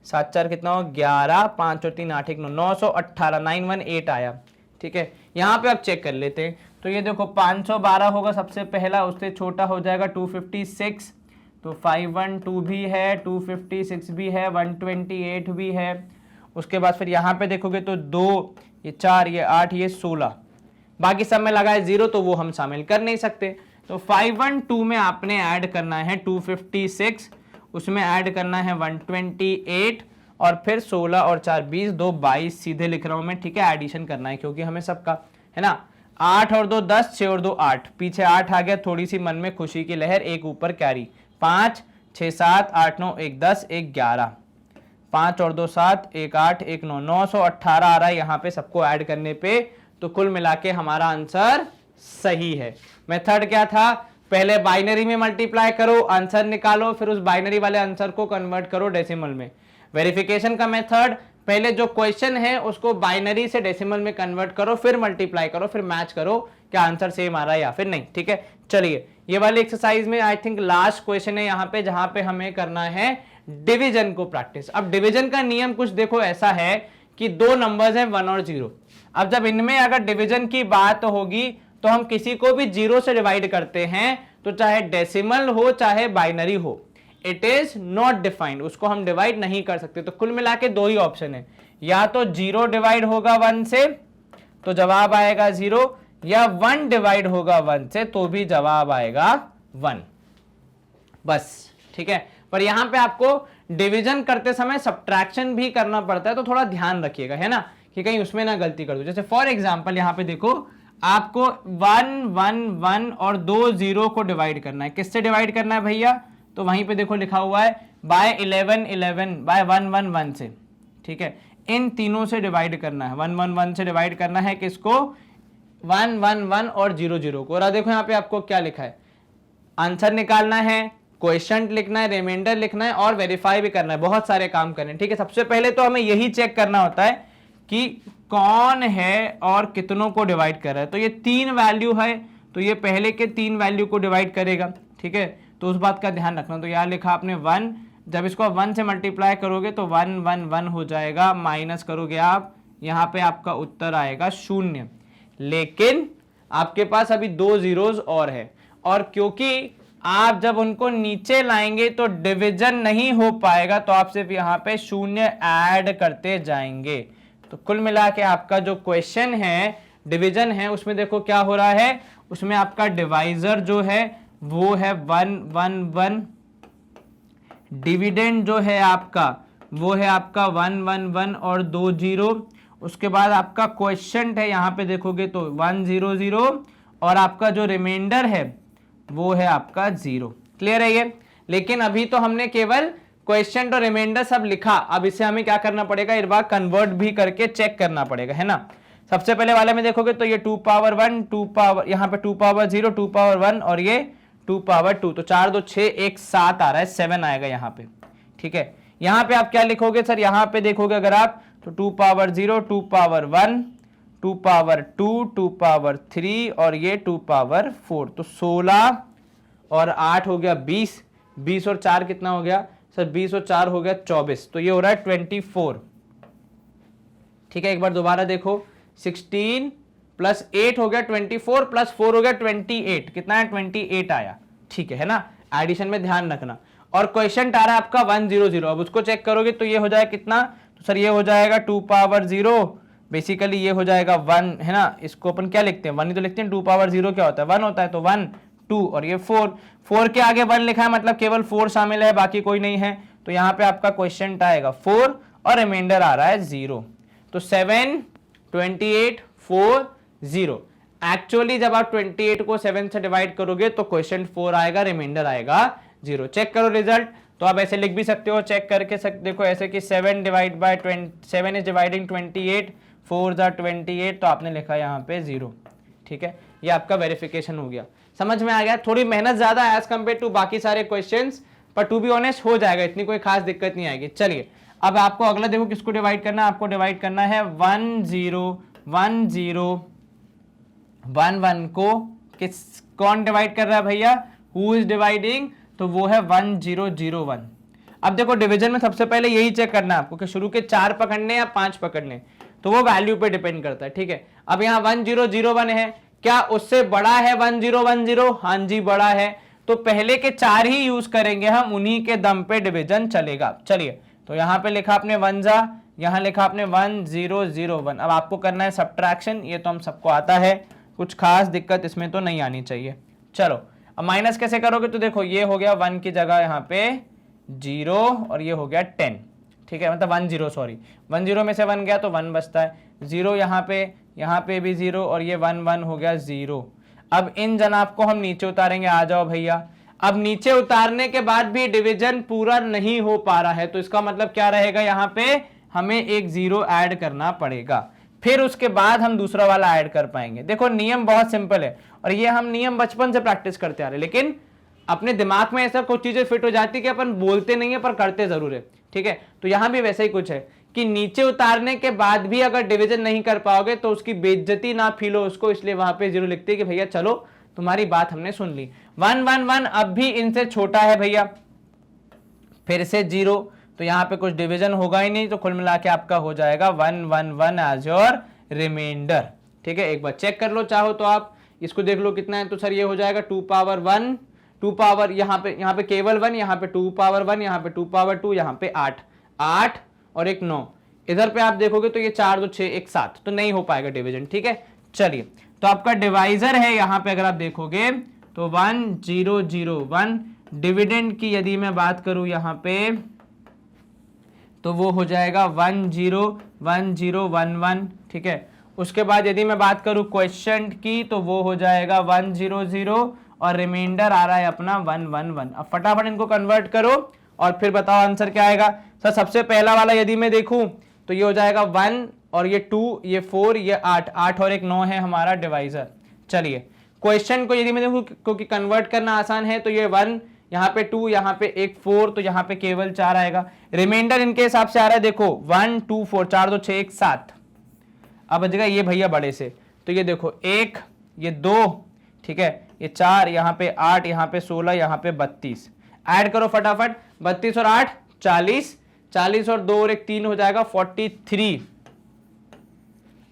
7 4 कितना हो 11, 5 और 3 8 1 9, 918, 918 आया, ठीक है। यहाँ पे आप चेक कर लेते हैं, तो ये देखो 512 होगा सबसे पहला, उससे छोटा हो जाएगा 256, तो 512 भी है, 256 भी है, 128 भी है। उसके बाद फिर यहाँ पे देखोगे तो 2, ये 4, ये 8, ये 16, बाकी सब में लगा है 0 तो वो हम शामिल कर नहीं सकते। तो 512 में आपने ऐड करना है 256, उसमें ऐड करना है 128 और फिर 16 और 4 20, 2 22 सीधे लिख रहा हूं मैं, ठीक है। एडिशन करना है क्योंकि हमें सबका है ना। 8 और 2 10, 6 और 2 8, पीछे 8 आ गया, थोड़ी सी मन में खुशी की लहर, एक ऊपर कैरी, 5 6 7 8 9 1 10 1 11, 5 और 2 7, 1 8 1 9, 918 आ रहा है यहाँ पे सबको ऐड करने पे। तो कुल मिला के हमारा आंसर सही है। मेथड क्या था, पहले बाइनरी में मल्टीप्लाई करो, आंसर निकालो, फिर उस बाइनरी वाले आंसर को कन्वर्ट करो डेसिमल में। वेरिफिकेशन का मेथड, पहले जो क्वेश्चन है उसको बाइनरी से डेसिमल में कन्वर्ट करो, फिर मल्टीप्लाई करो, फिर मैच करो क्या आंसर सेम आ रहा है या फिर नहीं, ठीक है। चलिए ये वाली एक्सरसाइज में आई थिंक लास्ट क्वेश्चन है यहाँ पे, जहां पे हमें करना है डिवीजन को प्रैक्टिस। अब डिवीजन का नियम कुछ देखो ऐसा है कि दो नंबर्स हैं 1 और 0। अब जब इनमें अगर डिवीजन की बात होगी तो हम किसी को भी 0 से डिवाइड करते हैं, तो चाहे डेसिमल हो चाहे बाइनरी हो, इट इज नॉट डिफाइंड, उसको हम डिवाइड नहीं कर सकते। तो कुल मिला के दो ही ऑप्शन है, या तो 0 डिवाइड होगा 1 से तो जवाब आएगा 0, या 1 डिवाइड होगा 1 से तो भी जवाब आएगा 1, बस, ठीक है। पर यहां पे आपको डिवीजन करते समय सब्ट्रैक्शन भी करना पड़ता है, तो थोड़ा ध्यान रखिएगा, है ना, कि कहीं उसमें ना गलती कर दो। जैसे फॉर एग्जांपल यहां पे देखो, आपको 1 1 1 और 2 0 को डिवाइड करना है, किससे डिवाइड करना है भैया, तो वहीं पे देखो लिखा हुआ है बाय 11 11 बाय 1 1 1 से, ठीक है। इन तीनों से डिवाइड करना है, 1 1 1 से डिवाइड करना है किसको, 1 1 1 और 0 0 को। और देखो यहाँ पे आपको क्या लिखा है, आंसर निकालना है, क्वेश्चन लिखना है, रिमाइंडर लिखना है और वेरीफाई भी करना है, बहुत सारे काम करने हैं, ठीक है। सबसे पहले तो हमें यही चेक करना होता है कि कौन है और कितनों को डिवाइड कर रहा है। तो ये 3 वैल्यू है, तो ये पहले के 3 वैल्यू को डिवाइड करेगा, ठीक है। तो उस बात का ध्यान रखना। तो यहाँ लिखा आपने 1, जब इसको 1 से मल्टीप्लाई करोगे तो 1 1 1 हो जाएगा, माइनस करोगे आप, यहाँ पे आपका उत्तर आएगा 0। लेकिन आपके पास अभी 2 जीरोस और है, और क्योंकि आप जब उनको नीचे लाएंगे तो डिवीजन नहीं हो पाएगा, तो आप सिर्फ यहाँ पे 0 ऐड करते जाएंगे। तो कुल मिला के आपका जो क्वेश्चन है डिवीजन है, उसमें देखो क्या हो रहा है, उसमें आपका डिवाइजर जो है वो है 1 1 1, डिविडेंड जो है आपका वो है आपका 1 1 1 और 2 0। उसके बाद आपका क्वेश्चन है, यहाँ पे देखोगे तो 1 0 0, और आपका जो रिमाइंडर है वो है आपका 0। क्लियर है ये। लेकिन अभी तो हमने केवल क्वेश्चन और रिमाइंडर सब लिखा, अब इसे हमें क्या करना पड़ेगा, इस बार कन्वर्ट भी करके चेक करना पड़ेगा, है ना। सबसे पहले वाले में देखोगे तो ये 2 पावर 1 2 पावर, यहाँ पे 2 पावर 0 2 पावर 1 और ये 2 पावर 2, तो 4 2 6 1 7 आ रहा है, 7 आएगा यहाँ पे, ठीक है। यहाँ पे आप क्या लिखोगे सर, यहाँ पे देखोगे अगर आप तो 2 पावर 0 2 पावर 1 2 पावर 2 2 पावर 3 और ये 2 पावर 4, तो 16 और 8 हो गया 20, 20 और 4 कितना हो गया सर, 20 और 4 हो गया 24, तो ये हो रहा है 24, ठीक है। एक बार दोबारा देखो, 16 प्लस 8 हो गया 24 प्लस 4 हो गया 28, कितना है 28 आया, ठीक है ना। एडिशन में ध्यान रखना। और क्वेश्चन आ रहा है आपका 1 0 0, अब उसको चेक करोगे तो ये हो जाएगा कितना, तो सर ये हो जाएगा 2 पावर 0, बेसिकली ये हो जाएगा 1, है ना। इसको अपन क्या लिखते हैं, 1 ही तो लिखते हैं, 2 पावर 0 क्या होता है 1 होता है, तो 1 2 और ये 4, 4 के आगे 1 लिखा है मतलब केवल 4 शामिल है, बाकी कोई नहीं है। तो यहाँ पे आपका क्वेश्चन आएगा 4 और रिमाइंडर आ रहा है 0, तो 7 28 4 0। एक्चुअली जब आप 28 को 7 से डिवाइड करोगे तो क्वेश्चन 4 आएगा, रिमाइंडर आएगा 0। चेक करो रिजल्ट, तो आप ऐसे लिख भी सकते हो, चेक करके देखो ऐसे कि 7 डिवाइड बाय 7 इज डिवाइडिंग 28, 4 जा 28, तो आपने लिखा यहाँ पे 0, ठीक है। ये आपका वेरिफिकेशन हो गया, समझ में आ गया। थोड़ी मेहनत ज्यादा एज कंपेयर टू बाकी सारे क्वेश्चंस, पर टू बी ऑनेस्ट हो जाएगा, इतनी कोई खास दिक्कत नहीं आएगी। चलिए अब आपको अगला देखो किसको डिवाइड करना है, आपको डिवाइड करना है 1 0 1 0 1 1 को, किस कौन डिवाइड कर रहा है भैया, हु इज डिवाइडिंग, तो वो है 1 0 0 1। अब देखो डिवीजन में सबसे पहले यही चेक करना है आपको कि शुरू के 4 पकड़ने या 5 पकड़ने, तो वो वैल्यू पे डिपेंड करता है, ठीक है। अब यहाँ 1 0 0 1 है, क्या उससे बड़ा है 1 0 1 0, हाँ जी बड़ा है, तो पहले के 4 ही यूज करेंगे हम, उन्हीं के दम पे डिवीजन चलेगा। चलिए, तो यहाँ पे लिखा आपने 1 जा, यहाँ लिखा आपने 1 0 0 1। अब आपको करना है सब्ट्रैक्शन, ये तो हम सबको आता है, कुछ खास दिक्कत इसमें तो नहीं आनी चाहिए। चलो, अब माइनस कैसे करोगे, तो देखो ये हो गया 1 की जगह यहाँ पे 0 और ये हो गया 10, ठीक है, मतलब 1 0, सॉरी 1 0 में से 1 गया तो 1 बचता है, 0 यहाँ पे भी 0 और ये 1 1 हो गया 0। अब इन जनाब को हम नीचे उतारेंगे, आ जाओ भैया। अब नीचे उतारने के बाद भी डिवीजन पूरा नहीं हो पा रहा है, तो इसका मतलब क्या रहेगा, यहाँ पे हमें एक 0 ऐड करना पड़ेगा, फिर उसके बाद हम दूसरा वाला ऐड कर पाएंगे। देखो नियम बहुत सिंपल है, और ये हम नियम बचपन से प्रैक्टिस करते आ रहे, लेकिन अपने दिमाग में ऐसा कुछ चीजें फिट हो जाती है कि अपन बोलते नहीं है पर करते जरूर है, ठीक है। तो यहां भी वैसा ही कुछ है कि नीचे उतारने के बाद भी अगर डिवीजन नहीं कर पाओगे तो उसकी बेइज्जती ना फील हो उसको, इसलिए वहां पे 0 लिखते हैं कि भैया चलो तुम्हारी बात हमने सुन ली। 1 1 1 अब भी इनसे छोटा है भैया, फिर से 0, तो यहाँ पे कुछ डिवीजन होगा ही नहीं, तो कुल मिला के आपका हो जाएगा 1 1 1 एज योर रिमाइंडर, ठीक है। एक बार चेक कर लो चाहो तो आप इसको देख लो कितना है, तो सर ये हो जाएगा 2 पावर 1, 2 पावर यहाँ पे केवल 1, यहाँ पे 2 पावर 1, यहाँ पे 2 पावर 2, यहाँ पे 8 8 और एक 9, इधर पे आप देखोगे तो ये 4 2 6 1 7, तो नहीं हो पाएगा डिवीजन, ठीक है। चलिए, तो आपका डिवाइजर है यहाँ पे अगर आप देखोगे तो 1 0 0 1। डिविडेंड की यदि मैं बात करूं यहाँ पे तो वो हो जाएगा 1 0 1 0 1 1, ठीक है। उसके बाद यदि मैं बात करूं क्वेश्चन की तो वो हो जाएगा 1 0 0 और रिमाइंडर आ रहा है अपना 1 1 1। अब फटाफट इनको कन्वर्ट करो और फिर बताओ आंसर क्या आएगा। सर सबसे पहला वाला यदि मैं देखूं तो ये हो जाएगा 1 और ये 2, ये 4, ये 8 8 और एक 9 है हमारा डिवाइजर। चलिए, क्वेश्चन को यदि मैं देखूं क्योंकि कन्वर्ट करना आसान है, तो ये 1, यहाँ पे 2, यहाँ पे एक 4, तो यहाँ पे केवल 4 आएगा। रिमाइंडर इनके हिसाब से आ रहा है, देखो 1 2 4 4 2 6 1 7। अब बचेगा ये भैया बड़े से, तो ये देखो 1, ये 2, ठीक है, ये 4, यहाँ पे 8, यहाँ पे 16, यहाँ पे 32। ऐड करो फटाफट, 32 और 8 40, 40 और 2 और एक 3 हो जाएगा 43।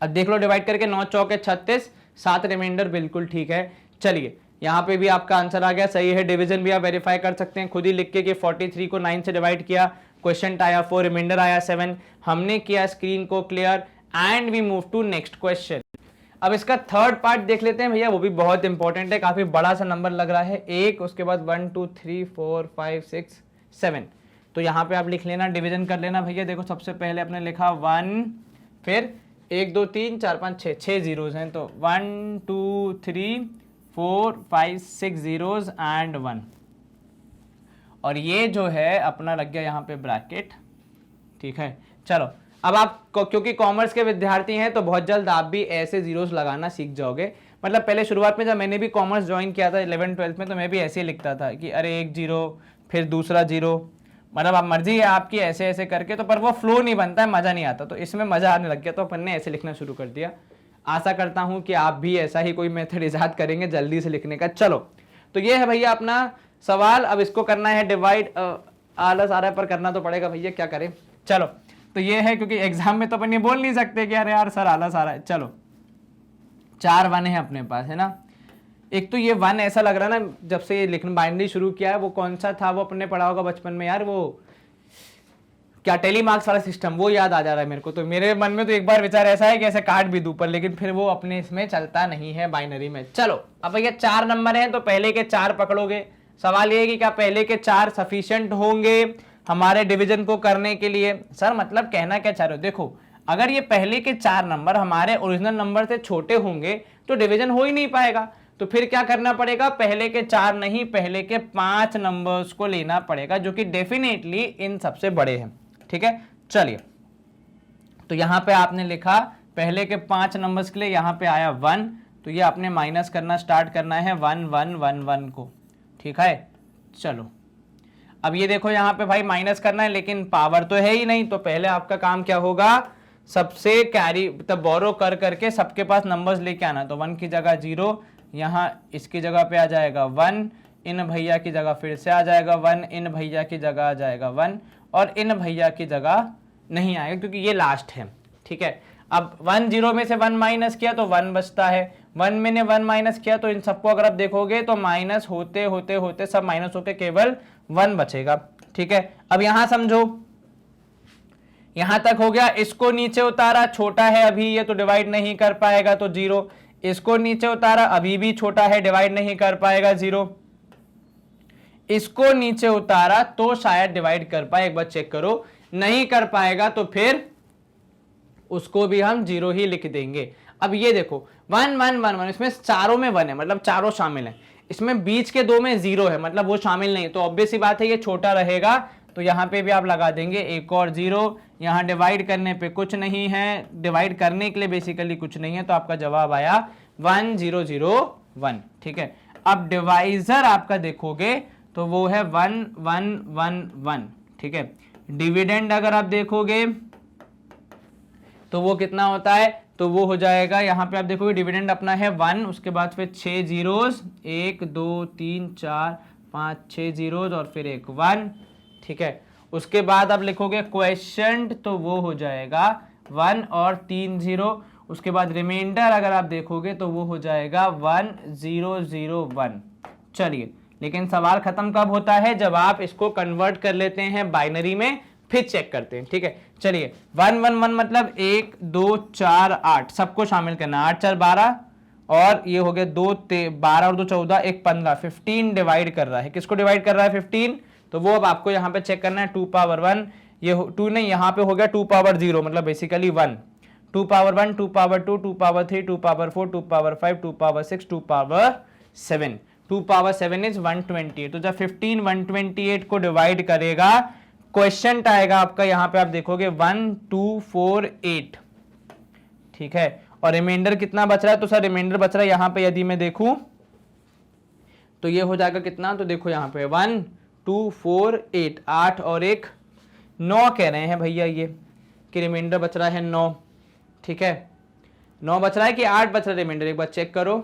अब देख लो डिवाइड करके, 9 चौके 36, 7 रिमाइंडर बिल्कुल ठीक है। चलिए, यहाँ पे भी आपका आंसर आ गया, सही है। डिवीजन भी आप वेरीफाई कर सकते हैं खुद ही लिख के कि 43 को 9 से डिवाइड किया, क्वेश्चन आया 4, रिमाइंडर आया 7। हमने किया स्क्रीन को clear and we move to next question. अब इसका थर्ड पार्ट देख लेते हैं भैया, वो भी बहुत इंपॉर्टेंट है, काफी बड़ा सा नंबर लग रहा है, 1 उसके बाद 1 2 3 4 5 6 7। तो यहाँ पे आप लिख लेना, डिवीजन कर लेना भैया। देखो सबसे पहले आपने लिखा 1, फिर 1 2 3 4 5 6 6 जीरोज हैं, तो 1 2 3 4 5 6 जीरोज एंड 1, और ये जो है अपना लग गया यहाँ पे ब्रैकेट, ठीक है। चलो, अब आप क्योंकि कॉमर्स के विद्यार्थी हैं तो बहुत जल्द आप भी ऐसे जीरोस लगाना सीख जाओगे। मतलब पहले शुरुआत में जब मैंने भी कॉमर्स ज्वाइन किया था 11th 12th में, तो मैं भी ऐसे ही लिखता था कि अरे एक जीरो फिर दूसरा जीरो, मतलब आप मर्जी है आपकी ऐसे ऐसे करके, तो पर वो फ्लो नहीं बनता है, मज़ा नहीं आता। तो इसमें मज़ा आने लग गया, तो अपन ने ऐसे लिखना शुरू कर दिया। आशा करता हूँ कि आप भी ऐसा ही कोई मेथड ईजाद करेंगे जल्दी से लिखने का। चलो, तो ये है भैया अपना सवाल। अब इसको करना है डिवाइड, आलस आ रहा है पर करना तो पड़ेगा भैया, क्या करें। चलो, तो ये है, क्योंकि एग्जाम में तो अपन ये बोल नहीं सकते कि अरे यार सर आलस आ रहा है। चलो, 4 1 है अपने पास, है ना। एक तो ये 1 ऐसा लग रहा है ना, जब से ये लिखना बाइंडरी शुरू किया है, वो कौन सा था, वो अपने पढ़ा होगा बचपन में यार, वो क्या टेलीमार्क्स वाला सिस्टम, वो याद आ जा रहा है मेरे को। तो मेरे मन में तो एक बार विचार ऐसा है कि ऐसे काट भी दूं, पर लेकिन फिर वो अपने इसमें चलता नहीं है बाइनरी में। चलो, अब भैया 4 नंबर हैं तो पहले के 4 पकड़ोगे। सवाल ये है कि क्या पहले के 4 सफिशिएंट होंगे हमारे डिवीजन को करने के लिए। सर मतलब कहना क्या चाह रहे हो, देखो अगर ये पहले के 4 नंबर हमारे ओरिजिनल नंबर से छोटे होंगे तो डिवीजन हो ही नहीं पाएगा। तो फिर क्या करना पड़ेगा, पहले के 4 नहीं, पहले के 5 नंबर्स को लेना पड़ेगा, जो कि डेफिनेटली इन सबसे बड़े हैं, ठीक है। चलिए, तो यहां पे आपने लिखा पहले के 5 नंबर्स के लिए, यहां पे आया 1, तो ये आपने माइनस करना स्टार्ट करना है 1 1 1 1 को, ठीक है। चलो, अब ये देखो यहाँ पे भाई माइनस करना है, लेकिन पावर तो है ही नहीं, तो पहले आपका काम क्या होगा, सबसे कैरी तब बोरो कर करके सबके पास नंबर्स लेके आना। तो 1 की जगह 0, यहाँ इसकी जगह पे आ जाएगा 1, इन भैया की जगह फिर से आ जाएगा 1, इन भैया की जगह आ जाएगा 1, और इन भैया की जगह नहीं आएगा क्योंकि ये लास्ट है, ठीक है। अब 1 0 में से 1 माइनस किया तो 1 बचता है, 1 में ने 1 माइनस किया तो इन सबको अगर आप देखोगे तो माइनस होते होते होते सब माइनस होके केवल 1 बचेगा। ठीक है, अब यहां समझो, यहां तक हो गया, इसको नीचे उतारा, छोटा है अभी ये तो डिवाइड नहीं कर पाएगा तो 0, इसको नीचे उतारा अभी भी छोटा है डिवाइड नहीं कर पाएगा 0, इसको नीचे उतारा तो शायद डिवाइड कर पाए, एक बार चेक करो, नहीं कर पाएगा तो फिर उसको भी हम 0 ही लिख देंगे। अब ये देखो 1 1 1 1, इसमें चारों में 1 है मतलब चारों शामिल है, इसमें बीच के 2 में 0 है मतलब वो शामिल नहीं, तो ऑब्वियस सी बात है ये छोटा रहेगा, तो यहाँ पे भी आप लगा देंगे एक और 0, यहाँ डिवाइड करने पे कुछ नहीं है, डिवाइड करने के लिए बेसिकली कुछ नहीं है, तो आपका जवाब आया 1 0 0 1। ठीक है, अब डिवाइजर आपका देखोगे तो वो है 1 1 1 1। ठीक है, डिविडेंड अगर आप देखोगे तो वो कितना होता है, तो वो हो जाएगा, यहाँ पे आप देखोगे डिविडेंड अपना है 1, उसके बाद फिर 6 जीरोस, 1 2 3 4 5 6 जीरोस और फिर एक 1। ठीक है, उसके बाद आप लिखोगे क्वेश्चन तो वो हो जाएगा 1 और 3 0, उसके बाद रिमाइंडर अगर आप देखोगे तो वो हो जाएगा 1 0 0 1। चलिए, लेकिन सवाल खत्म कब होता है, जब आप इसको कन्वर्ट कर लेते हैं बाइनरी में, फिर चेक करते हैं। ठीक है, चलिए 1 1 1 मतलब 1 2 4 8 सबको शामिल करना, 8 4 12 और ये हो गया 2 12 और 2 14 1 15, 15 डिवाइड कर रहा है, किसको डिवाइड कर रहा है 15, तो वो अब आपको यहाँ पे चेक करना है 2 पावर 1, ये 2 नहीं, यहाँ पे हो गया 2 पावर 0 मतलब basically 1, 2 power 1 2 power 2 2 power 3 2 power 4 2 power 5 2 power 6 2 power 7, 2 power 7 is 128। तो जब 15 128 को डिवाइड करेगा, क्वेश्चन आएगा आपका, यहाँ पे आप देखोगे 1 2 4 8। ठीक है, और रिमाइंडर कितना बच रहा है, तो सर रिमाइंडर बच रहा है यहाँ पे यदि मैं देखूं तो ये हो जाएगा कितना, तो देखो यहाँ पे 1 2 4 8 8 और एक 9 कह रहे हैं भैया ये कि रिमाइंडर बच रहा है 9। ठीक है, 9 बच रहा है कि 8 बच रहा है रिमाइंडर, एक बार चेक करो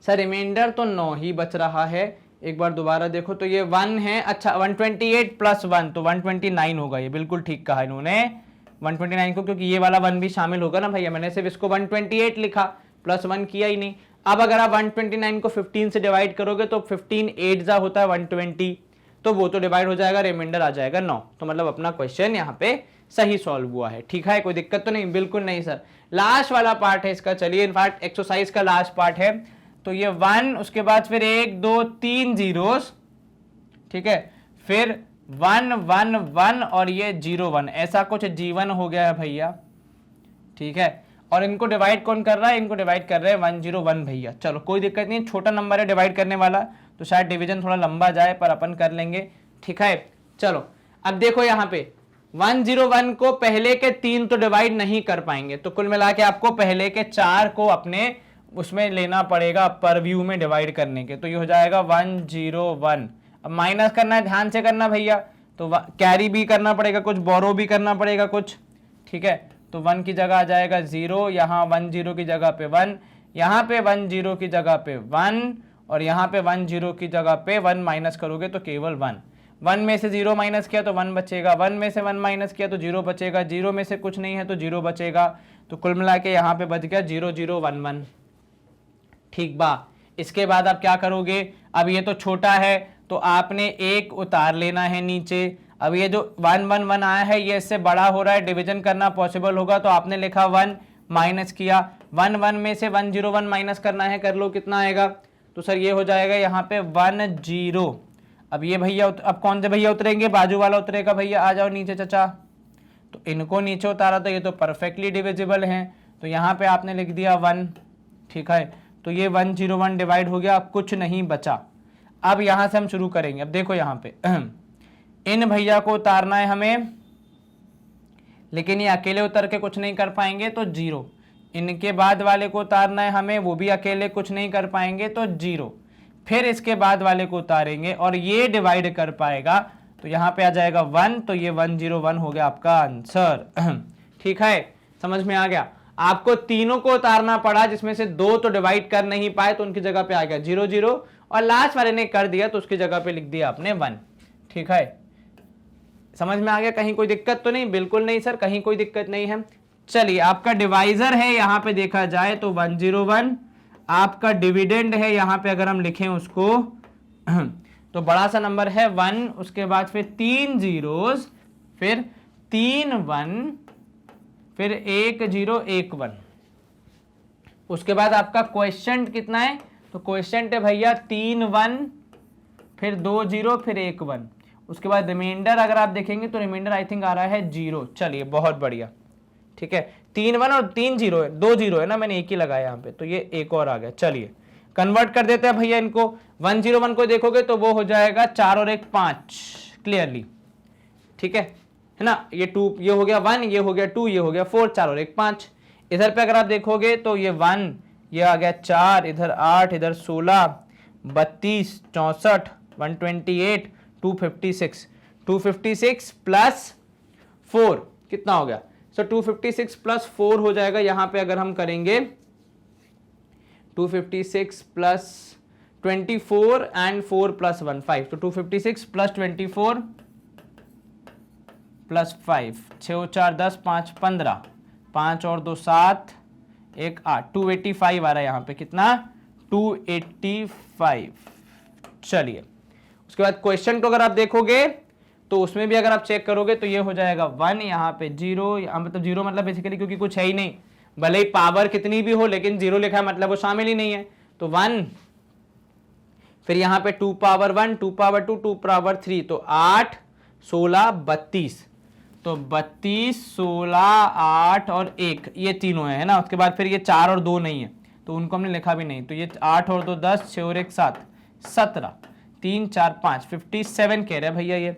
सर, रिमाइंडर तो 9 ही बच रहा है, एक बार दोबारा देखो तो ये 1 है, अच्छा 128 प्लस 1 तो 129 होगा, ये बिल्कुल ठीक कहा इन्होंने 129 को, क्योंकि ये वाला 1 भी शामिल होगा ना भैया, मैंने सिर्फ इसको 128 लिखा प्लस 1 किया ही नहीं। अब अगर आप 129 को 15 से डिवाइड करोगे तो 15 8 जा होता है 120, तो वो तो डिवाइड हो जाएगा, रिमाइंडर आ जाएगा 9, तो मतलब अपना क्वेश्चन यहाँ पे सही सॉल्व हुआ है। ठीक है, कोई दिक्कत तो नहीं, बिल्कुल नहीं सर, लास्ट वाला पार्ट है इसका, चलिए इनफैक्ट एक्सरसाइज का लास्ट पार्ट है, तो ये 1 उसके बाद फिर 1 2 3 जीरोस, ठीक है, फिर 1 1 1 और ये 0 1, ऐसा कुछ G1 हो गया है भैया। ठीक है, और इनको डिवाइड कौन कर रहा है, इनको डिवाइड कर रहे हैं 1 0 1 भैया। चलो कोई दिक्कत नहीं, छोटा नंबर है डिवाइड करने वाला, तो शायद डिवीजन थोड़ा लंबा जाए पर अपन कर लेंगे। ठीक है, चलो अब देखो यहाँ पे 1 0 1 को पहले के 3 तो डिवाइड नहीं कर पाएंगे, तो कुल मिला के आपको पहले के 4 को अपने उसमें लेना पड़ेगा पर व्यू में डिवाइड करने के, तो ये हो जाएगा 1 0 1। अब माइनस करना है, ध्यान से करना भैया, तो कैरी भी करना पड़ेगा कुछ, बोरो भी करना पड़ेगा कुछ। ठीक है, तो 1 की जगह आ जाएगा 0, यहाँ 1 0 की जगह पे 1, यहाँ पे 1 0 की जगह पे 1 और यहाँ पे 1 0 की जगह पे 1 माइनस करोगे तो केवल 1, 1 में से 0 माइनस किया तो 1 बचेगा, 1 में से 1 माइनस किया तो 0 बचेगा, 0 में से कुछ नहीं है तो 0 बचेगा, तो कुल मिला के यहाँ पे बच गया 0 0 1 1। ठीक बा, इसके बाद आप क्या करोगे, अब ये तो छोटा है तो आपने एक उतार लेना है नीचे। अब ये जो 1 1 1 आया है ये इससे बड़ा हो रहा है, डिवीजन करना पॉसिबल होगा, तो आपने लिखा 1 माइनस किया, 1 1 में से 1 0 1 माइनस करना है, कर लो कितना आएगा, तो सर ये हो जाएगा यहाँ पे 1 0। अब ये भैया अब कौन से भैया उतरेंगे, बाजू वाला उतरेगा भैया, आ जाओ नीचे चाचा, तो इनको नीचे उतारा तो ये तो परफेक्टली डिविजिबल हैं, तो यहाँ पे आपने लिख दिया 1। ठीक है, तो ये 1 0 1 डिवाइड हो गया, अब कुछ नहीं बचा। अब यहाँ से हम शुरू करेंगे, अब देखो यहाँ पे इन भैया को उतारना है हमें, लेकिन ये अकेले उतर के कुछ नहीं कर पाएंगे तो 0, इनके बाद वाले को उतारना है हमें, वो भी अकेले कुछ नहीं कर पाएंगे तो 0, फिर इसके बाद वाले को उतारेंगे और ये डिवाइड कर पाएगा, तो यहाँ पे आ जाएगा 1, तो ये 1 0 1 हो गया आपका आंसर। ठीक है, समझ में आ गया, आपको तीनों को उतारना पड़ा, जिसमें से 2 तो डिवाइड कर नहीं पाए तो उनकी जगह पे आ गया 0 0, और लास्ट वाले ने कर दिया तो उसकी जगह पे लिख दिया आपने 1। ठीक है, समझ में आ गया, कहीं कोई दिक्कत तो नहीं, बिल्कुल नहीं सर, कहीं कोई दिक्कत नहीं है। चलिए आपका डिवाइजर है यहाँ पे देखा जाए तो 101, आपका डिविडेंड है यहाँ पे अगर हम लिखें उसको तो बड़ा सा नंबर है 1, उसके बाद फिर 3 जीरोस, फिर 3 1, फिर 1 0 1 1। उसके बाद आपका क्वेश्चन कितना है, तो क्वेश्चन है भैया 3 1, फिर 2 0, फिर 1 1। उसके बाद रिमाइंडर अगर आप देखेंगे तो रिमाइंडर आई थिंक आ रहा है 0। चलिए बहुत बढ़िया, ठीक है। 3 1 और 3 0 है, 2 0 है ना, मैंने एक ही लगाया यहाँ पे, तो ये एक और आ गया। चलिए कन्वर्ट कर देते हैं भैया इनको। 1 0 1 को देखोगे तो वो हो जाएगा 4 और 1 5 क्लियरली, ठीक है ना। ये 2, ये हो गया 1, ये हो गया 2, ये हो गया 4, 4 और 1 5। इधर पे अगर आप देखोगे तो ये 1, ये आ गया 4, इधर 8, इधर 16, 32, 64, 128, 256, 256 प्लस 4 कितना हो गया। सो 256 प्लस 4 हो जाएगा यहाँ पे अगर हम करेंगे 256 प्लस 24 एंड 4 प्लस 1 5, तो 256 प्लस 24 प्लस 5, 6 4 10, 5 15, 5 और 2 7, 1 8, 285 आ रहा है यहाँ पे, कितना 285। चलिए उसके बाद क्वेश्चन को अगर आप देखोगे तो उसमें भी अगर आप चेक करोगे तो ये हो जाएगा 1, यहाँ पे 0, मतलब 0 मतलब बेसिकली क्योंकि कुछ है ही नहीं, भले ही पावर कितनी भी हो लेकिन 0 लिखा है मतलब वो शामिल ही नहीं है, तो 1। फिर यहाँ पे 2 पावर 1, 2 पावर 2, 2 पावर 3, तो 8 16 32, तो 32 16 8 और 1 ये तीनों है ना। उसके बाद फिर ये 4 और 2 नहीं है तो उनको हमने लिखा भी नहीं, तो ये 8 और 2 10, 6 और 1 7, 17, 3 4 5 57 कह रहे हैं भैया ये,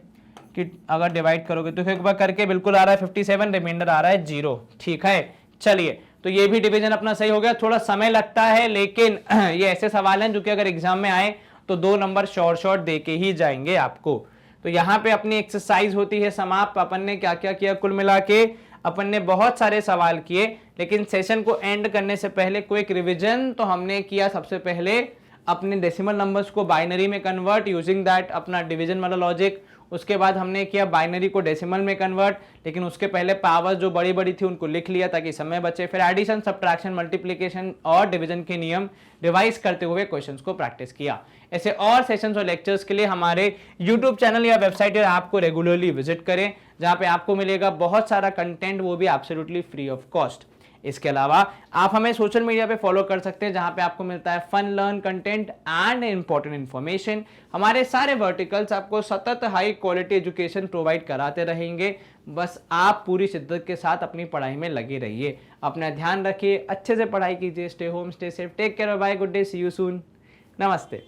कि अगर डिवाइड करोगे तो एक बार करके बिल्कुल आ रहा है 57, रिमाइंडर आ रहा है 0, ठीक है। चलिए तो ये भी डिवीजन अपना सही हो गया। थोड़ा समय लगता है लेकिन ये ऐसे सवाल हैं जो कि अगर एग्जाम में आए तो 2 नंबर शॉर्ट दे के ही जाएंगे आपको। तो यहाँ पे अपनी एक्सरसाइज होती है समाप्त। अपन ने क्या क्या किया, कुल मिला के अपन ने बहुत सारे सवाल किए, लेकिन सेशन को एंड करने से पहले क्विक रिवीजन तो हमने किया। सबसे पहले अपने डेसिमल नंबर्स को बाइनरी में कन्वर्ट यूजिंग दैट अपना डिवीजन वाला लॉजिक। उसके बाद हमने किया बाइनरी को डेसिमल में कन्वर्ट, लेकिन उसके पहले पावर जो बड़ी बड़ी थी उनको लिख लिया ताकि समय बचे। फिर एडिशन, सब्ट्रैक्शन, मल्टीप्लिकेशन और डिवीजन के नियम रिवाइज करते हुए क्वेश्चंस को प्रैक्टिस किया। ऐसे और सेशंस और लेक्चर्स के लिए हमारे यूट्यूब चैनल या वेबसाइट या ऐप को रेगुलरली विजिट करें, जहां पे आपको मिलेगा बहुत सारा कंटेंट, वो भी एब्सोल्युटली फ्री ऑफ कॉस्ट। इसके अलावा आप हमें सोशल मीडिया पे फॉलो कर सकते हैं, जहां पे आपको मिलता है fun learn content and important information. हमारे सारे वर्टिकल्स आपको सतत हाई क्वालिटी एजुकेशन प्रोवाइड कराते रहेंगे। बस आप पूरी शिद्दत के साथ अपनी पढ़ाई में लगे रहिए। अपना ध्यान रखिए, अच्छे से पढ़ाई कीजिए। Stay home, stay safe, take care, bye, good day, see you soon, नमस्ते।